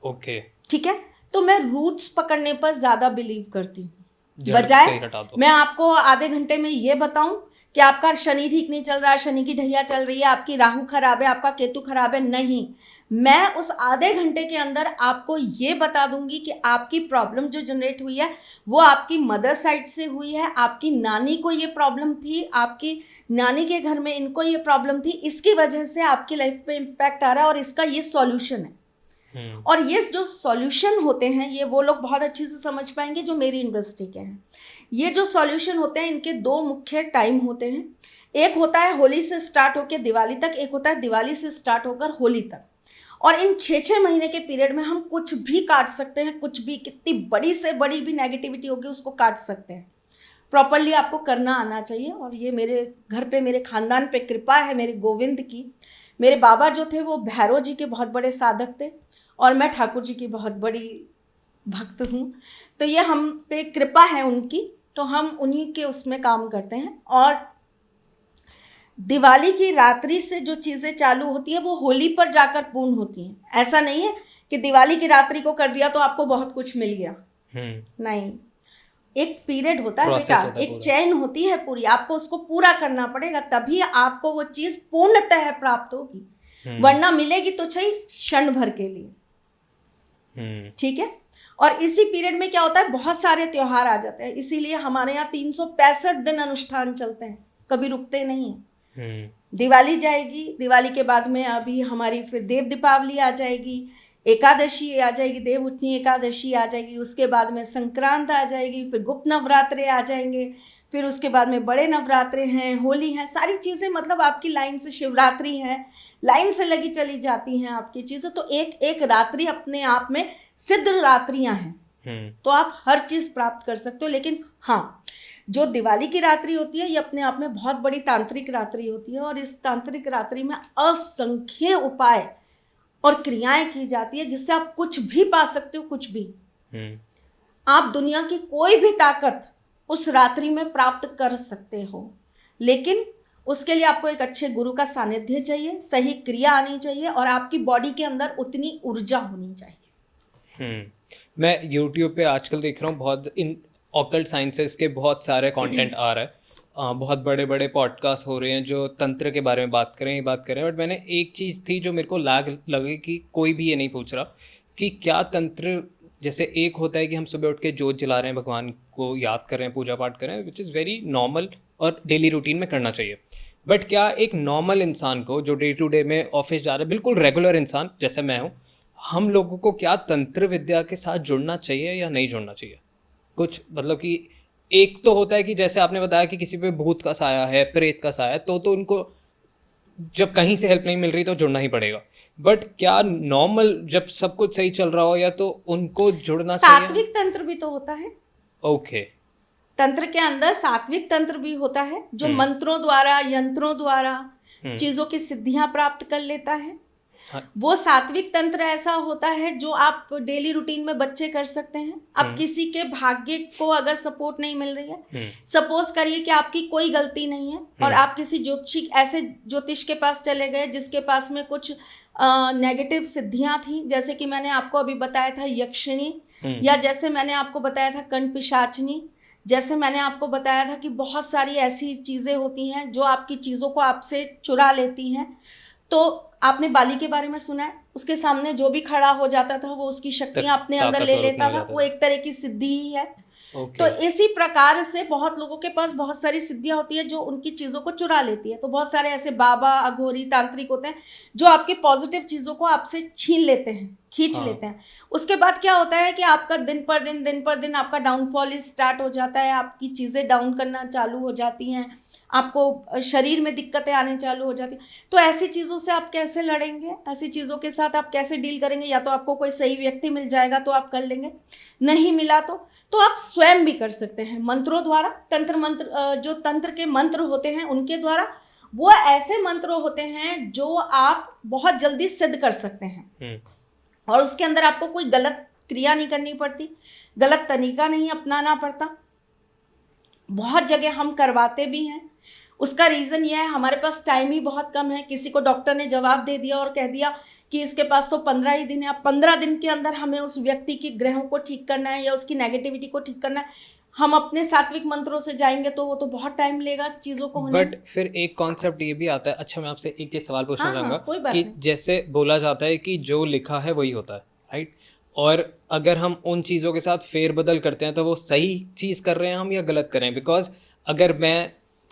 ओके, ठीक है। तो मैं रूट्स पकड़ने पर ज़्यादा बिलीव करती हूँ, बजाय मैं आपको आधे घंटे में ये बताऊं कि आपका शनि ठीक नहीं चल रहा है, शनि की ढैया चल रही है, आपकी राहु खराब है, आपका केतु खराब है। नहीं, मैं उस आधे घंटे के अंदर आपको ये बता दूंगी कि आपकी प्रॉब्लम जो जनरेट हुई है वो आपकी मदर साइड से हुई है, आपकी नानी को ये प्रॉब्लम थी, आपकी नानी के घर में इनको ये प्रॉब्लम थी, इसकी वजह से आपकी लाइफ पे इम्पैक्ट आ रहा है और इसका ये सॉल्यूशन है। और ये जो सॉल्यूशन होते हैं ये वो लोग बहुत अच्छे से समझ पाएंगे जो मेरी इंडस्ट्री के हैं। ये जो सॉल्यूशन होते हैं इनके दो मुख्य टाइम होते हैं। एक होता है होली से स्टार्ट होकर दिवाली तक, एक होता है दिवाली से स्टार्ट होकर होली तक। और इन 6-6 महीने के पीरियड में हम कुछ भी काट सकते हैं, कुछ भी, कितनी बड़ी से बड़ी भी नेगेटिविटी होगी उसको काट सकते हैं। प्रॉपरली आपको करना आना चाहिए। और ये मेरे घर पे, मेरे खानदान पे कृपा है मेरे गोविंद की। मेरे बाबा जो थे वो भैरव जी के बहुत बड़े साधक थे और मैं ठाकुर जी की बहुत बड़ी भक्त हूँ। तो ये हम पे कृपा है उनकी, तो हम उन्हीं के उसमें काम करते हैं। और दिवाली की रात्रि से जो चीज़ें चालू होती हैं वो होली पर जाकर पूर्ण होती हैं। ऐसा नहीं है कि दिवाली की रात्रि को कर दिया तो आपको बहुत कुछ मिल गया। नहीं, एक पीरियड होता है बेटा, एक चैन होती है पूरी, आपको उसको पूरा करना पड़ेगा, तभी आपको वो चीज़ पूर्णतः प्राप्त होगी। वरना मिलेगी तो सही क्षण भर के लिए। ठीक है। और इसी पीरियड में क्या होता है, बहुत सारे त्योहार आ जाते हैं, इसीलिए हमारे यहाँ 365 दिन अनुष्ठान चलते हैं, कभी रुकते नहीं है। दिवाली जाएगी, दिवाली के बाद में अभी हमारी फिर देव दीपावली आ जाएगी, एकादशी आ जाएगी, देव उठनी एकादशी आ जाएगी, उसके बाद में संक्रांत आ जाएगी, फिर गुप्त नवरात्रे आ जाएंगे, फिर उसके बाद में बड़े नवरात्रे हैं, होली हैं, सारी चीज़ें मतलब आपकी लाइन से, शिवरात्रि है, लाइन से लगी चली जाती हैं आपकी चीज़ें। तो एक एक रात्रि अपने आप में सिद्ध रात्रियां हैं, तो आप हर चीज़ प्राप्त कर सकते हो। लेकिन हाँ, जो दिवाली की रात्रि होती है ये अपने आप में बहुत बड़ी तांत्रिक रात्रि होती है और इस तांत्रिक रात्रि में असंख्य उपाय और क्रियाएं की जाती है जिससे आप कुछ भी पा सकते हो, कुछ भी। आप दुनिया की कोई भी ताकत उस रात्रि में प्राप्त कर सकते हो, लेकिन उसके लिए आपको एक अच्छे गुरु का सानिध्य चाहिए, सही क्रिया आनी चाहिए और आपकी बॉडी के अंदर उतनी ऊर्जा होनी चाहिए। मैं YouTube पे आजकल देख रहा हूँ बहुत इन ऑकल्ट साइंसेस के बहुत सारे कंटेंट आ रहा है, बहुत बड़े बड़े पॉडकास्ट हो रहे हैं जो तंत्र के बारे में बात करें बट मैंने एक चीज़ थी जो मेरे को लगे कि कोई भी ये नहीं पूछ रहा कि क्या तंत्र, जैसे एक होता है कि हम सुबह उठ के जोत जला रहे हैं, भगवान को याद कर रहे हैं, पूजा पाठ कर रहे हैं, विच इज़ वेरी नॉर्मल और डेली रूटीन में करना चाहिए। बट क्या एक नॉर्मल इंसान को जो डे टू डे में ऑफिस जा रहा है, बिल्कुल रेगुलर इंसान जैसे मैं हूँ, हम लोगों को क्या तंत्र विद्या के साथ जुड़ना चाहिए या नहीं जुड़ना चाहिए? कुछ मतलब कि एक तो होता है कि जैसे आपने बताया कि किसी पे भूत का साया है, प्रेत का साया है, तो उनको जब कहीं से हेल्प नहीं मिल रही तो जुड़ना ही पड़ेगा। बट क्या नॉर्मल जब सब कुछ सही चल रहा हो या तो उनको जुड़ना चाहिए? सात्विक तंत्र भी तो होता है। ओके। तंत्र के अंदर सात्विक तंत्र भी होता है जो मंत्रों द्वारा, यंत्रों द्वारा चीजों की सिद्धियां प्राप्त कर लेता है। वो सात्विक तंत्र ऐसा होता है जो आप डेली रूटीन में बच्चे कर सकते हैं। अब किसी के भाग्य को अगर सपोर्ट नहीं मिल रही है, सपोज करिए कि आपकी कोई गलती नहीं है और आप किसी ज्योतिष के पास चले गए जिसके पास में कुछ नेगेटिव सिद्धियां थी, जैसे कि मैंने आपको अभी बताया था यक्षिणी, या जैसे मैंने आपको बताया था कंठ पिशाचनी, जैसे मैंने आपको बताया था कि बहुत सारी ऐसी चीज़ें होती हैं जो आपकी चीज़ों को आपसे चुरा लेती हैं। तो आपने बाली के बारे में सुना है, उसके सामने जो भी खड़ा हो जाता था वो उसकी शक्तियां अपने अंदर ले लेता था, वो एक तरह की सिद्धि ही है। तो इसी प्रकार से बहुत लोगों के पास बहुत सारी सिद्धियां होती है जो उनकी चीज़ों को चुरा लेती है। तो बहुत सारे ऐसे बाबा, अघोरी, तांत्रिक होते हैं जो आपकी पॉजिटिव चीज़ों को आपसे छीन लेते हैं, खींच लेते हैं। उसके बाद क्या होता है कि आपका दिन पर दिन आपका डाउनफॉल स्टार्ट हो जाता है, आपकी चीज़ें डाउन करना चालू हो जाती हैं, आपको शरीर में दिक्कतें आने चालू हो जाती। तो ऐसी चीज़ों से आप कैसे लड़ेंगे, ऐसी चीज़ों के साथ आप कैसे डील करेंगे? या तो आपको कोई सही व्यक्ति मिल जाएगा तो आप कर लेंगे, नहीं मिला तो आप स्वयं भी कर सकते हैं मंत्रों द्वारा। तंत्र मंत्र, जो तंत्र के मंत्र होते हैं उनके द्वारा, वो ऐसे मंत्र होते हैं जो आप बहुत जल्दी सिद्ध कर सकते हैं और उसके अंदर आपको कोई गलत क्रिया नहीं करनी पड़ती, गलत तरीका नहीं अपनाना पड़ता। बहुत जगह हम करवाते भी हैं। उसका रीज़न यह है हमारे पास टाइम ही बहुत कम है। किसी को डॉक्टर ने जवाब दे दिया और कह दिया कि इसके पास तो 15 ही दिन है, अब 15 दिन के अंदर हमें उस व्यक्ति की ग्रहों को ठीक करना है या उसकी नेगेटिविटी को ठीक करना है। हम अपने सात्विक मंत्रों से जाएंगे तो वो तो बहुत टाइम लेगा चीज़ों को होने में। बट फिर एक कॉन्सेप्ट ये भी आता है, अच्छा मैं आपसे एक सवाल पूछना हाँ, चाहूँगा कोई बात कि नहीं। जैसे बोला जाता है कि जो लिखा है वही होता है, राइट? और अगर हम उन चीज़ों के साथ फेरबदल करते हैं तो वो सही चीज़ कर रहे हैं हम या गलत कर रहे हैं? बिकॉज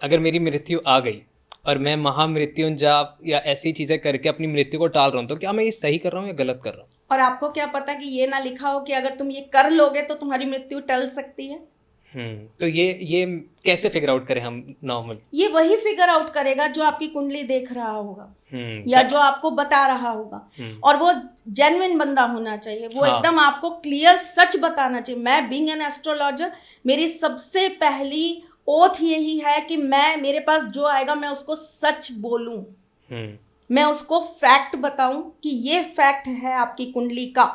अगर मेरी मृत्यु आ गई और मैं महामृत्युंजाप या ऐसी चीज़ें करके अपनी मृत्यु को टाल रहा हूँ, तो क्या मैं ये सही कर रहा हूँ या गलत कर रहा हूँ? और आपको क्या पता कि ये ना लिखा हो कि अगर तुम ये कर लोगे तो तुम्हारी मृत्यु टल सकती है। तो ये कैसे फिगर आउट करें हम नॉर्मल? ये वही फिगर आउट करेगा जो आपकी कुंडली देख रहा होगा या जो आपको बता रहा होगा, और वो जेन्युइन बंदा होना चाहिए, वो हाँ। एकदम आपको क्लियर सच बताना चाहिए। मैं बीइंग एन एस्ट्रोलॉजर, मेरी सबसे पहली ओथ यही है कि मेरे पास जो आएगा मैं उसको सच बोलूं, मैं उसको फैक्ट बताऊं कि ये फैक्ट है आपकी कुंडली का,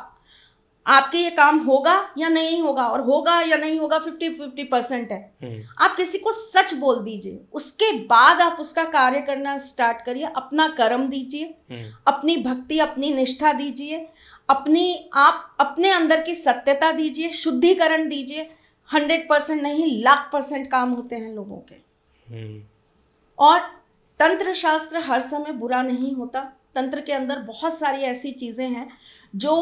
आपके ये काम होगा या नहीं होगा, और होगा या नहीं होगा 50-50% है। आप किसी को सच बोल दीजिए, उसके बाद आप उसका कार्य करना स्टार्ट करिए। अपना कर्म दीजिए, अपनी भक्ति, अपनी निष्ठा दीजिए, आप अपने अंदर की सत्यता दीजिए, शुद्धिकरण दीजिए। 100% नहीं, 1,00,000% काम होते हैं लोगों के। और तंत्र शास्त्र हर समय बुरा नहीं होता। तंत्र के अंदर बहुत सारी ऐसी चीज़ें हैं जो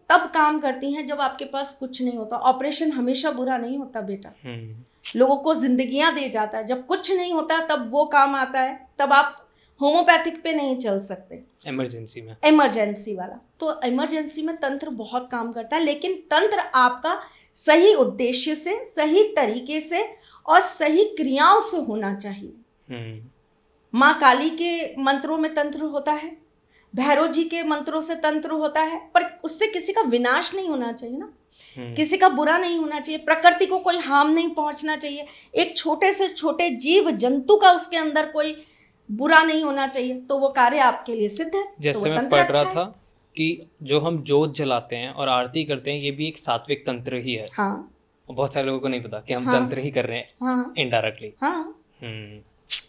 तब काम करती हैं जब आपके पास कुछ नहीं होता। ऑपरेशन हमेशा बुरा नहीं होता बेटा, लोगों को जिंदगियां दे जाता है। जब कुछ नहीं होता तब वो काम आता है, तब आप होम्योपैथिक पे नहीं चल सकते, इमरजेंसी वाला। तो इमरजेंसी में तंत्र बहुत काम करता है, लेकिन तंत्र आपका सही उद्देश्य से, सही तरीके से और सही क्रियाओं से होना चाहिए। माँ काली के मंत्रों में तंत्र होता है, भैरव जी के मंत्रों से तंत्र होता है, पर उससे किसी का विनाश नहीं होना चाहिए ना, किसी का बुरा नहीं होना चाहिए, प्रकृति को कोई हार्म नहीं पहुंचना चाहिए, एक छोटे से छोटे जीव जंतु का उसके अंदर कोई बुरा नहीं होना चाहिए, तो वो कार्य आपके लिए सिद्ध है। जैसे तो मैं पढ़ रहा था कि जो हम जोत जलाते हैं और आरती करते हैं, ये भी एक सात्विक तंत्र ही है। हाँ, बहुत सारे लोगों को नहीं पता कि हम हाँ, तंत्र ही कर रहे हैं, हाँ, इनडायरेक्टली। हाँ,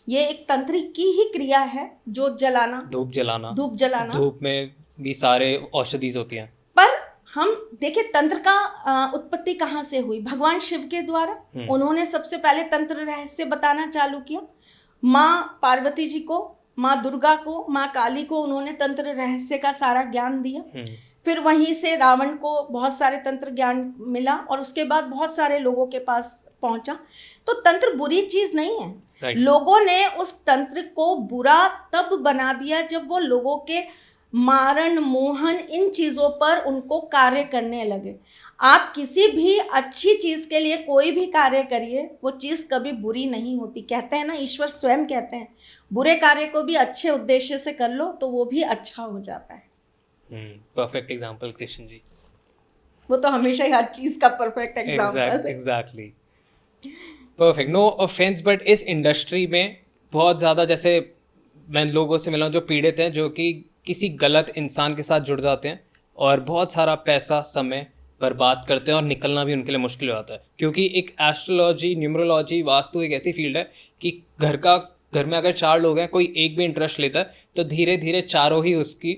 ये एक तंत्रिक की ही क्रिया है, जोत जलाना, धूप जलाना। धूप में भी सारे औषधिज होती हैं। पर हम देखिए तंत्र का उत्पत्ति कहाँ से हुई? भगवान शिव के द्वारा। उन्होंने सबसे पहले तंत्र रहस्य बताना चालू किया। माँ पार्वती जी को, माँ दुर्गा को, माँ काली को उन्होंने तंत्र रहस्य का सारा ज्ञान दिया। फिर वहीं से रावण को बहुत सारे तंत्र ज्ञान मिला और उसके बाद बहुत सारे लोगों के पास पहुंचा। तो तंत्र बुरी चीज नहीं है। लोगों ने उस तंत्र को बुरा तब बना दिया जब वो लोगों के मारण, मोहन, इन चीज़ों पर उनको कार्य करने लगे। आप किसी भी अच्छी चीज़ के लिए कोई भी कार्य करिए, वो चीज़ कभी बुरी नहीं होती। कहते हैं ना, ईश्वर स्वयं कहते हैं, बुरे कार्य को भी अच्छे उद्देश्य से कर लो तो वो भी अच्छा हो जाता है। Perfect example Krishna ji. वो तो हमेशा ही हर चीज़ का perfect example. Exactly, perfect. No offence, but इस इंडस्ट्री में बहुत ज़्यादा, जैसे मैं लोगों से मिला हूं जो पीड़ित हैं, जो कि किसी गलत इंसान के साथ जुड़ जाते हैं और बहुत सारा पैसा, समय बर्बाद करते हैं और निकलना भी उनके लिए मुश्किल हो जाता है। क्योंकि एक एस्ट्रोलॉजी, न्यूमरोलॉजी, वास्तु एक ऐसी फील्ड है कि घर में अगर 4 लोग हैं, कोई एक भी इंटरेस्ट लेता है तो धीरे धीरे चारों ही उसकी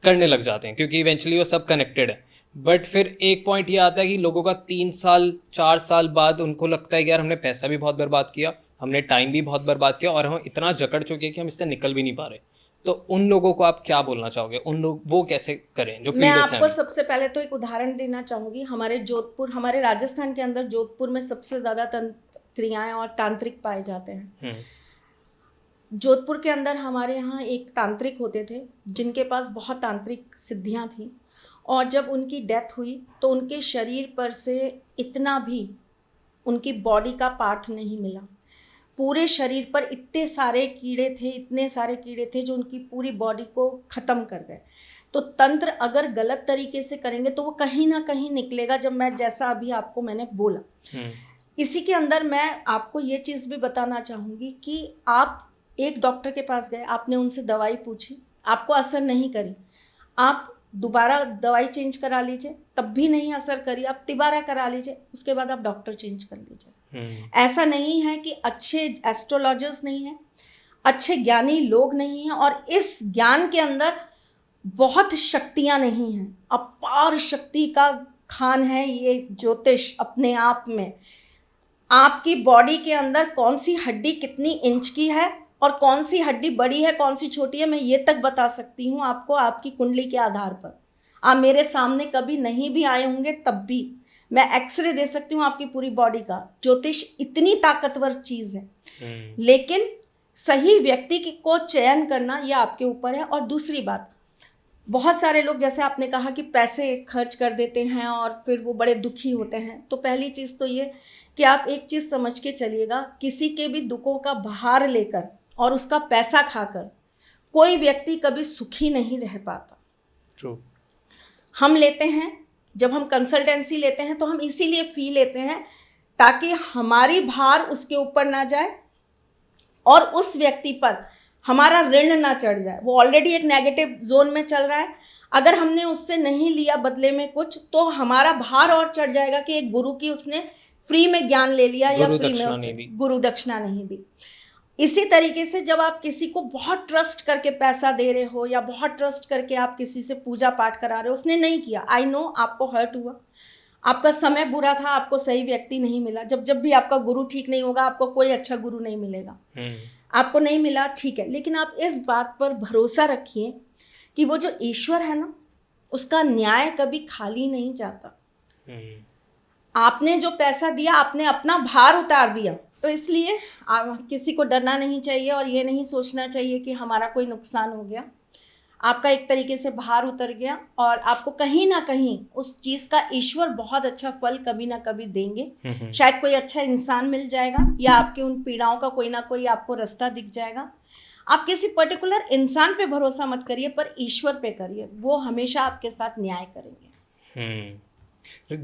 करने लग जाते हैं, क्योंकि इवेंचुअली वो सब कनेक्टेड है। बट फिर एक पॉइंट ये आता है कि लोगों का 3 साल 4 साल बाद उनको लगता है कि यार हमने पैसा भी बहुत बर्बाद किया, हमने टाइम भी बहुत बर्बाद किया और हम इतना जकड़ चुके हैं कि हम इससे निकल भी नहीं पा रहे। तो उन लोगों को आप क्या बोलना चाहोगे? उन लोग वो कैसे करें जो पीड़ित हैं? मैं आपको सबसे पहले तो एक उदाहरण देना चाहूँगी। हमारे राजस्थान के अंदर जोधपुर में सबसे ज़्यादा तंत्र क्रियाएँ और तांत्रिक पाए जाते हैं। जोधपुर के अंदर हमारे यहाँ एक तांत्रिक होते थे जिनके पास बहुत तांत्रिक सिद्धियाँ थीं, और जब उनकी डेथ हुई तो उनके शरीर पर से इतना भी उनकी बॉडी का पार्ट नहीं मिला। पूरे शरीर पर इतने सारे कीड़े थे जो उनकी पूरी बॉडी को ख़त्म कर गए। तो तंत्र अगर गलत तरीके से करेंगे तो वो कहीं ना कहीं निकलेगा, जैसा अभी आपको मैंने बोला। इसी के अंदर मैं आपको ये चीज़ भी बताना चाहूँगी कि आप एक डॉक्टर के पास गए, आपने उनसे दवाई पूछी, आपको असर नहीं करी, आप दोबारा दवाई चेंज करा लीजिए, तब भी नहीं असर करी, आप तिबारा करा लीजिए, उसके बाद आप डॉक्टर चेंज कर लीजिए। ऐसा नहीं है कि अच्छे एस्ट्रोलॉजर्स नहीं हैं, अच्छे ज्ञानी लोग नहीं हैं, और इस ज्ञान के अंदर बहुत शक्तियाँ नहीं हैं। अपार शक्ति का खान है ये ज्योतिष अपने आप में। आपकी बॉडी के अंदर कौन सी हड्डी कितनी इंच की है और कौन सी हड्डी बड़ी है कौन सी छोटी है, मैं ये तक बता सकती हूँ आपको आपकी कुंडली के आधार पर। आप मेरे सामने कभी नहीं भी आए होंगे तब भी मैं एक्सरे दे सकती हूँ आपकी पूरी बॉडी का। ज्योतिष इतनी ताकतवर चीज़ है, लेकिन सही व्यक्ति को चयन करना ये आपके ऊपर है। और दूसरी बात, बहुत सारे लोग जैसे आपने कहा कि पैसे खर्च कर देते हैं और फिर वो बड़े दुखी होते हैं। तो पहली चीज़ तो ये कि आप एक चीज़ समझ के चलिएगा, किसी के भी दुखों का भार लेकर और उसका पैसा खाकर कोई व्यक्ति कभी सुखी नहीं रह पाता। True. हम लेते हैं, जब हम कंसल्टेंसी लेते हैं तो हम इसीलिए फ़ी लेते हैं ताकि हमारी भार उसके ऊपर ना जाए और उस व्यक्ति पर हमारा ऋण ना चढ़ जाए। वो ऑलरेडी एक नेगेटिव जोन में चल रहा है, अगर हमने उससे नहीं लिया बदले में कुछ तो हमारा भार और चढ़ जाएगा कि एक गुरु की उसने फ्री में ज्ञान ले लिया या फ्री में उसने गुरु दक्षिणा नहीं दी। इसी तरीके से जब आप किसी को बहुत ट्रस्ट करके पैसा दे रहे हो या बहुत ट्रस्ट करके आप किसी से पूजा पाठ करा रहे हो, उसने नहीं किया, आई नो आपको हर्ट हुआ, आपका समय बुरा था, आपको सही व्यक्ति नहीं मिला। जब भी आपका गुरु ठीक नहीं होगा आपको कोई अच्छा गुरु नहीं मिलेगा। आपको नहीं मिला, ठीक है, लेकिन आप इस बात पर भरोसा रखिए कि वो जो ईश्वर है ना, उसका न्याय कभी खाली नहीं जाता। आपने जो पैसा दिया आपने अपना भार उतार दिया, तो इसलिए किसी को डरना नहीं चाहिए और ये नहीं सोचना चाहिए कि हमारा कोई नुकसान हो गया। आपका एक तरीके से भार उतर गया और आपको कहीं ना कहीं उस चीज़ का ईश्वर बहुत अच्छा फल कभी ना कभी देंगे। शायद कोई अच्छा इंसान मिल जाएगा या आपके उन पीड़ाओं का कोई ना कोई आपको रास्ता दिख जाएगा। आप किसी पर्टिकुलर इंसान पे भरोसा मत करिए, पर ईश्वर पे करिए, वो हमेशा आपके साथ न्याय करेंगे।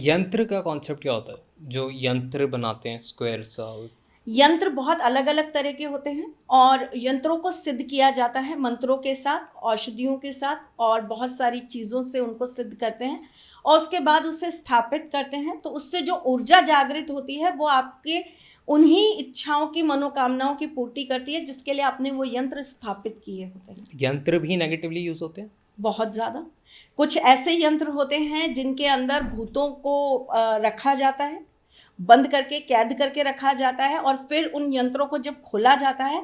यंत्र का कॉन्सेप्ट क्या होता है? जो यंत्र बनाते हैं स्क्वायर सा, यंत्र बहुत अलग अलग तरह के होते हैं और यंत्रों को सिद्ध किया जाता है मंत्रों के साथ, औषधियों के साथ और बहुत सारी चीज़ों से उनको सिद्ध करते हैं और उसके बाद उसे स्थापित करते हैं। तो उससे जो ऊर्जा जागृत होती है वो आपके उन्हीं इच्छाओं की, मनोकामनाओं की पूर्ति करती है जिसके लिए आपने वो यंत्र स्थापित किए होते हैं। यंत्र भी नेगेटिवली यूज होते हैं? बहुत ज़्यादा। कुछ ऐसे यंत्र होते हैं जिनके अंदर भूतों को रखा जाता है, बंद करके कैद करके रखा जाता है और फिर उन यंत्रों को जब खोला जाता है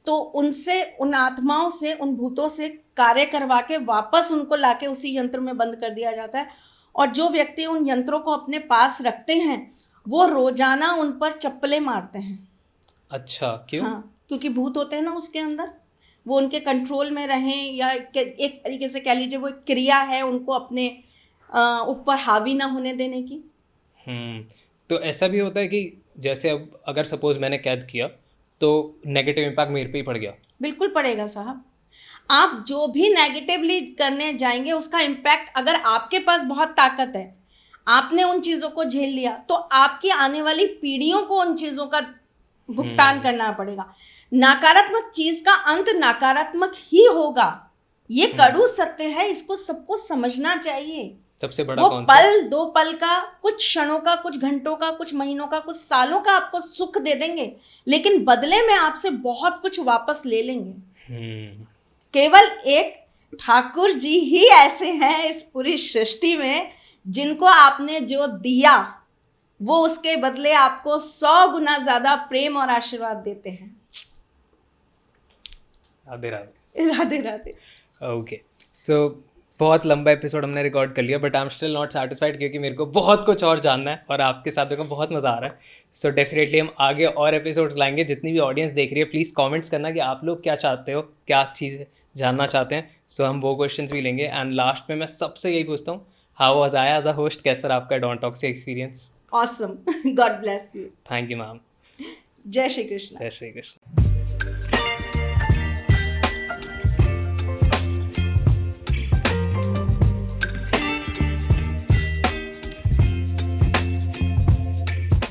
तो उनसे, उन आत्माओं से, उन भूतों से कार्य करवा के वापस उनको लाके उसी यंत्र में बंद कर दिया जाता है। और जो व्यक्ति उन यंत्रों को अपने पास रखते हैं वो रोजाना उन पर चप्पलें मारते हैं। अच्छा, क्यों? हाँ, क्योंकि भूत होते हैं ना उसके अंदर, वो उनके कंट्रोल में रहें या एक तरीके से कह लीजिए वो एक क्रिया है उनको अपने ऊपर हावी ना होने देने की। तो ऐसा भी होता है कि जैसे अब अगर सपोज मैंने कैद किया तो नेगेटिव इम्पैक्ट मेरे पे ही पड़ गया? बिल्कुल पड़ेगा साहब। आप जो भी नेगेटिवली करने जाएंगे उसका इम्पैक्ट, अगर आपके पास बहुत ताकत है, आपने उन चीज़ों को झेल लिया तो आपकी आने वाली पीढ़ियों को उन चीज़ों का भुगतान करना पड़ेगा। नकारात्मक चीज़ का अंत नकारात्मक ही होगा, ये कड़ू सत्य है, इसको सबको समझना चाहिए। सबसे बड़ा वो पल, 2 पल का, कुछ क्षणों का, कुछ घंटों का, कुछ महीनों का, कुछ सालों का आपको सुख दे देंगे, लेकिन बदले में आपसे बहुत कुछ वापस ले लेंगे। केवल एक ठाकुर जी ही ऐसे हैं इस पूरी सृष्टि में जिनको आपने जो दिया वो उसके बदले आपको 100 गुना ज्यादा प्रेम और आशीर्वाद देते हैं। राधे राधे। राधे राधे। ओके, सो बहुत लंबा एपिसोड हमने रिकॉर्ड कर लिया but I am still not satisfied क्योंकि मेरे को बहुत कुछ और जानना है और आपके साथ को बहुत मज़ा आ रहा है। सो डेफिनेटली हम आगे और एपिसोड्स लाएंगे। जितनी भी ऑडियंस देख रही है प्लीज़ कमेंट्स करना कि आप लोग क्या चाहते हो, क्या चीज़ जानना चाहते हैं। सो हम वो क्वेश्चंस भी लेंगे। एंड लास्ट में मैं सबसे यही पूछता हूँ, how was I as a host? कैसा रहा आपका डॉन टॉक से experience? Awesome, god bless you. Thank you ma'am. जय श्री कृष्ण। जय श्री कृष्ण।